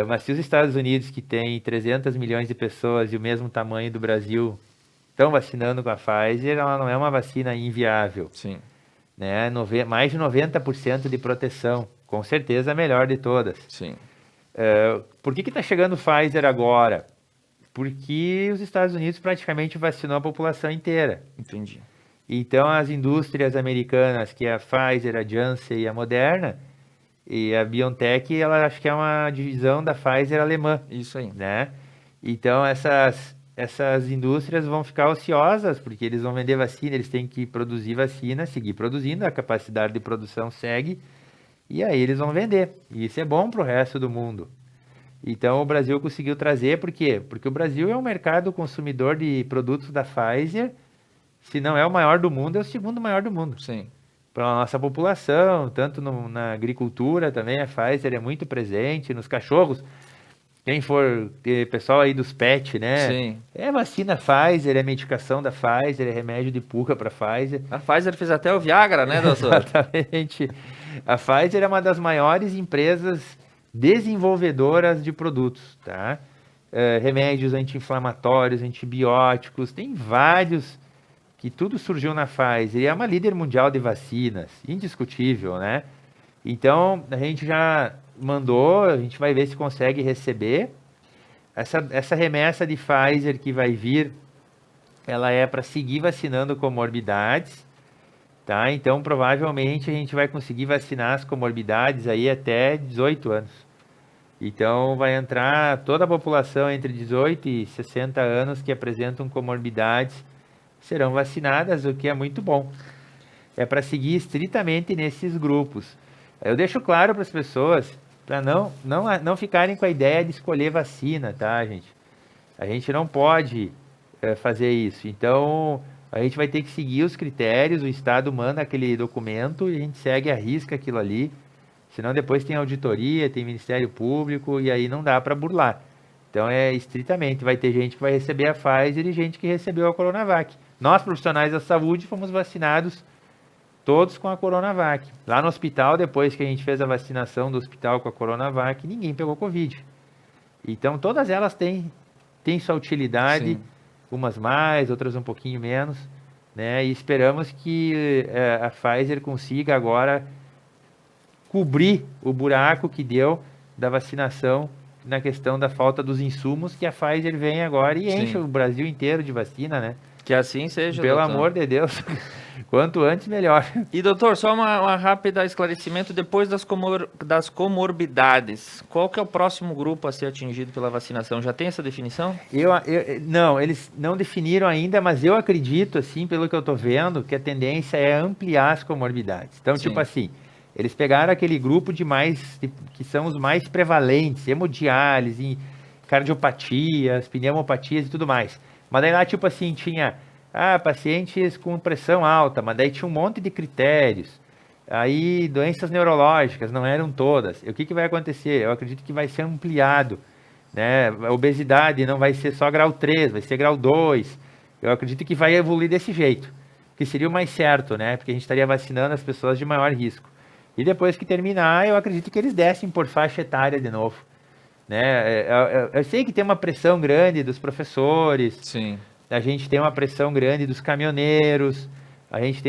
Mas se os Estados Unidos, que tem 300 milhões de pessoas e o mesmo tamanho do Brasil, estão vacinando com a Pfizer, ela não é uma vacina inviável. Sim. Né? Mais de 90% de proteção, com certeza a melhor de todas. Sim. Por que está chegando Pfizer agora? Porque os Estados Unidos praticamente vacinou a população inteira. Entendi. Então as indústrias americanas, que é a Pfizer, a Janssen e a Moderna, e a BioNTech, ela acho que é uma divisão da Pfizer alemã. Isso aí. Né? Então essas indústrias vão ficar ociosas, porque eles vão vender vacina, eles têm que produzir vacina, seguir produzindo, a capacidade de produção segue, e aí eles vão vender. E isso é bom para o resto do mundo. Então o Brasil conseguiu trazer, por quê? Porque o Brasil é um mercado consumidor de produtos da Pfizer, se não é o maior do mundo, é o segundo maior do mundo. Sim. Para a nossa população, tanto na agricultura também, a Pfizer é muito presente, nos cachorros. Quem for, pessoal aí dos pets, né? Sim. É vacina Pfizer, é medicação da Pfizer, é remédio de pulga para Pfizer. A Pfizer fez até o Viagra, né, doutor? Exatamente. A Pfizer é uma das maiores empresas desenvolvedoras de produtos, tá? Remédios anti-inflamatórios, antibióticos, tem vários que tudo surgiu na Pfizer. E é uma líder mundial de vacinas, indiscutível, né? Então, a gente já mandou, a gente vai ver se consegue receber. essa remessa de Pfizer que vai vir, ela é para seguir vacinando comorbidades, tá? Então, provavelmente, a gente vai conseguir vacinar as comorbidades aí até 18 anos. Então, vai entrar toda a população entre 18 e 60 anos que apresentam comorbidades serão vacinadas, o que é muito bom. É para seguir estritamente nesses grupos. Eu deixo claro para as pessoas, para não ficarem com a ideia de escolher vacina, tá, gente? A gente não pode fazer isso. Então, a gente vai ter que seguir os critérios, o Estado manda aquele documento e a gente segue à risca aquilo ali. Senão depois tem auditoria, tem Ministério Público e aí não dá para burlar. Então, é estritamente, vai ter gente que vai receber a Pfizer e gente que recebeu a Coronavac. Nós, profissionais da saúde, fomos vacinados todos com a Coronavac. Lá no hospital, depois que a gente fez a vacinação do hospital com a Coronavac, ninguém pegou Covid. Então, todas elas têm sua utilidade, sim, umas mais, outras um pouquinho menos, né? E esperamos que a Pfizer consiga agora cobrir o buraco que deu da vacinação na questão da falta dos insumos, que a Pfizer vem agora e enche, sim, o Brasil inteiro de vacina, né? Que assim seja, pelo doutor. Amor de Deus, quanto antes melhor. E doutor, só uma rápida esclarecimento, depois das comorbidades, qual que é o próximo grupo a ser atingido pela vacinação? Já tem essa definição? Não, eles não definiram ainda, mas eu acredito, assim, pelo que eu estou vendo, que a tendência é ampliar as comorbidades. Então, sim, tipo assim, eles pegaram aquele grupo que são os mais prevalentes, hemodiálise, cardiopatias, pneumopatias e tudo mais. Mas daí lá, tipo assim, tinha pacientes com pressão alta, mas daí tinha um monte de critérios. Aí, doenças neurológicas, não eram todas. E o que vai acontecer? Eu acredito que vai ser ampliado, né? A obesidade não vai ser só grau 3, vai ser grau 2. Eu acredito que vai evoluir desse jeito, que seria o mais certo, né? Porque a gente estaria vacinando as pessoas de maior risco. E depois que terminar, eu acredito que eles descem por faixa etária de novo. Né? Eu sei que tem uma pressão grande dos professores, sim, a gente tem uma pressão grande dos caminhoneiros, a gente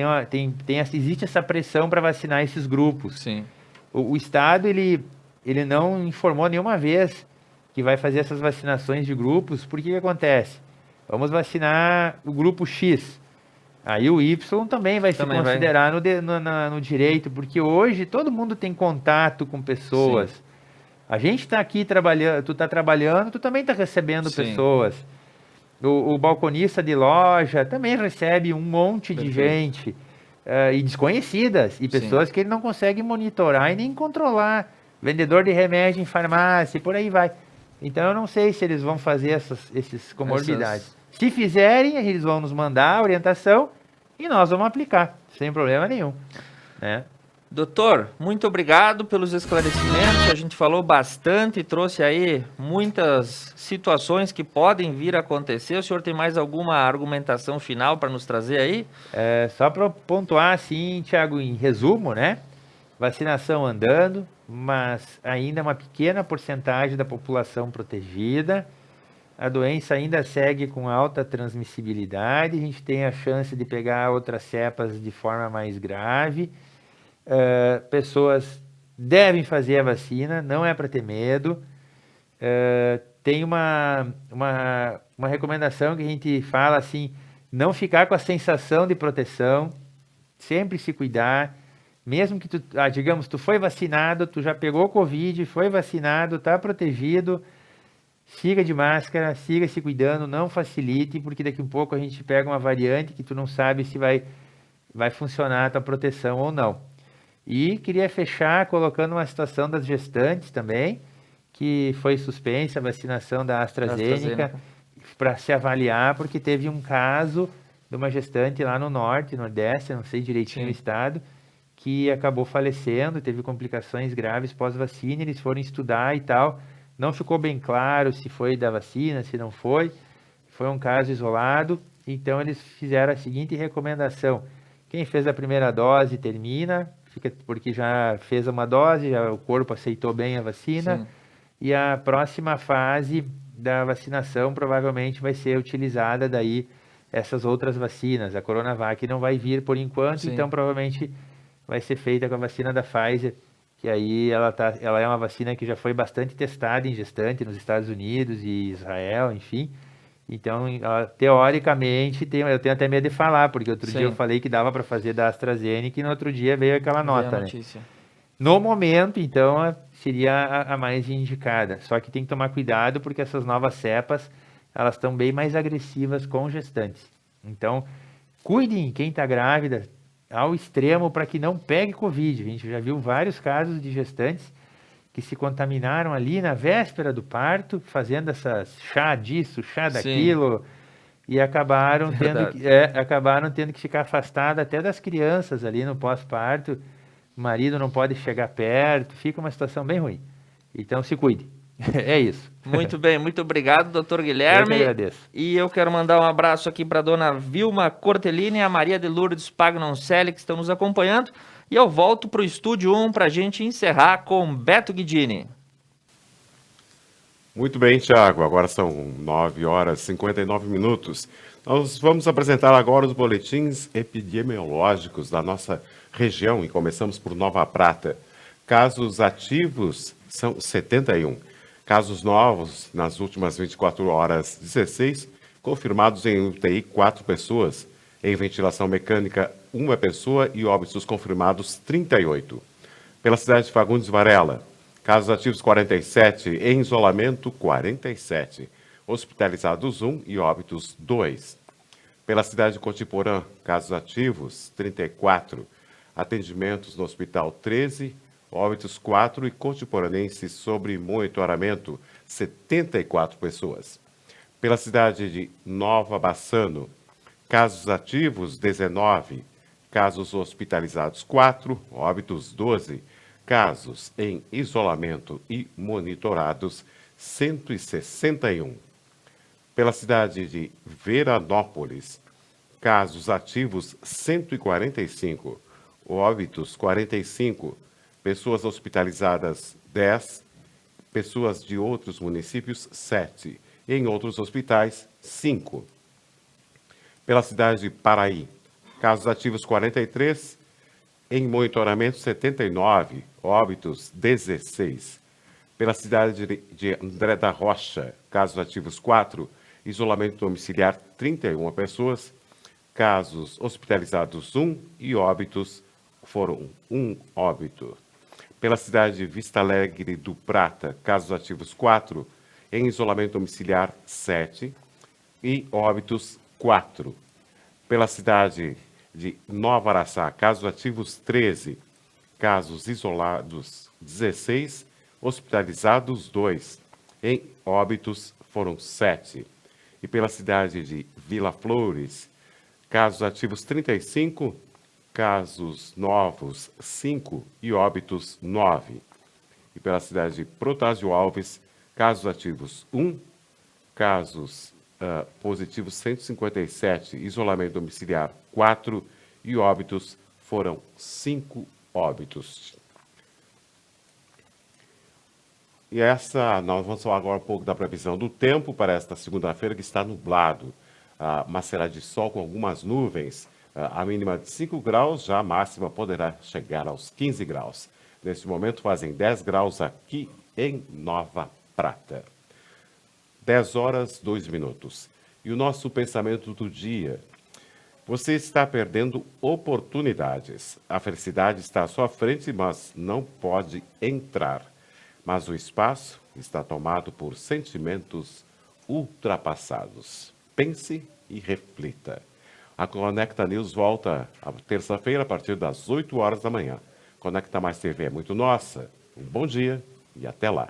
existe essa pressão para vacinar esses grupos. Sim. O Estado ele não informou nenhuma vez que vai fazer essas vacinações de grupos. Por que acontece? Vamos vacinar o grupo X, aí o Y também vai se considerar no direito, porque hoje todo mundo tem contato com pessoas. Sim. A gente está aqui trabalhando, tu está trabalhando, tu também está recebendo, sim, pessoas. O balconista de loja também recebe um monte de gente, e desconhecidas, e pessoas, sim, que ele não consegue monitorar e nem controlar. Vendedor de remédio em farmácia, e por aí vai. Então eu não sei se eles vão fazer esses comorbidades. Se fizerem, eles vão nos mandar a orientação e nós vamos aplicar, sem problema nenhum, né? Doutor, muito obrigado pelos esclarecimentos. A gente falou bastante e trouxe aí muitas situações que podem vir a acontecer. O senhor tem mais alguma argumentação final para nos trazer aí? Só para pontuar assim, Thiago, em resumo, né? Vacinação andando, mas ainda uma pequena porcentagem da população protegida. A doença ainda segue com alta transmissibilidade. A gente tem a chance de pegar outras cepas de forma mais grave. Pessoas devem fazer a vacina, não é para ter medo. Tem uma recomendação que a gente fala assim, não ficar com a sensação de proteção, sempre se cuidar, mesmo que digamos, tu foi vacinado, tu já pegou Covid, foi vacinado, está protegido, siga de máscara, siga se cuidando, não facilite, porque daqui a pouco a gente pega uma variante que tu não sabe se vai funcionar a tua proteção ou não. E queria fechar colocando uma situação das gestantes também, que foi suspensa a vacinação da AstraZeneca para se avaliar, porque teve um caso de uma gestante lá no norte, nordeste, não sei direitinho, sim, o estado, que acabou falecendo, teve complicações graves pós-vacina, eles foram estudar e tal, não ficou bem claro se foi da vacina, se não foi um caso isolado, então eles fizeram a seguinte recomendação: quem fez a primeira dose termina, porque já fez uma dose, o corpo aceitou bem a vacina, sim, e a próxima fase da vacinação provavelmente vai ser utilizada daí essas outras vacinas. A Coronavac não vai vir por enquanto, sim, então provavelmente vai ser feita com a vacina da Pfizer, que aí ela é uma vacina que já foi bastante testada em gestante nos Estados Unidos e Israel, enfim. Então, teoricamente, eu tenho até medo de falar, porque outro dia eu falei que dava para fazer da AstraZeneca e no outro dia veio aquela nota, né? No momento, então, seria a mais indicada. Só que tem que tomar cuidado porque essas novas cepas, elas estão bem mais agressivas com gestantes. Então, cuidem quem está grávida ao extremo para que não pegue Covid. A gente já viu vários casos de gestantes que se contaminaram ali na véspera do parto, fazendo essas chá disso, chá daquilo, e acabaram tendo que ficar afastada até das crianças ali no pós-parto. O marido não pode chegar perto, fica uma situação bem ruim. Então se cuide. É isso. Muito bem, muito obrigado, doutor Guilherme. Eu que agradeço. E eu quero mandar um abraço aqui para a dona Vilma Cortellini e a Maria de Lourdes Pagnoncelli, que estão nos acompanhando. E eu volto para o Estúdio 1 para a gente encerrar com Beto Guidini. Muito bem, Tiago. Agora são 9h59. Nós vamos apresentar agora os boletins epidemiológicos da nossa região e começamos por Nova Prata. Casos ativos são 71. Casos novos nas últimas 24 horas, 16. Confirmados em UTI, 4 pessoas. Em ventilação mecânica, 1 pessoa e óbitos confirmados, 38. Pela cidade de Fagundes Varela, casos ativos 47, em isolamento 47. Hospitalizados 1 e óbitos 2. Pela cidade de Cotiporã, casos ativos 34. Atendimentos no hospital 13, óbitos 4 e cotiporanenses sobre monitoramento 74 pessoas. Pela cidade de Nova Bassano, casos ativos 19, casos hospitalizados 4, óbitos 12, casos em isolamento e monitorados 161. Pela cidade de Veranópolis, casos ativos 145, óbitos 45, pessoas hospitalizadas 10, pessoas de outros municípios 7, em outros hospitais 5. Pela cidade de Paraí, casos ativos 43, em monitoramento 79, óbitos 16. Pela cidade de André da Rocha, casos ativos 4, isolamento domiciliar 31 pessoas, casos hospitalizados 1 e óbitos foram 1 óbito. Pela cidade de Vista Alegre do Prata, casos ativos 4, em isolamento domiciliar 7 e óbitos 4. Pela cidade de Nova Araçá, casos ativos 13, casos isolados 16, hospitalizados 2, em óbitos foram 7. E pela cidade de Vila Flores, casos ativos 35, casos novos 5 e óbitos 9. E pela cidade de Protásio Alves, casos ativos 1, casos positivos 157, isolamento domiciliar 4 e óbitos foram 5 óbitos. E nós vamos falar agora um pouco da previsão do tempo para esta segunda-feira, que está nublado. Mas será de sol com algumas nuvens. A mínima de 5 graus, já a máxima poderá chegar aos 15 graus. Neste momento fazem 10 graus aqui em Nova Prata. 10h02. E o nosso pensamento do dia. Você está perdendo oportunidades. A felicidade está à sua frente, mas não pode entrar. Mas o espaço está tomado por sentimentos ultrapassados. Pense e reflita. A Conecta News volta à terça-feira a partir das 8 horas da manhã. Conecta Mais TV é muito nossa. Um bom dia e até lá.